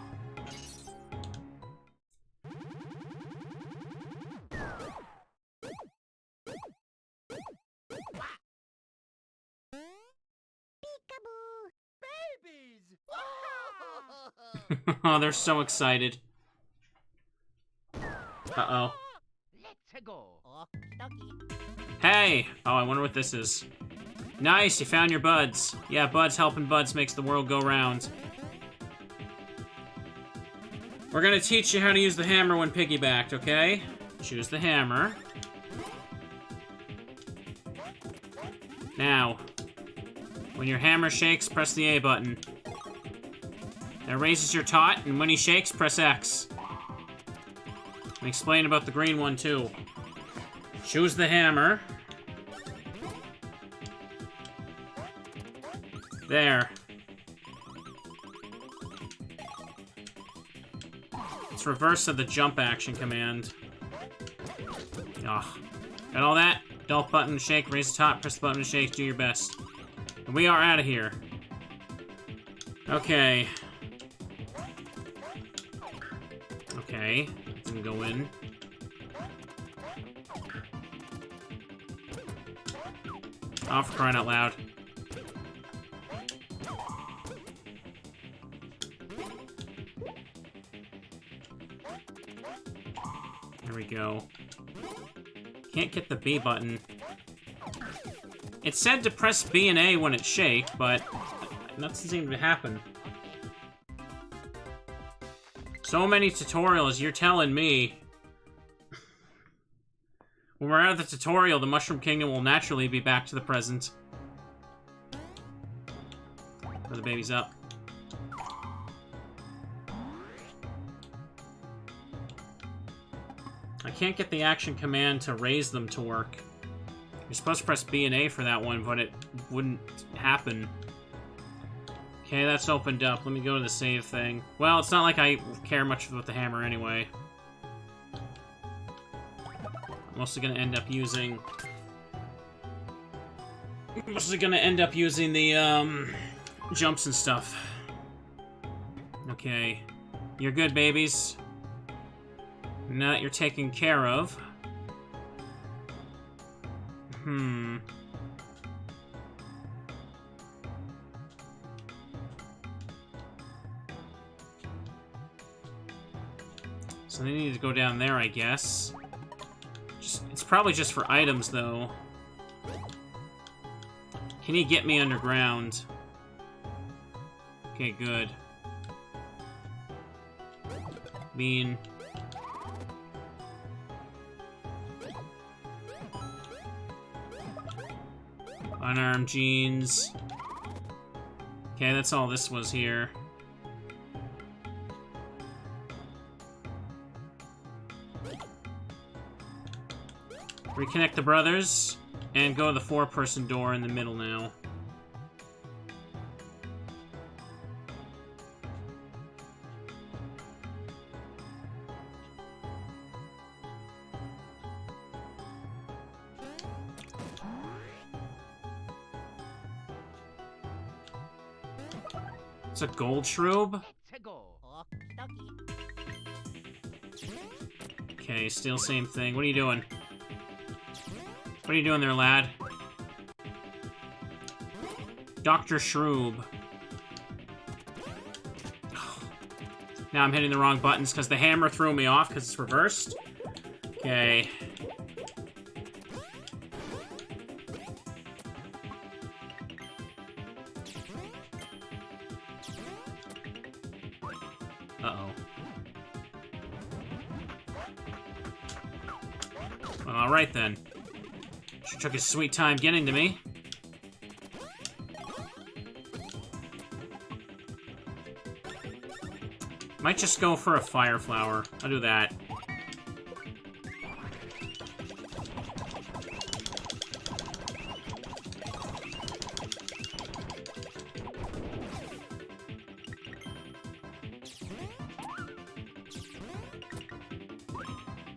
Oh, they're so excited. Uh-oh. Let's go. Hey! Oh, I wonder what this is. Nice, you found your buds. Yeah, buds helping buds makes the world go round. We're gonna teach you how to use the hammer when piggybacked, okay? Choose the hammer. Now, when your hammer shakes, press the A button. That raises your tot, and when he shakes, press X. And explain about the green one, too. Choose the hammer. There. It's reverse of the jump action command. Ugh. Got all that? Adult button, shake, raise the top, press the button to shake, do your best. And we are out of here. Okay. Okay. Didn't go in. Oh, for crying out loud. There we go. Can't get the B button. It said to press B and A when it shake, but that doesn't seem to happen. So many tutorials, you're telling me. When we're out of the tutorial, the Mushroom Kingdom will naturally be back to the present. Throw the babies up. I can't get the action command to raise them to work. You're supposed to press B and A for that one, but it wouldn't happen. Okay, that's opened up. Let me go to the save thing. Well, it's not like I care much about the hammer anyway. I'm mostly gonna end up using... the, jumps and stuff. Okay. You're good, babies. Now that you're taken care of. So they need to go down there, I guess. It's probably just for items, though. Can you get me underground? Okay, good. Bean. Unarmed jeans. Okay, that's all this was here. Reconnect the brothers. And go to the 4-person door in the middle now. It's a gold Shroob? Let's go. Okay, still same thing. What are you doing? What are you doing there, lad? Dr. Shroob. Now I'm hitting the wrong buttons because the hammer threw me off because it's reversed. Okay. Uh-oh. Well, alright then. She took his sweet time getting to me. Might just go for a fire flower. I'll do that.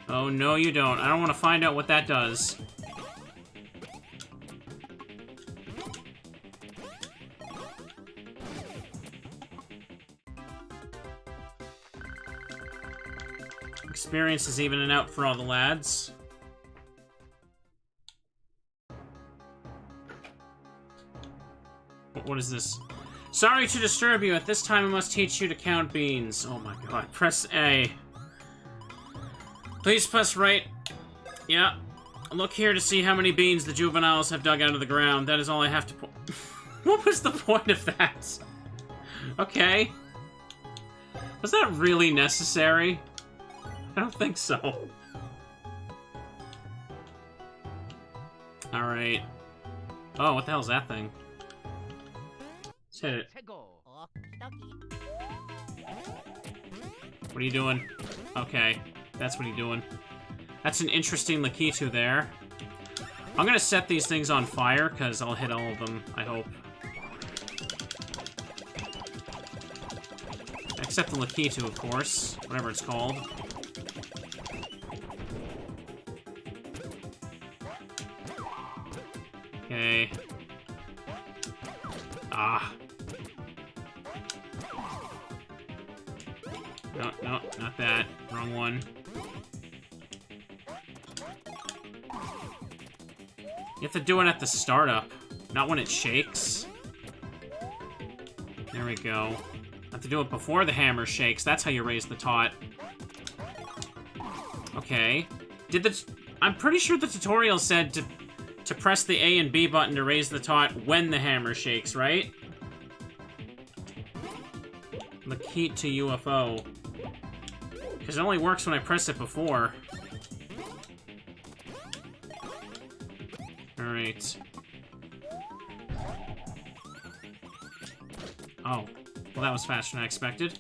Oh, no you don't. I don't want to find out what that does. Experience is evening out for all the lads. What is this? Sorry to disturb you. At this time, I must teach you to count beans. Oh my god. Press A. Please press right. Yeah. Look here to see how many beans the juveniles have dug out of the ground. That is all I have to put. What was the point of that? Okay. Was that really necessary? I don't think so. Alright. Oh, what the hell is that thing? Let's hit it. Let's go. What are you doing? Okay, that's what you're doing. That's an interesting Lakitu there. I'm gonna set these things on fire, because I'll hit all of them, I hope. Except the Lakitu, of course. Whatever it's called. Okay. Ah. No, no, not that. Wrong one. You have to do it at the startup, not when it shakes. There we go. Have to do it before the hammer shakes. That's how you raise the tot. Okay. I'm pretty sure the tutorial said to press the A and B button to raise the tot when the hammer shakes, right? The key to UFO. Because it only works when I press it before. Alright. Oh. Well, that was faster than I expected.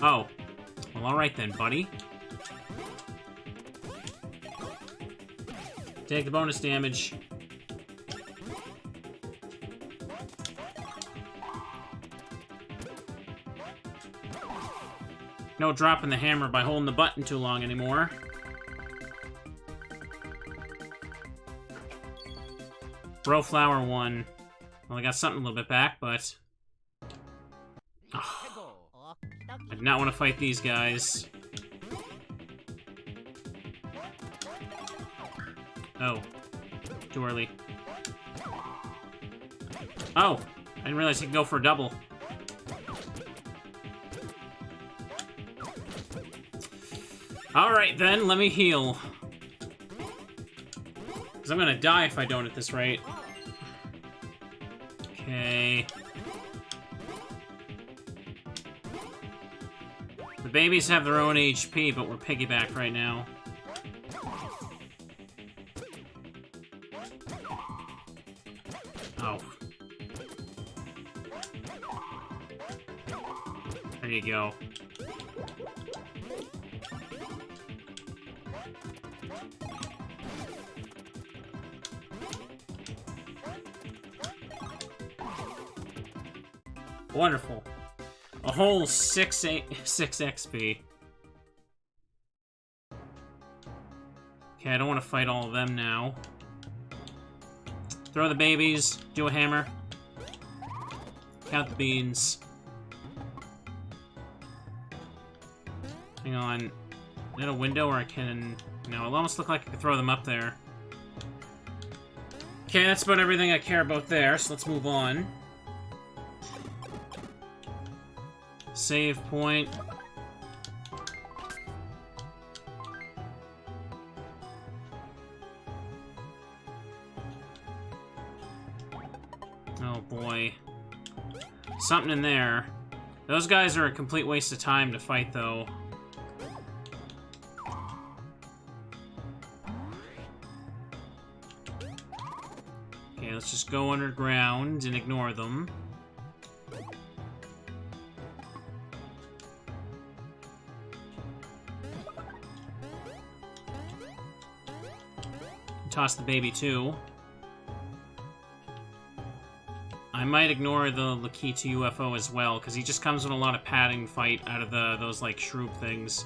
Oh. Well, alright then, buddy. Take the bonus damage. No dropping the hammer by holding the button too long anymore. Bro Flower 1. Well, I got something a little bit back, but... Oh. I did not want to fight these guys. Oh. Too early. Oh! I didn't realize you could go for a double. Alright then, let me heal. Because I'm gonna die if I don't at this rate. Okay. The babies have their own HP, but we're piggyback right now. Oh. There you go. Wonderful. A whole 6 XP. Okay, I don't want to fight all of them now. Throw the babies. Do a hammer. Count the beans. Hang on. Is that a window or I can... No, it'll almost look like I could throw them up there. Okay, that's about everything I care about there, so let's move on. Save point. Oh boy. Something in there. Those guys are a complete waste of time to fight, though. Okay, let's just go underground and ignore them. Toss the baby, too. I might ignore the key to UFO as well, because he just comes with a lot of padding fight out of those, like, Shroob things.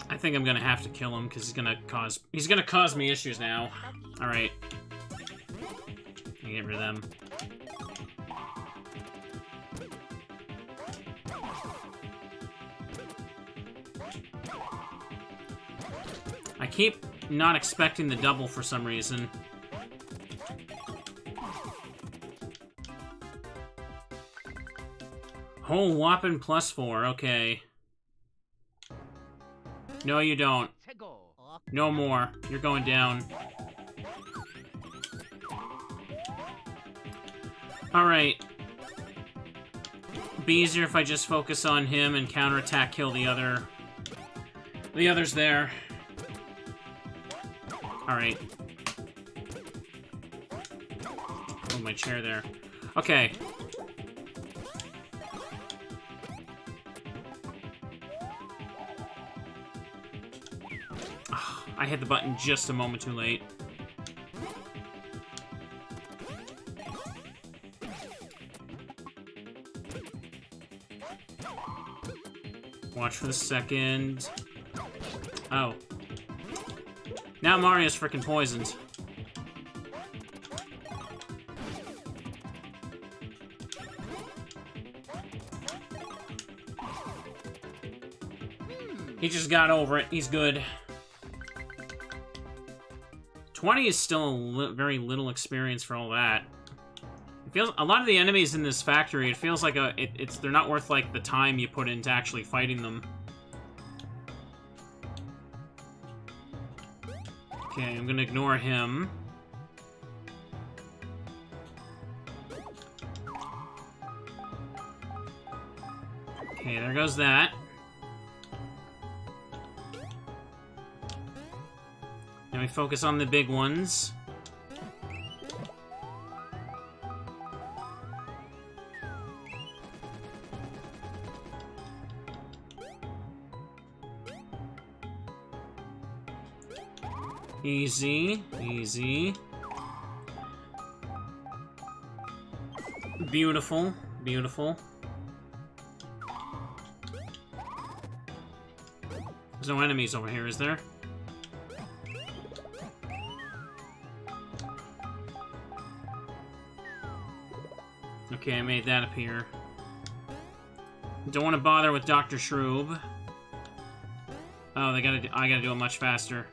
I think I'm gonna have to kill him, because he's gonna cause me issues now. Alright. Get rid of them. I keep not expecting the double for some reason. Whole whopping +4, okay. No, you don't. No more. You're going down. Alright. Be easier if I just focus on him and counterattack kill the others there. Alright. Oh, my chair there. Okay. Oh, I hit the button just a moment too late. Watch for the second. Oh. Now Mario's freaking poisoned. He just got over it. He's good. 20 is still very little experience for all that. It feels a lot of the enemies in this factory. It feels like they're not worth like the time you put into actually fighting them. Okay, I'm gonna ignore him. Okay, there goes that. Now we focus on the big ones. Easy, easy. Beautiful, beautiful. There's no enemies over here, is there? Okay, I made that appear. Don't want to bother with Dr. Shroob. Oh, I gotta do it much faster.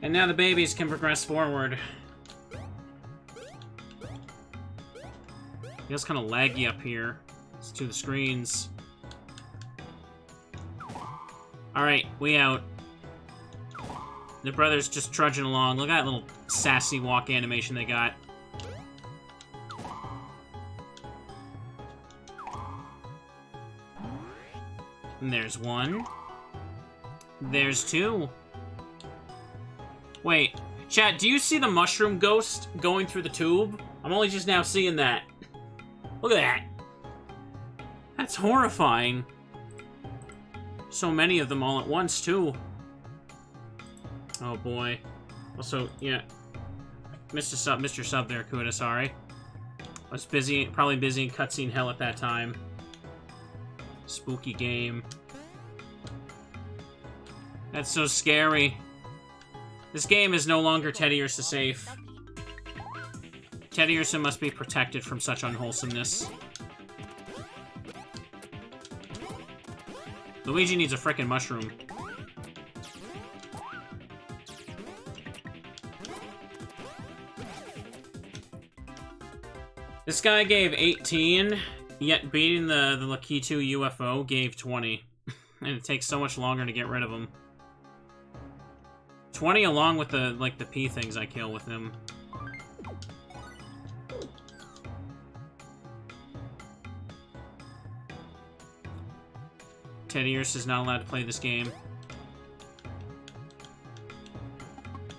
And now the babies can progress forward. Feels kind of laggy up here. It's to the screens. Alright, we out. The brothers just trudging along. Look at that little sassy walk animation they got. And there's one. There's two. Wait, chat, do you see the mushroom ghost going through the tube? I'm only just now seeing that. Look at that. That's horrifying. So many of them all at once, too. Oh, boy. Also, yeah. Mr. Sub there, Kuda, sorry. I was busy, probably busy in cutscene hell at that time. Spooky game. That's so scary. This game is no longer Teddy Ursa safe. Teddy Ursa must be protected from such unwholesomeness. Luigi needs a frickin' mushroom. This guy gave 18, yet beating the Lakitu UFO gave 20. And it takes so much longer to get rid of him. 20 along with the, like, the P things I kill with him. Teddy Ursa is not allowed to play this game.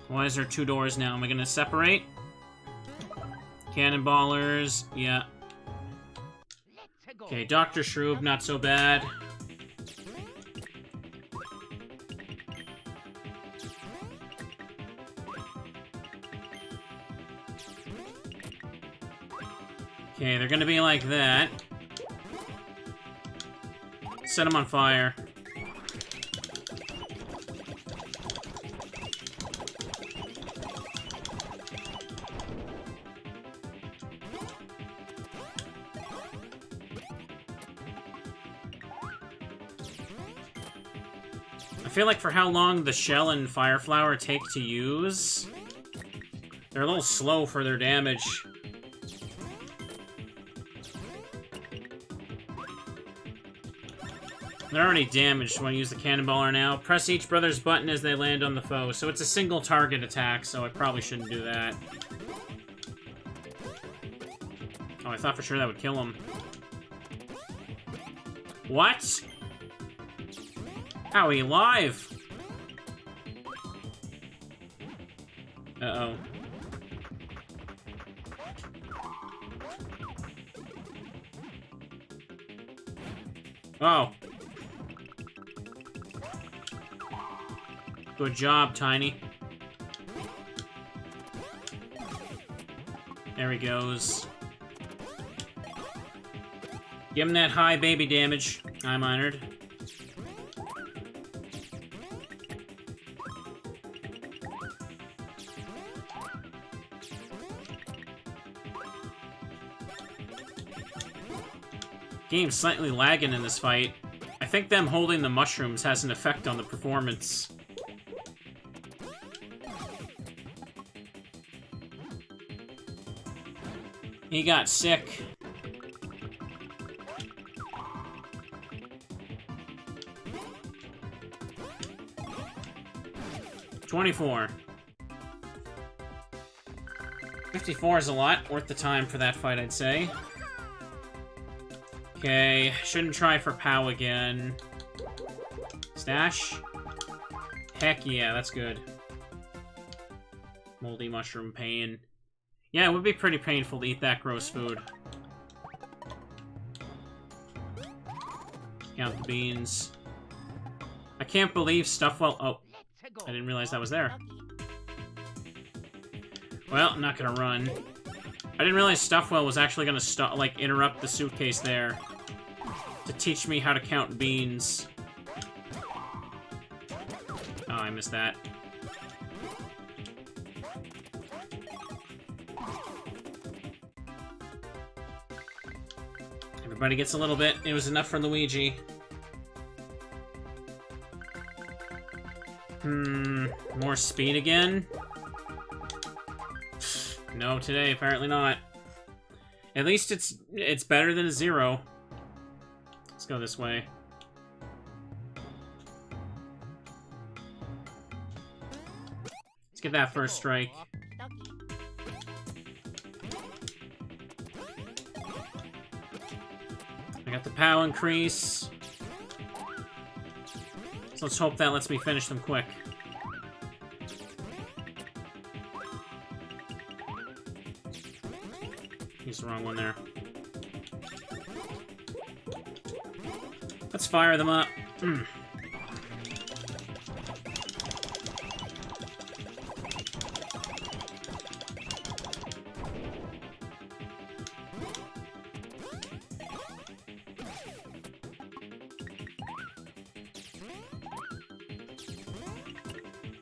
Why is there 2 doors now? Am I gonna separate? Cannonballers, yeah. Okay, Dr. Shroob, not so bad. Okay, they're gonna be like that. Set them on fire. I feel like for how long the shell and fire flower take to use, they're a little slow for their damage. They're already damaged when I use the cannonballer now. Press each brother's button as they land on the foe. So it's a single target attack, so I probably shouldn't do that. Oh, I thought for sure that would kill him. What? How are you alive? Uh-oh. Oh. Good job, Tiny. There he goes. Give him that high baby damage. I'm honored. Game's slightly lagging in this fight. I think them holding the mushrooms has an effect on the performance. He got sick. $24. $54 is a lot. Worth the time for that fight, I'd say. Okay, shouldn't try for POW again. Stash? Heck yeah, that's good. Moldy mushroom pain. Yeah, it would be pretty painful to eat that gross food. Count the beans. I can't believe Stuffwell... Oh, I didn't realize that was there. Well, I'm not gonna run. I didn't realize Stuffwell was actually gonna like, interrupt the suitcase there to teach me how to count beans. Oh, I missed that. Everybody gets a little bit. It was enough for Luigi. More speed again? No, today, apparently not. At least it's better than a 0. Let's go this way. Let's get that first strike. I got the POW increase. So let's hope that lets me finish them quick. He's the wrong one there. Let's fire them up.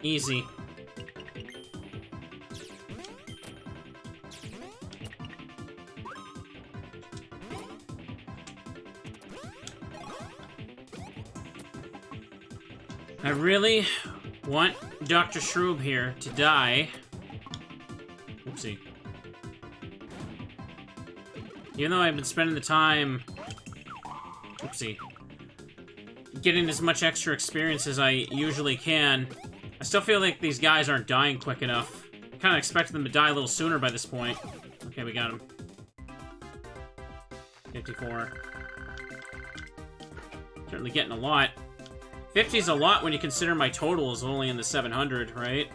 Easy. I really want Dr. Shroob here to die. Oopsie. Even though I've been spending the time... Oopsie. Getting as much extra experience as I usually can, I still feel like these guys aren't dying quick enough. I kind of expected them to die a little sooner by this point. Okay, we got him. 54. Certainly getting a lot. 50 is a lot when you consider my total is only in the 700, right?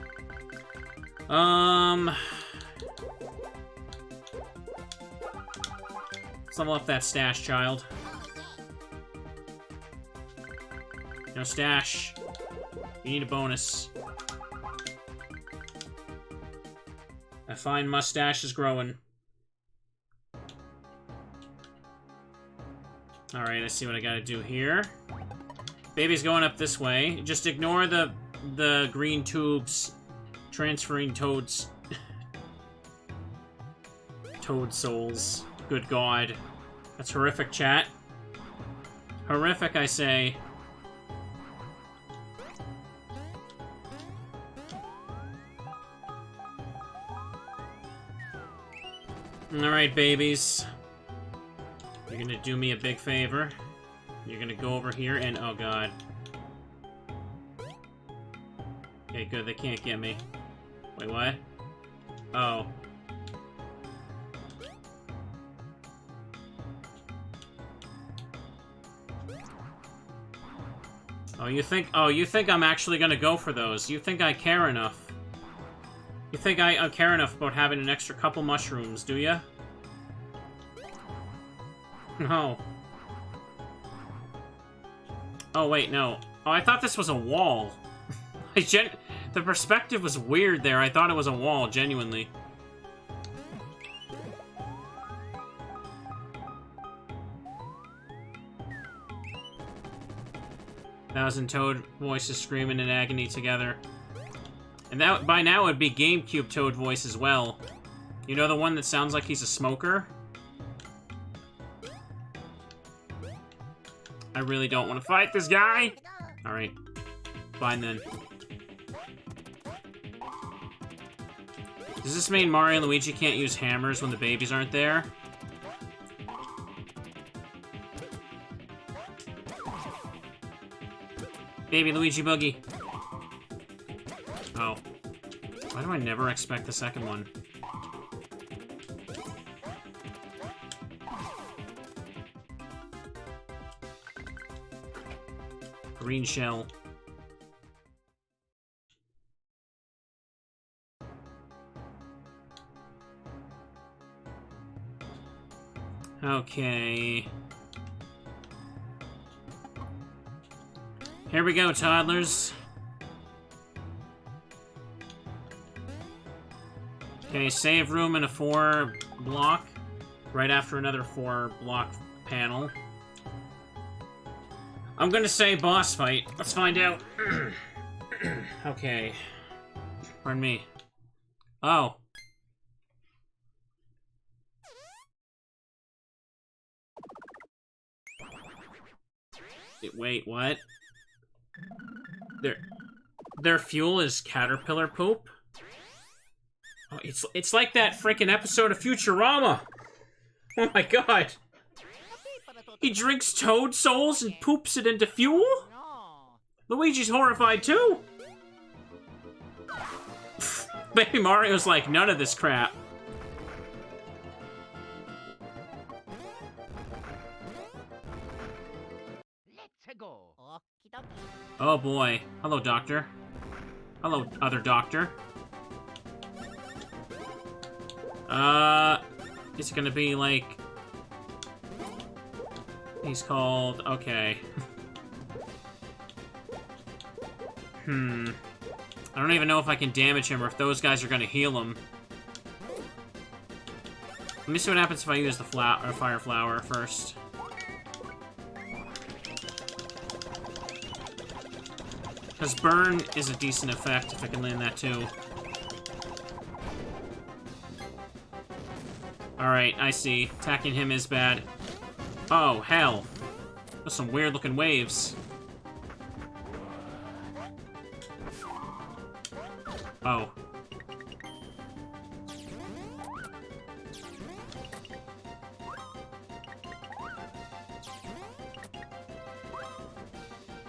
Let's level up that stash, child. No stash. You need a bonus. A fine mustache is growing. Alright, I see what I gotta do here. Baby's going up this way. Just ignore the green tubes transferring toads. Toad souls. Good God. That's horrific, chat. Horrific, I say. Alright, babies. You're gonna do me a big favor. You're gonna go over here and... oh, God. Okay, good. They can't get me. Wait, what? Oh. Oh, you think... oh, you think I'm actually gonna go for those. You think I care enough. You think I care enough about having an extra couple mushrooms, do ya? No. Oh, wait, no. Oh, I thought this was a wall. The perspective was weird there. I thought it was a wall, genuinely. Thousand Toad voices screaming in agony together. And that, by now, would be GameCube Toad voice as well. You know the one that sounds like he's a smoker? I really don't want to fight this guy! Alright. Fine then. Does this mean Mario and Luigi can't use hammers when the babies aren't there? Baby Luigi Boogie. Oh. Why do I never expect the second one? Green shell. Okay. Here we go, toddlers. Okay, save room in a 4 block. Right after another 4 block panel. I'm gonna say boss fight. Let's find out. Okay. Pardon me. Oh. Wait, what? Their fuel is caterpillar poop? Oh, it's like that freaking episode of Futurama! Oh my god! He drinks toad souls and poops it into fuel? Luigi's horrified too! Baby Mario's like, none of this crap. Let's go. Oh boy. Hello, doctor. Hello, other doctor. Is it gonna be like... He's called... Okay. I don't even know if I can damage him or if those guys are gonna heal him. Let me see what happens if I use the fire flower first. Because burn is a decent effect if I can land that too. Alright, I see. Attacking him is bad. Oh, hell. Those some weird looking waves. Oh.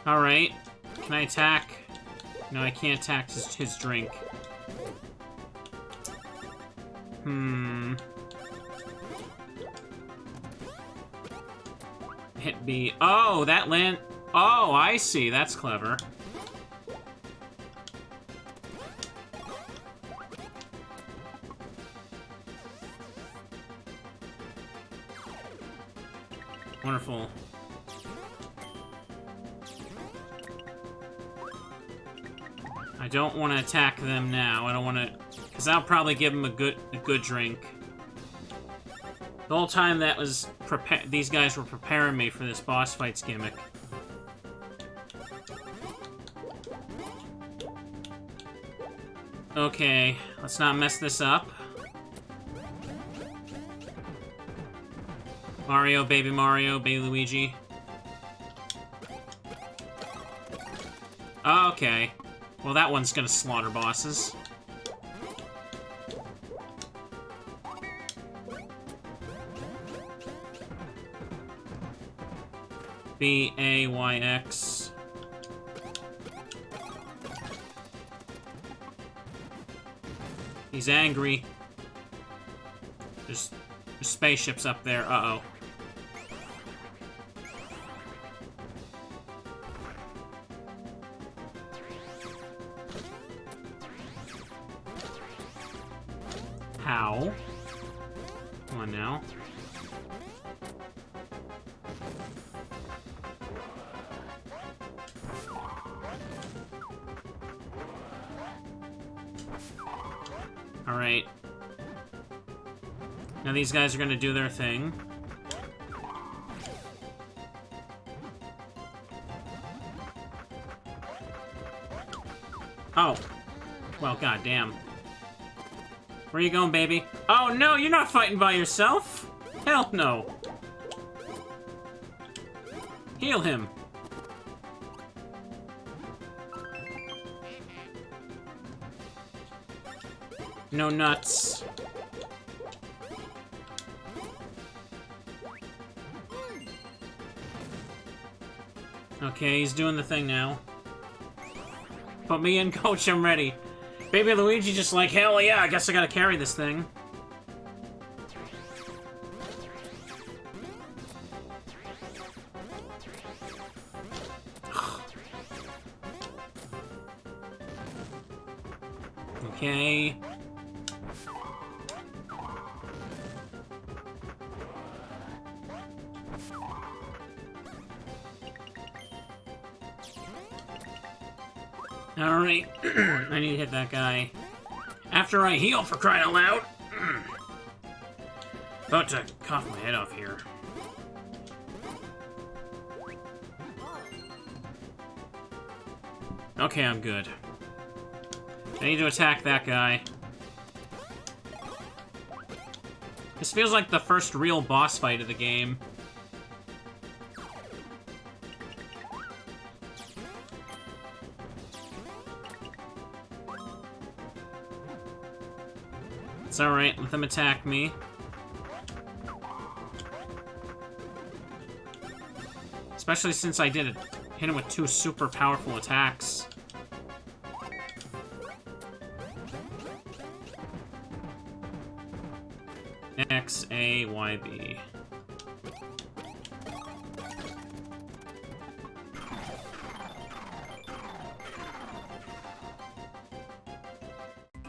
Alright. Can I attack? No, I can't attack his drink. Hit B. Oh, that land... Oh, I see. That's clever. Wonderful. I don't want to attack them now. I don't want to... Because I'll probably give them a good drink. The whole time that was... These guys were preparing me for this boss fights gimmick. Okay, let's not mess this up. Mario, baby Luigi. Okay. Well, that one's gonna slaughter bosses. B-A-Y-X. He's angry. There's spaceships up there. Uh-oh. How? Come on now. Alright. Now these guys are gonna do their thing. Oh. Well, goddamn. Where you going, baby? Oh, no, you're not fighting by yourself! Hell no! Heal him! No nuts. Okay, he's doing the thing now. Put me in, coach, I'm ready. Baby Luigi just like, hell yeah, I guess I gotta carry this thing. Okay. Alright, I need to hit that guy. After I heal, for crying out loud! About to cough my head off here. Okay, I'm good. I need to attack that guy. This feels like the first real boss fight of the game. It's alright, let them attack me. Especially since I hit him with 2 super powerful attacks. X, A, Y, B.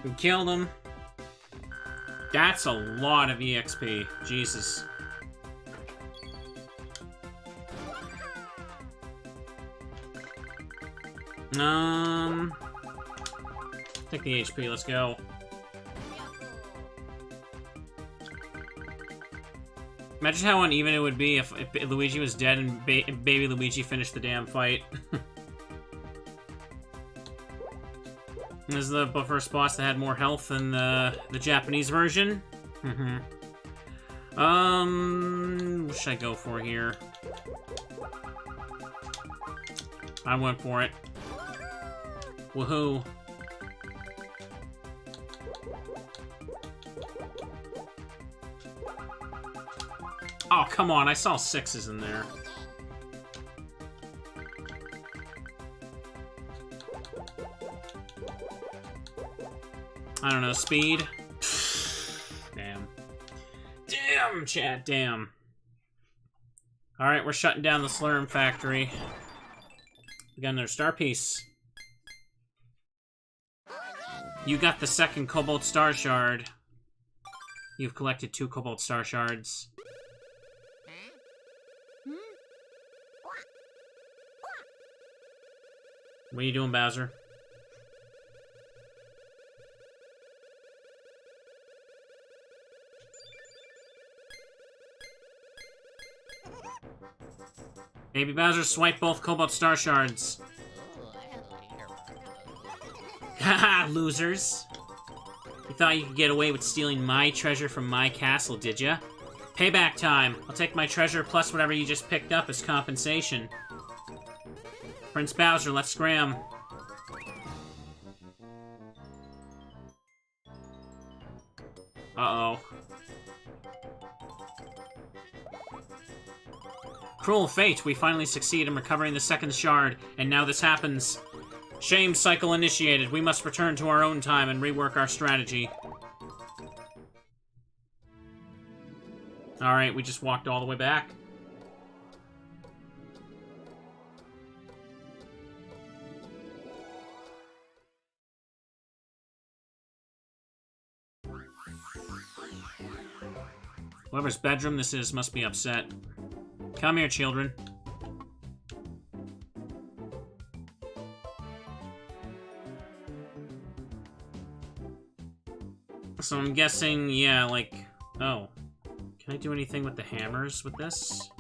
We killed him. That's a lot of EXP. Jesus. Take the HP, let's go. Imagine how uneven it would be if Luigi was dead and baby Luigi finished the damn fight. This is the first boss that had more health than the Japanese version. What should I go for here? I went for it. Woohoo. Oh, come on, I saw 6s in there. I don't know, speed? Damn. Damn, chat, damn. Alright, we're shutting down the Slurm factory. We got another star piece. You got the second Cobalt Star Shard. You've collected 2 Cobalt Star Shards. What are you doing, Bowser? Baby Bowser, swipe both Cobalt Star Shards. Haha, losers. You thought you could get away with stealing my treasure from my castle, did ya? Payback time. I'll take my treasure plus whatever you just picked up as compensation. Prince Bowser, let's scram. Uh-oh. Cruel fate, we finally succeed in recovering the second shard, and now this happens. Shame cycle initiated. We must return to our own time and rework our strategy. Alright, we just walked all the way back. Whoever's bedroom this is must be upset. Come here, children. So I'm guessing, yeah, like... Oh. Can I do anything with the hammers with this?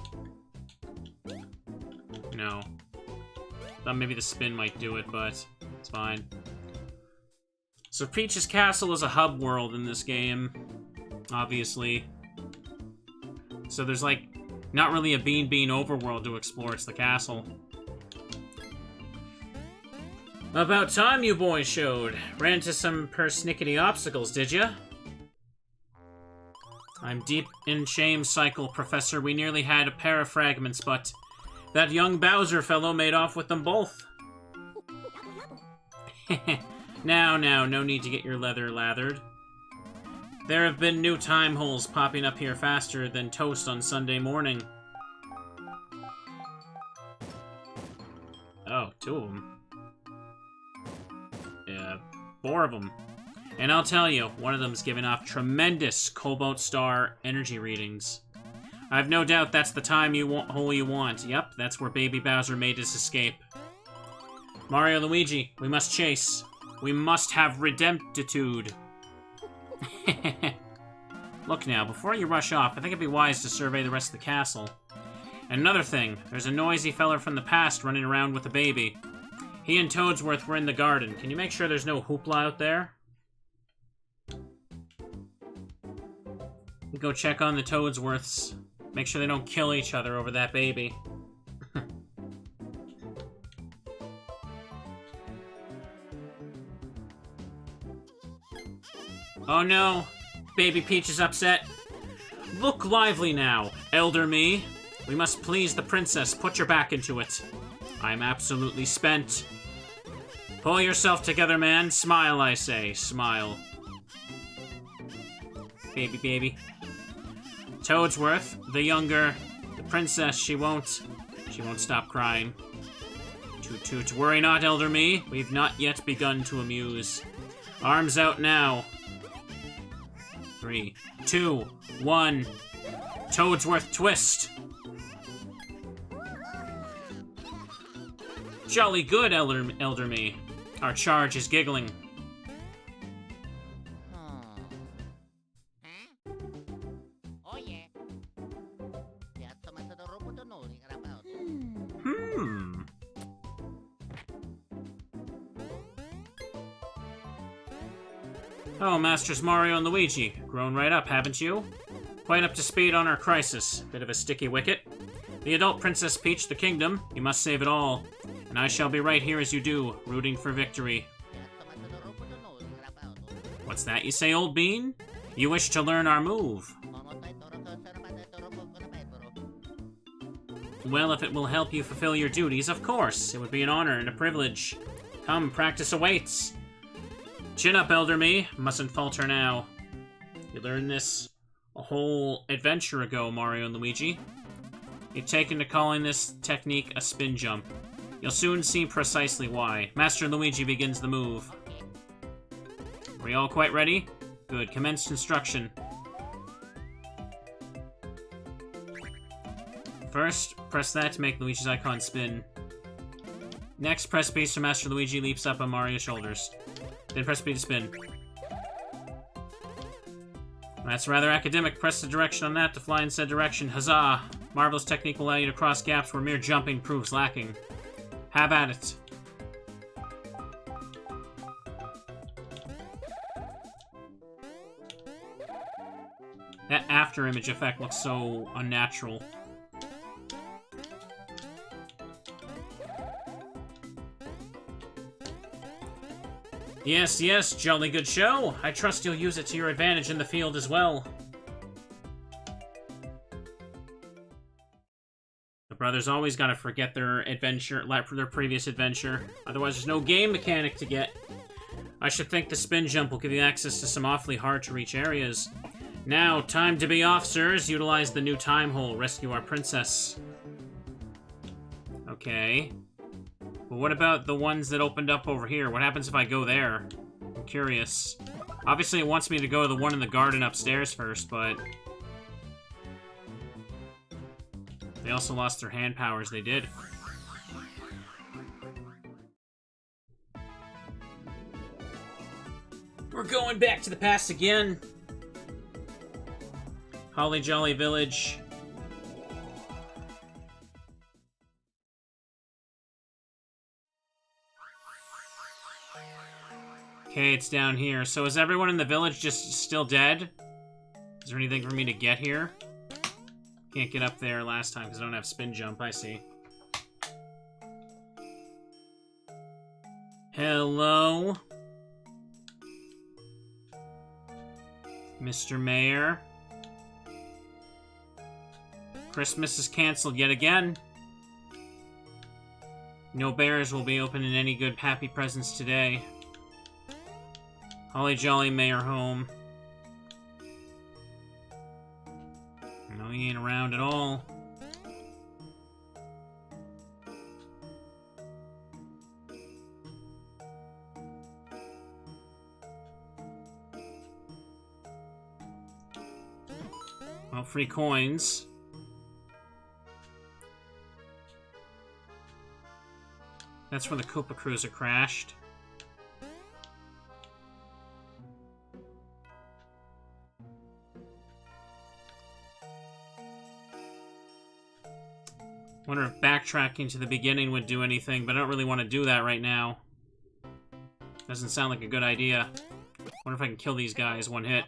No. Thought maybe the spin might do it, but it's fine. So Peach's Castle is a hub world in this game, obviously. So there's, like, not really a Bean overworld to explore, it's the castle. About time you boys showed. Ran into some persnickety obstacles, did ya? I'm deep in shame cycle, Professor. We nearly had a pair of fragments, but that young Bowser fellow made off with them both. Now, no need to get your leather lathered. There have been new time holes popping up here faster than toast on Sunday morning. Oh, 2 of them. Yeah, 4 of them. And I'll tell you, one of them's giving off tremendous Cobalt Star energy readings. I've no doubt that's the time hole you want. Yep, that's where Baby Bowser made his escape. Mario Luigi, we must chase. We must have redemptitude. Look now, before you rush off, I think it'd be wise to survey the rest of the castle. And another thing, there's a noisy fella from the past running around with a baby. He and Toadsworth were in the garden. Can you make sure there's no hoopla out there? Go check on the Toadsworths. Make sure they don't kill each other over that baby. Oh no! Baby Peach is upset. Look lively now, Elder Me. We must please the princess. Put your back into it. I'm absolutely spent. Pull yourself together, man. Smile, I say. Smile. Baby. Toadsworth, the younger, the princess, she won't stop crying. Toot toot, worry not, Elder Me. We've not yet begun to amuse. Arms out now. 3, 2, 1. Toadsworth twist. Jolly good, Elder Me. Our charge is giggling. Oh yeah. Oh, Masters Mario and Luigi. Grown right up, haven't you? Quite up to speed on our crisis. Bit of a sticky wicket. The adult Princess Peach, the kingdom. You must save it all. And I shall be right here as you do, rooting for victory. What's that you say, old bean? You wish to learn our move. Well, if it will help you fulfill your duties, of course. It would be an honor and a privilege. Come, practice awaits. Chin up, Elder Me. Mustn't falter now. You learned this a whole adventure ago, Mario and Luigi. You've taken to calling this technique a spin jump. You'll soon see precisely why. Master Luigi begins the move. Are we all quite ready? Good. Commence construction. First, press that to make Luigi's icon spin. Next, press B so Master Luigi leaps up on Mario's shoulders. Then press B to spin. That's rather academic. Press the direction on that to fly in said direction. Huzzah! Marvelous technique will allow you to cross gaps where mere jumping proves lacking. Have at it. That after image effect looks so unnatural. Yes, yes, jolly good show. I trust you'll use it to your advantage in the field as well. The brothers always gotta forget their adventure, their previous adventure. Otherwise, there's no game mechanic to get. I should think the spin jump will give you access to some awfully hard-to-reach areas. Now, time to be off, sirs. Utilize the new time hole. Rescue our princess. Okay. But what about the ones that opened up over here? What happens if I go there? I'm curious. Obviously, it wants me to go to the one in the garden upstairs first, but... They also lost their hand powers. They did. We're going back to the past again. Holly Jolly Village. Okay, it's down here. So is everyone in the village just still dead? Is there anything for me to get here? Can't get up there last time because I don't have spin jump, I see. Hello? Mr. Mayor? Christmas is canceled yet again. No bears will be opening any good happy presents today. Holly Jolly Mayor home. No, he ain't around at all. Well, free coins. That's where the Koopa Cruiser crashed. Wonder if backtracking to the beginning would do anything, but I don't really want to do that right now. Doesn't sound like a good idea. Wonder if I can kill these guys one hit.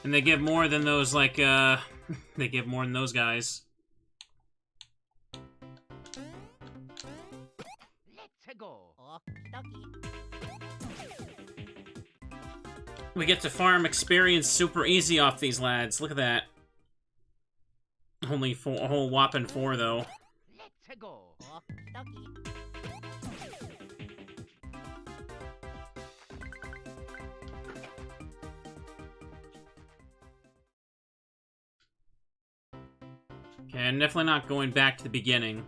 And they give more than those, like, they give more than those guys. Let's go. We get to farm experience super easy off these lads. Look at that. Only a whole whopping 4, though. Let's go. Okay, I'm definitely not going back to the beginning.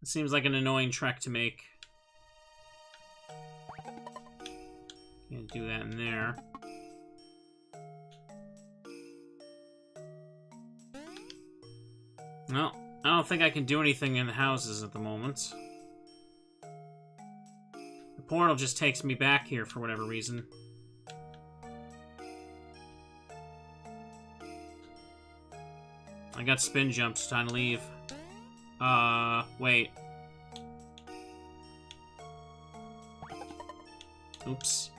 seems like an annoying trek to make. Can't do that in there. No, I don't think I can do anything in the houses at the moment. The portal just takes me back here for whatever reason. I got spin jumps, time to leave. Wait. Oops.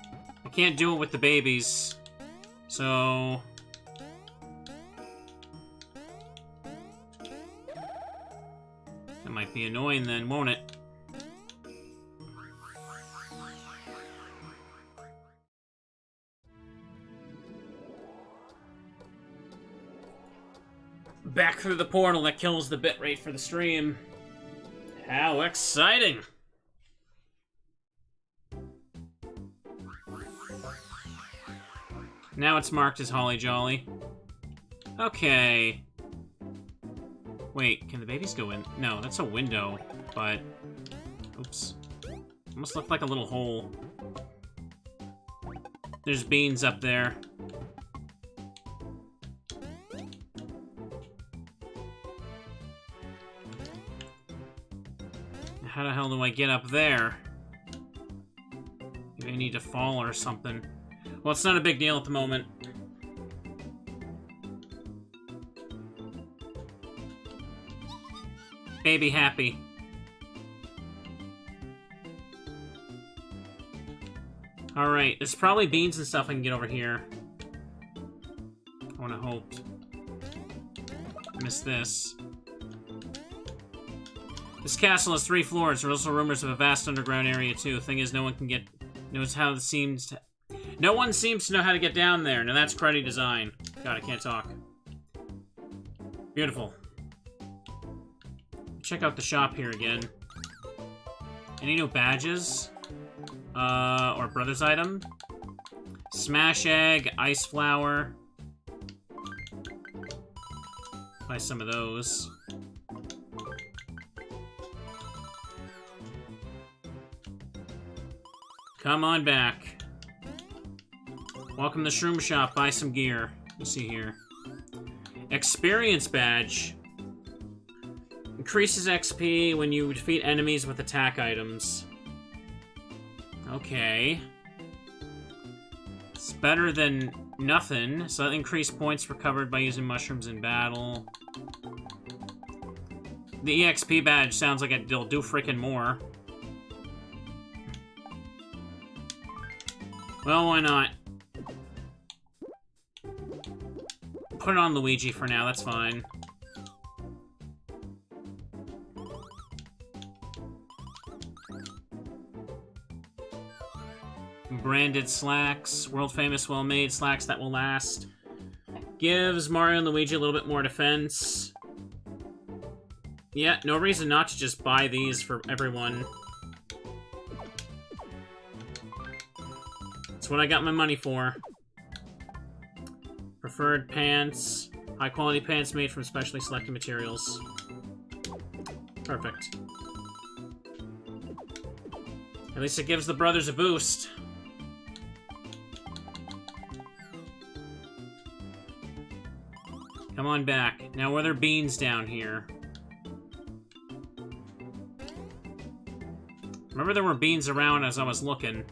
I can't do it with the babies. So... that might be annoying then, won't it? Back through the portal that kills the bitrate for the stream. How exciting! Now it's marked as Holly Jolly. Okay. Wait, can the babies go in? No, that's a window, but... oops. Almost looked like a little hole. There's beans up there. How the hell do I get up there? Maybe I need to fall or something. Well, it's not a big deal at the moment. Baby happy. Alright, there's probably beans and stuff I can get over here. I wanna hope. Miss this. This castle has 3 floors. There are also rumors of a vast underground area, too. The thing is, no one seems to know how to get down there. Now that's cruddy design. God, I can't talk. Beautiful. Check out the shop here again. Any new badges? Or brother's item? Smash egg, ice flower. Buy some of those. Come on back. Welcome to Shroom Shop. Buy some gear. You see here. Experience badge. Increases XP when you defeat enemies with attack items. Okay. It's better than nothing. So increased points recovered by using mushrooms in battle. The EXP badge sounds like it'll do freaking more. Well, why not? Put it on Luigi for now, that's fine. Branded slacks. World famous, well-made slacks that will last. Gives Mario and Luigi a little bit more defense. Yeah, no reason not to just buy these for everyone. That's what I got my money for. Preferred pants. High-quality pants made from specially selected materials. Perfect. At least it gives the brothers a boost. Come on back. Now, were there beans down here? Remember there were beans around as I was looking.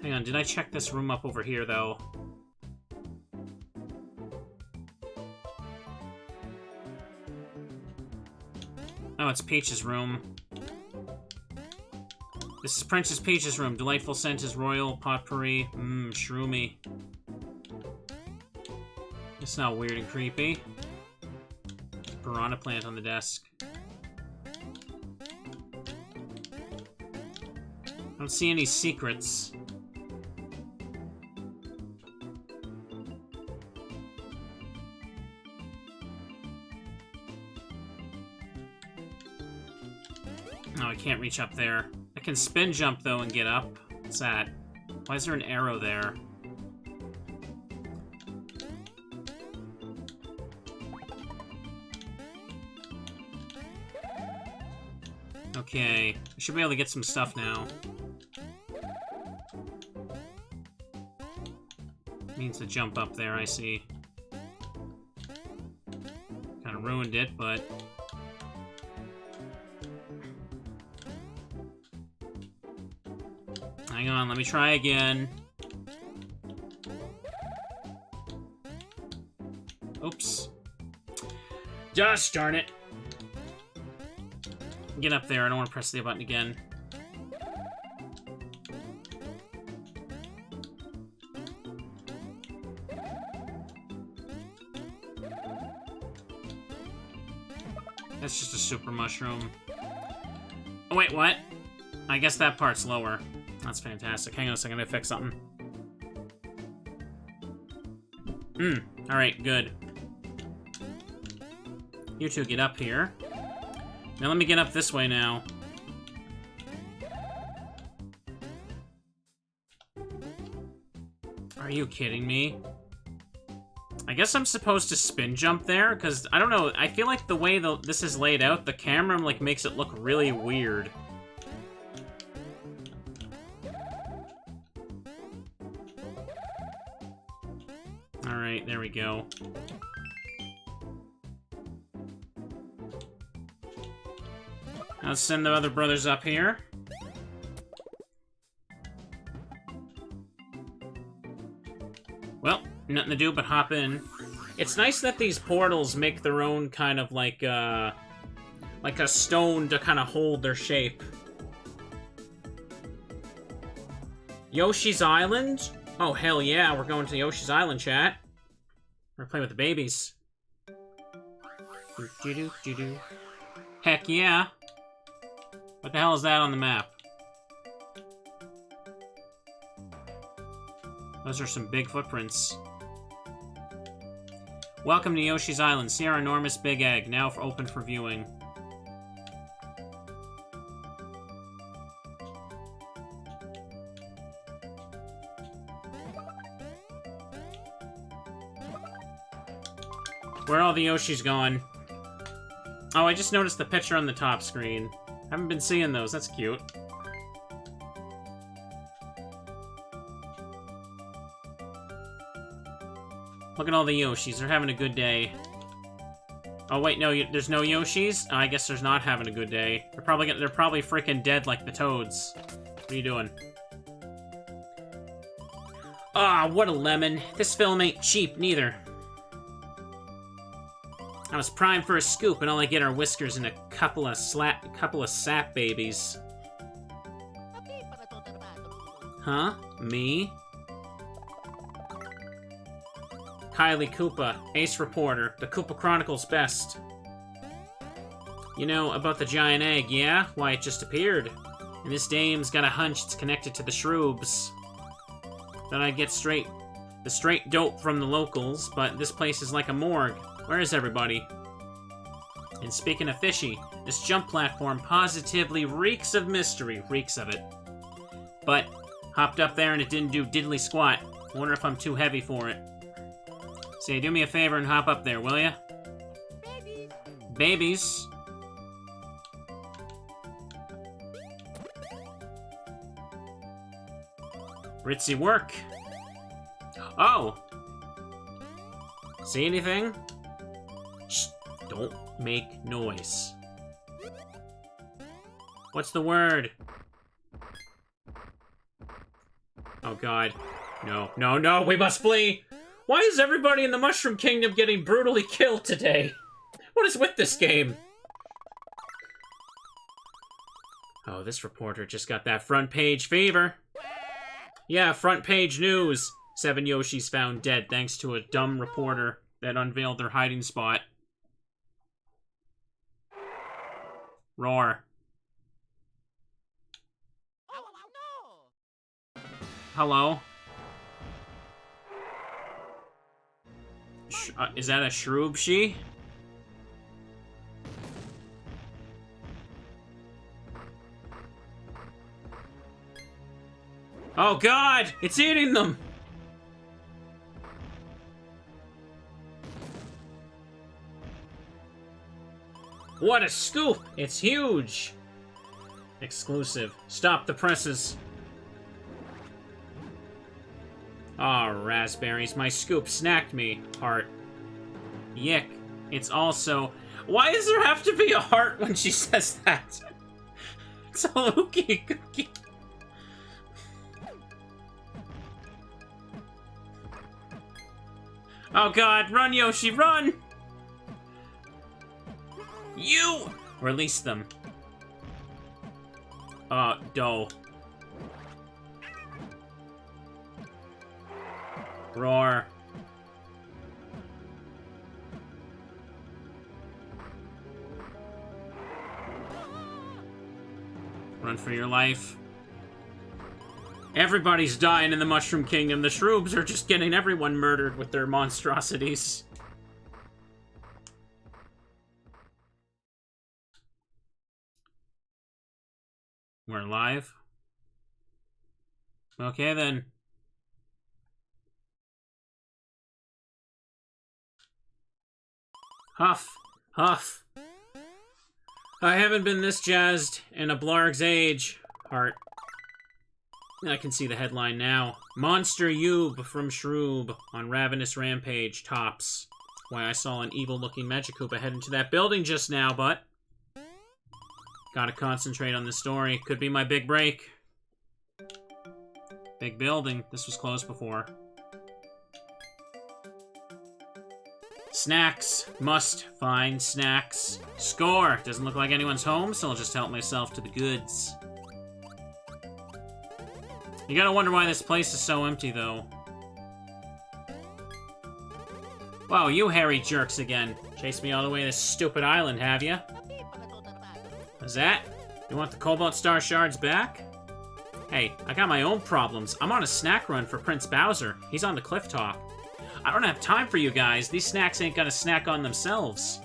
Hang on, did I check this room up over here, though? Oh, it's Peach's room. This is Princess Peach's room. Delightful scent is royal potpourri. Mmm, shroomy. It's not weird and creepy. Piranha plant on the desk. I don't see any secrets. No, I can't reach up there. I can spin jump, though, and get up. What's that? Why is there an arrow there? Okay, I should be able to get some stuff now. Means to jump up there, I see. Kind of ruined it, but... Hang on, let me try again. Oops. Gosh darn it. Get up there, I don't want to press the button again. That's just a super mushroom. Oh wait, what? I guess that part's lower. That's fantastic. Hang on a second, I fix something. Alright, good. You two get up here. Now let me get up this way now. Are you kidding me? I guess I'm supposed to spin jump there, because, I don't know, I feel like the way this is laid out, the camera, like, makes it look really weird. Alright, there we go. Let's send the other brothers up here. Well, nothing to do but hop in. It's nice that these portals make their own kind of like a stone to kind of hold their shape. Yoshi's Island? Oh, hell yeah, we're going to Yoshi's Island, chat. We're playing with the babies. Heck yeah. What the hell is that on the map? Those are some big footprints. Welcome to Yoshi's Island. See our enormous big egg, now open for viewing. Where are all the Yoshis gone? Oh, I just noticed the picture on the top screen. Haven't been seeing those, that's cute. Look at all the Yoshis, they're having a good day. Oh wait, no, there's no Yoshis? Oh, I guess there's not having a good day. They're probably freaking dead like the Toads. What are you doing? Ah, what a lemon. This film ain't cheap, neither. I was primed for a scoop, and all I get are whiskers and a couple of sap babies. Huh? Me? Kylie Koopa, ace reporter, the Koopa Chronicles best. You know, about the giant egg, yeah? Why, it just appeared. And this dame's got a hunch it's connected to the Shroobs. Thought I'd get the straight dope from the locals, but this place is like a morgue. Where is everybody? And speaking of fishy, this jump platform positively reeks of mystery. Reeks of it. But, hopped up there and it didn't do diddly squat. Wonder if I'm too heavy for it. Say, do me a favor and hop up there, will ya? Babies. Babies? Ritzy work. Oh! See anything? Shh, don't make noise. What's the word? Oh god. No, no, no, we must flee! Why is everybody in the Mushroom Kingdom getting brutally killed today? What is with this game? Oh, this reporter just got that front page fever. Yeah, front page news. 7 Yoshis found dead thanks to a dumb reporter that unveiled their hiding spot. Roar. Oh, no. Hello? Is that a Shroob she? Oh god! It's eating them! What a scoop! It's huge! Exclusive. Stop the presses. Aw, raspberries. My scoop snacked me. Heart. Yick. It's also... Why does there have to be a heart when she says that? It's a Lukey cookie. Oh god, run Yoshi, run! You! Release them. Dough. Roar. Run for your life. Everybody's dying in the Mushroom Kingdom. The Shroobs are just getting everyone murdered with their monstrosities. We're live? Okay, then. Huff. Huff. I haven't been this jazzed in a blarg's age. Heart. I can see the headline now. Monster Yoob from Shroob on Ravenous Rampage tops. Why, I saw an evil-looking Magic Koopa head into that building just now, but... Gotta concentrate on the story. Could be my big break. Big building. This was closed before. Snacks. Must find snacks. Score! Doesn't look like anyone's home, so I'll just help myself to the goods. You gotta wonder why this place is so empty, though. Wow, you hairy jerks again. Chased me all the way to this stupid island, have ya? Is that? You want the Cobalt Star shards back? Hey, I got my own problems. I'm on a snack run for Prince Bowser. He's on the cliff top. I don't have time for you guys. These snacks ain't gonna snack on themselves.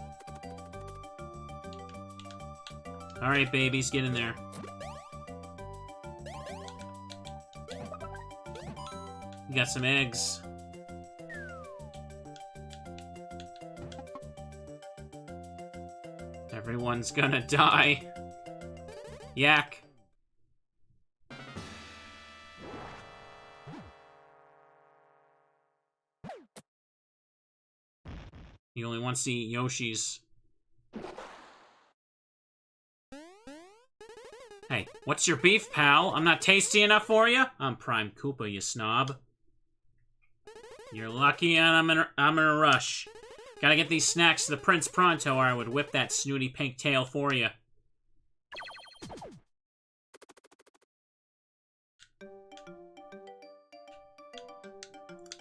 Alright, babies, get in there. You got some eggs. Everyone's gonna die. Yak. You only want to see Yoshi's. Hey, what's your beef, pal? I'm not tasty enough for you? I'm Prime Koopa, you snob. You're lucky and I'm in a rush. Gotta get these snacks to the prince pronto or I would whip that snooty pink tail for you.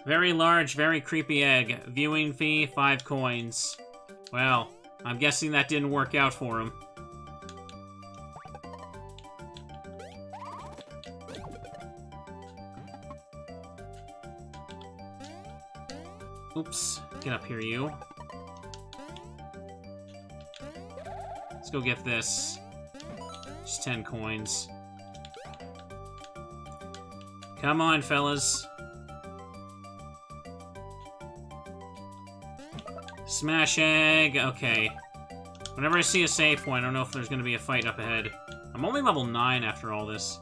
Very large, very creepy egg. Viewing fee, 5 coins. Well, I'm guessing that didn't work out for him. Oops. Get up here, you. Let's go get this. Just 10 coins. Come on, fellas. Smash egg. Okay. Whenever I see a save point, I don't know if there's going to be a fight up ahead. I'm only level 9 after all this.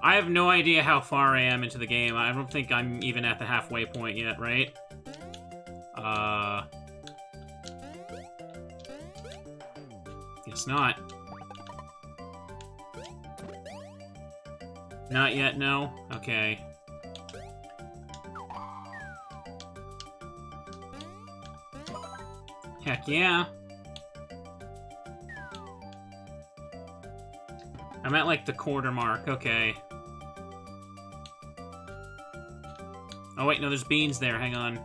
I have no idea how far I am into the game. I don't think I'm even at the halfway point yet, right? Guess not. Not yet, no? Okay. Heck yeah. I'm at, like, the quarter mark. Okay. Oh, wait, no, there's beans there. Hang on.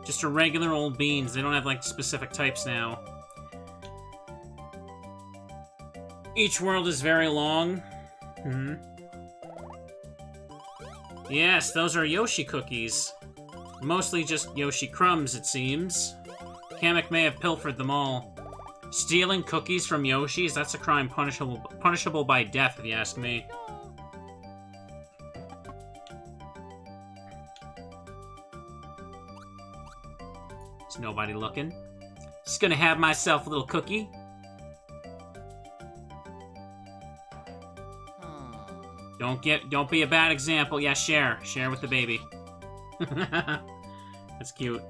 Just a regular old beans. They don't have, like, specific types now. Each world is very long. Yes, those are Yoshi cookies. Mostly just Yoshi crumbs, it seems. Kamek may have pilfered them all. Stealing cookies from Yoshi's? That's a crime punishable by death, if you ask me. There's nobody looking. Just gonna have myself a little cookie. Don't be a bad example. Yeah, share with the baby. That's cute.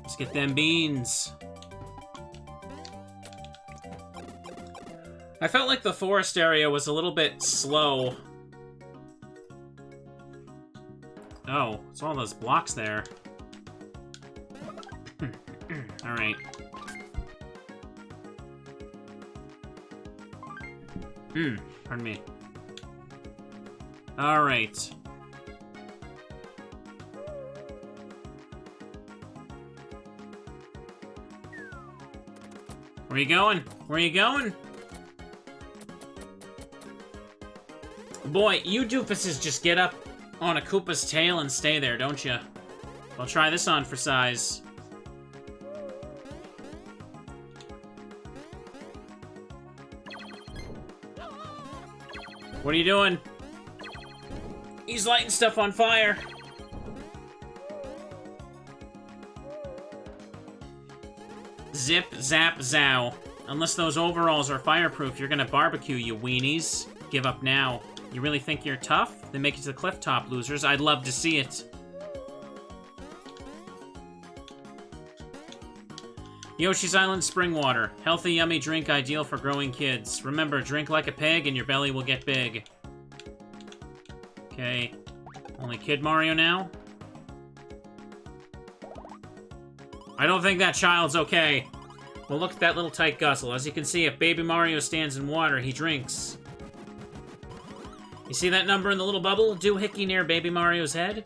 Let's get them beans. I felt like the forest area was a little bit slow. Oh, it's all those blocks there. Alright. Pardon me. Alright. Where you going? Where you going? Boy, you doofuses just get up on a Koopa's tail and stay there, don't you? I'll try this on for size. What are you doing? He's lighting stuff on fire. Zip, zap, zow. Unless those overalls are fireproof, you're gonna barbecue, you weenies. Give up now. You really think you're tough? Then make it to the cliff top, losers. I'd love to see it. Yoshi's Island spring water. Healthy, yummy drink ideal for growing kids. Remember, drink like a pig and your belly will get big. Okay. Only Kid Mario now? I don't think that child's okay. Well, look at that little tight guzzle. As you can see, if Baby Mario stands in water, he drinks. You see that number in the little bubble? Doohickey near Baby Mario's head?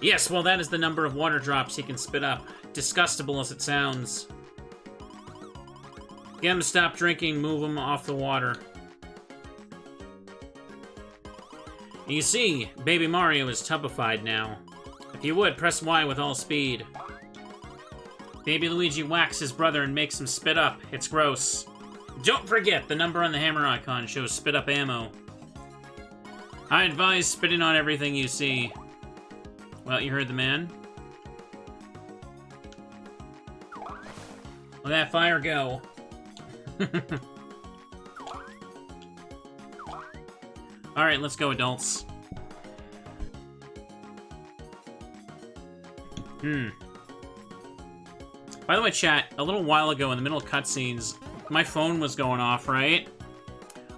Yes, well, that is the number of water drops he can spit up. Disgustable as it sounds. Get him to stop drinking, move him off the water. You see, Baby Mario is tubified now. If you would, press Y with all speed. Baby Luigi whacks his brother and makes him spit up. It's gross. Don't forget, the number on the hammer icon shows spit up ammo. I advise spitting on everything you see. Well, you heard the man. Let that fire go. Alright, let's go, adults. By the way, chat, a little while ago in the middle of cutscenes, my phone was going off, right?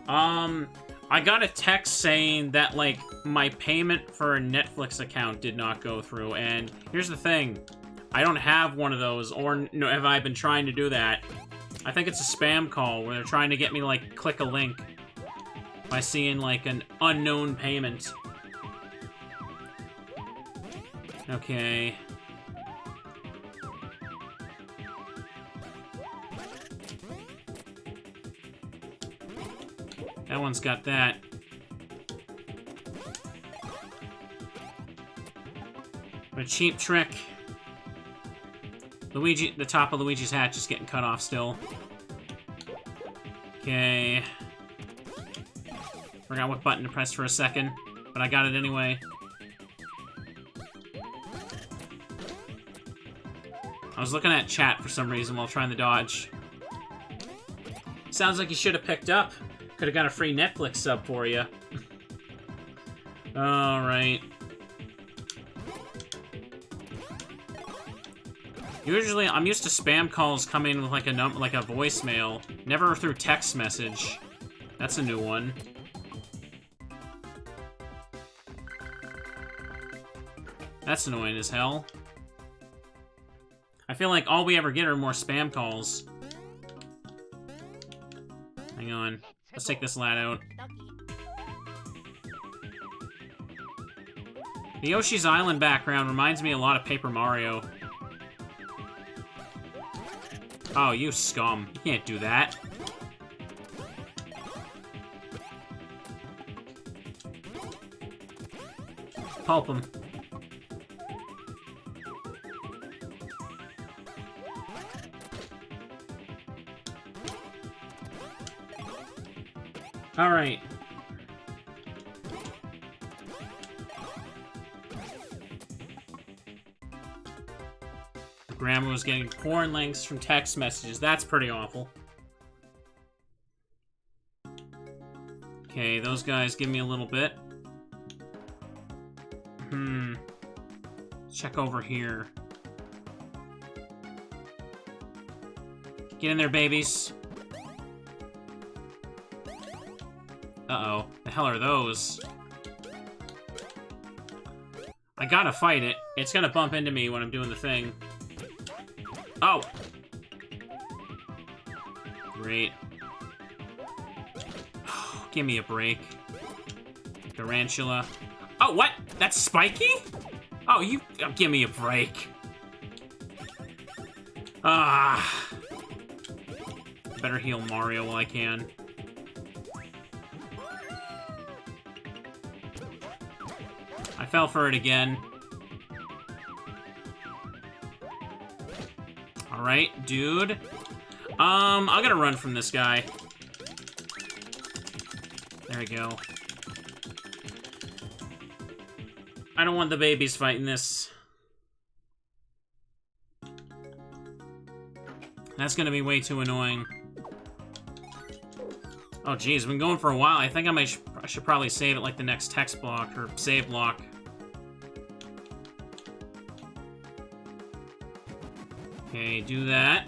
I got a text saying that, like, my payment for a Netflix account did not go through, and here's the thing. I don't have one of those, or no, have I been trying to do that. I think it's a spam call where they're trying to get me to, like, click a link by seeing, like, an unknown payment. Okay. That one's got that. But a cheap trick. Luigi, the top of Luigi's hat just getting cut off still. Okay. Forgot what button to press for a second, but I got it anyway. I was looking at chat for some reason while trying to dodge. Sounds like you should have picked up. Could have got a free Netflix sub for you. Alright. Usually, I'm used to spam calls coming with like a voicemail, never through text message. That's a new one. That's annoying as hell. I feel like all we ever get are more spam calls. Hang on. Let's take this lad out. The Yoshi's Island background reminds me a lot of Paper Mario. Oh, you scum. You can't do that. Pulp him. Alright. Grandma was getting porn links from text messages. That's pretty awful. Okay, those guys give me a little bit. Check over here. Get in there, babies. Uh-oh. The hell are those? I gotta fight it. It's gonna bump into me when I'm doing the thing. Oh! Great. Give me a break. Tarantula. Oh, what? That's Spiky? Oh, you... give me a break. Ah. Better heal Mario while I can. I fell for it again. Alright, dude. I'm gonna run from this guy. There we go. I don't want the babies fighting this. That's gonna be way too annoying. Oh geez, we've been going for a while. I think I should probably save it like the next text block, or save block. Okay, do that.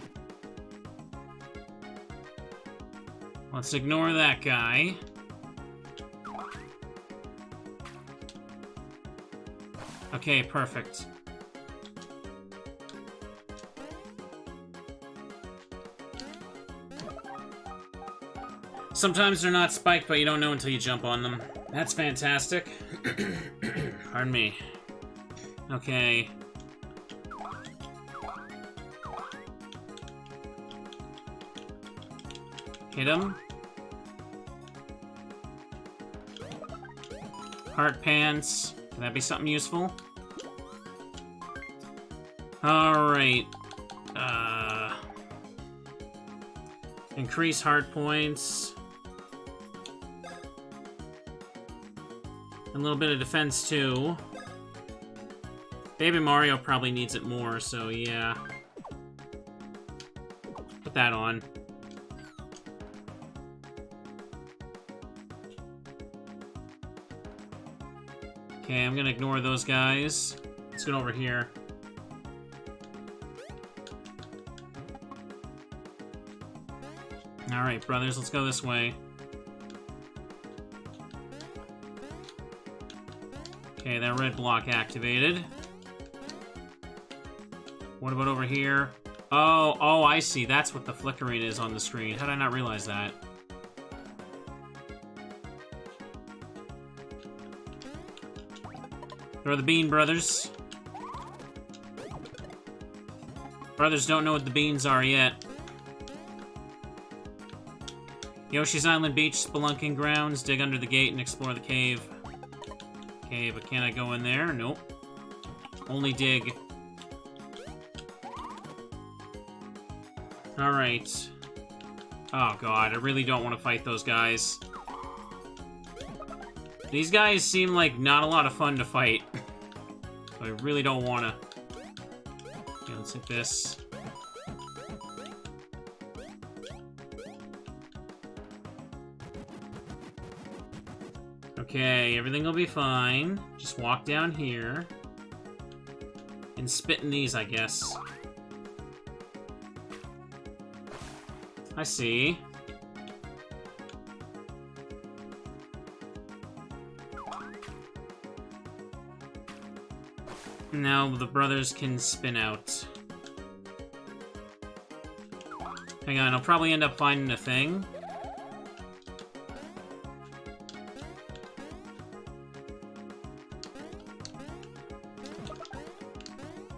Let's ignore that guy. Okay, perfect. Sometimes they're not spiked, but you don't know until you jump on them. That's fantastic. Pardon me. Okay. Hit him. Heart pants. Can that be something useful? Alright. Increase heart points. A little bit of defense, too. Baby Mario probably needs it more, so yeah. Put that on. Okay, I'm gonna ignore those guys. Let's get over here. Alright, brothers, let's go this way. Okay, that red block activated. What about over here? Oh, I see. That's what the flickering is on the screen. How did I not realize that? They're the Bean Brothers. Brothers don't know what the beans are yet. Yoshi's Island Beach, spelunking grounds. Dig under the gate and explore the cave. Okay, but can I go in there? Nope. Only dig. Alright. Oh god, I really don't want to fight those guys. These guys seem like not a lot of fun to fight. I really don't want to. Okay, let's hit this. Okay, everything will be fine. Just walk down here. And spit in these, I guess. I see. Now the brothers can spin out. Hang on, I'll probably end up finding a thing.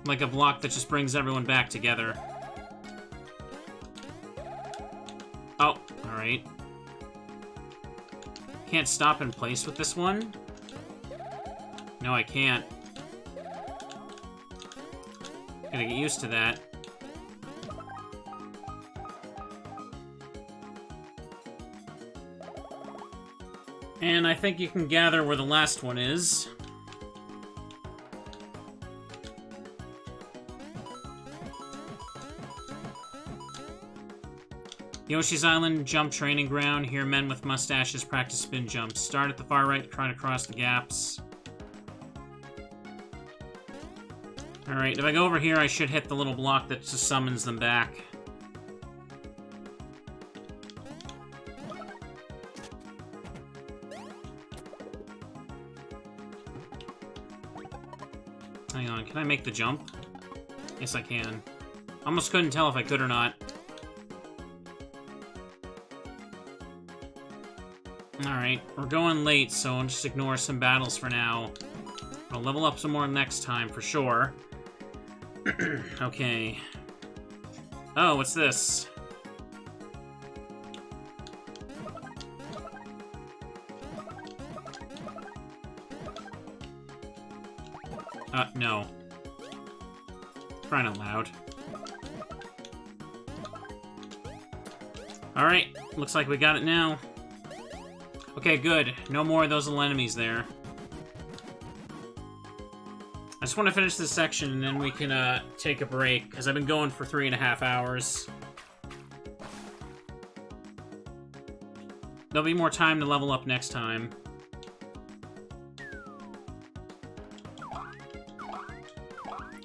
Like a block that just brings everyone back together. Oh, alright. Can't stop in place with this one? No, I can't. Gotta get used to that. And I think you can gather where the last one is. Yoshi's Island Jump Training Ground. Here, men with mustaches practice spin jumps. Start at the far right, trying to cross the gaps. Alright, if I go over here, I should hit the little block that just summons them back. Hang on, can I make the jump? Yes, I can. Almost couldn't tell if I could or not. Alright, we're going late, so I'll just ignore some battles for now. I'll level up some more next time, for sure. Okay. Oh, what's this? No. Crying out loud. Alright, looks like we got it now. Okay, good. No more of those little enemies there. I just want to finish this section, and then we can, take a break, because I've been going for 3.5 hours. There'll be more time to level up next time.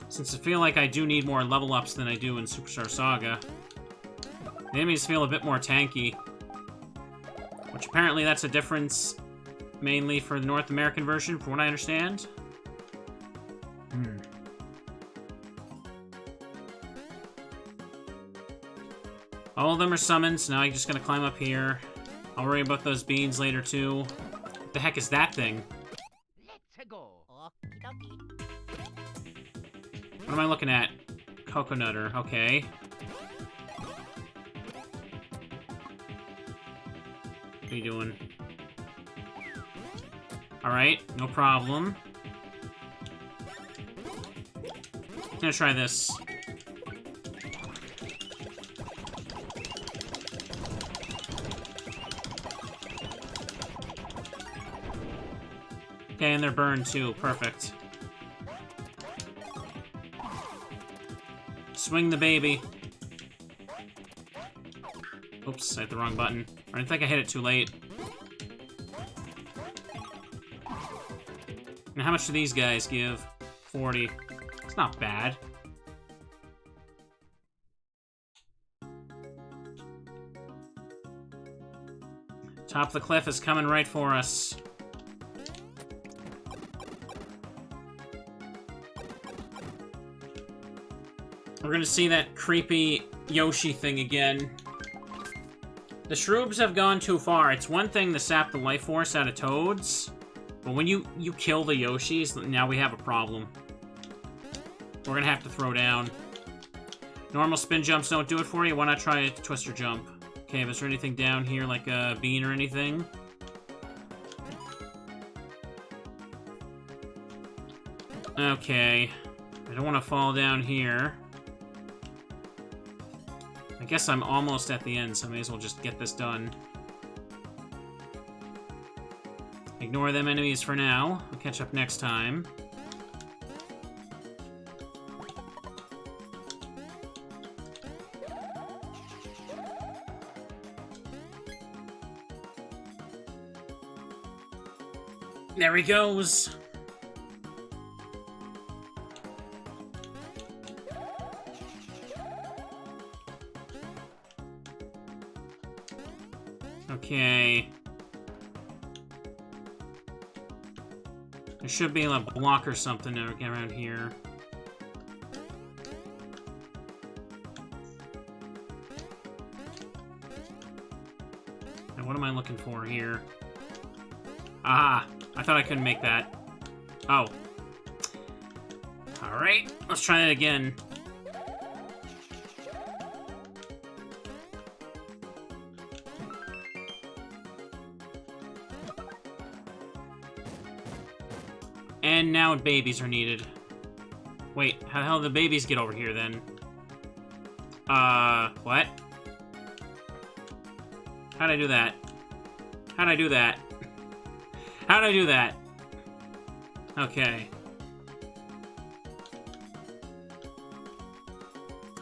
Since I feel like I do need more level ups than I do in Superstar Saga. The enemies feel a bit more tanky. Which apparently that's a difference mainly for the North American version, from what I understand. All of them are summoned, so now I'm just gonna climb up here. I'll worry about those beans later, too. What the heck is that thing? Let's go. Okie dokie. What am I looking at? Coconutter, okay. What are you doing? Alright, no problem. I'm gonna try this. Okay, and they're burned too. Perfect. Swing the baby. Oops, I hit the wrong button. I think I hit it too late. Now, how much do these guys give? 40. It's not bad. Top of the cliff is coming right for us. We're gonna see that creepy Yoshi thing again. The Shroobs have gone too far. It's one thing to sap the life force out of Toads, but when you kill the Yoshis, now we have a problem. We're gonna have to throw down. Normal spin jumps don't do it for you. Why not try a twister jump? Okay, is there anything down here, like a bean or anything? Okay. I don't want to fall down here. I guess I'm almost at the end, so I may as well just get this done. Ignore them enemies for now. I'll catch up next time. There he goes. Okay. There should be a block or something around here. And what am I looking for here? Ah! I thought I couldn't make that. Oh. Alright, let's try that again. And now and babies are needed. Wait, how the hell do the babies get over here, then? What? How'd I do that? How'd I do that? How'd I do that? Okay.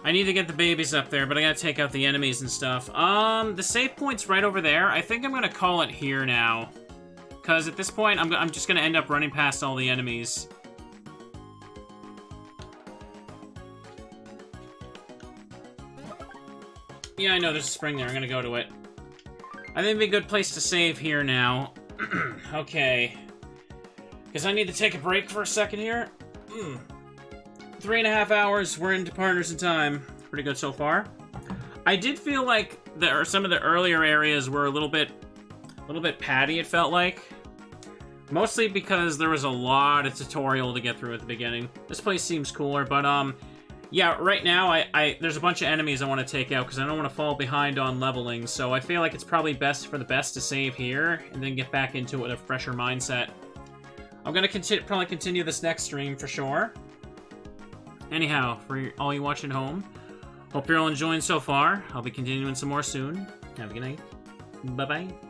I need to get the babies up there, but I gotta take out the enemies and stuff. The save point's right over there. I think I'm gonna call it here now. Because at this point, I'm just gonna end up running past all the enemies. Yeah, I know there's a spring there. I'm gonna go to it. I think it'd be a good place to save here now. Okay. Because I need to take a break for a second here. 3.5 hours, we're into Partners in Time. Pretty good so far. I did feel like some of the earlier areas were a little bit patty, it felt like. Mostly because there was a lot of tutorial to get through at the beginning. This place seems cooler, but yeah, right now there's a bunch of enemies I want to take out because I don't want to fall behind on leveling, so I feel like it's probably best to save here and then get back into it with a fresher mindset. I'm gonna probably continue this next stream for sure. Anyhow, for all you watching at home, hope you're all enjoying so far. I'll be continuing some more soon. Have a good night. Bye-bye.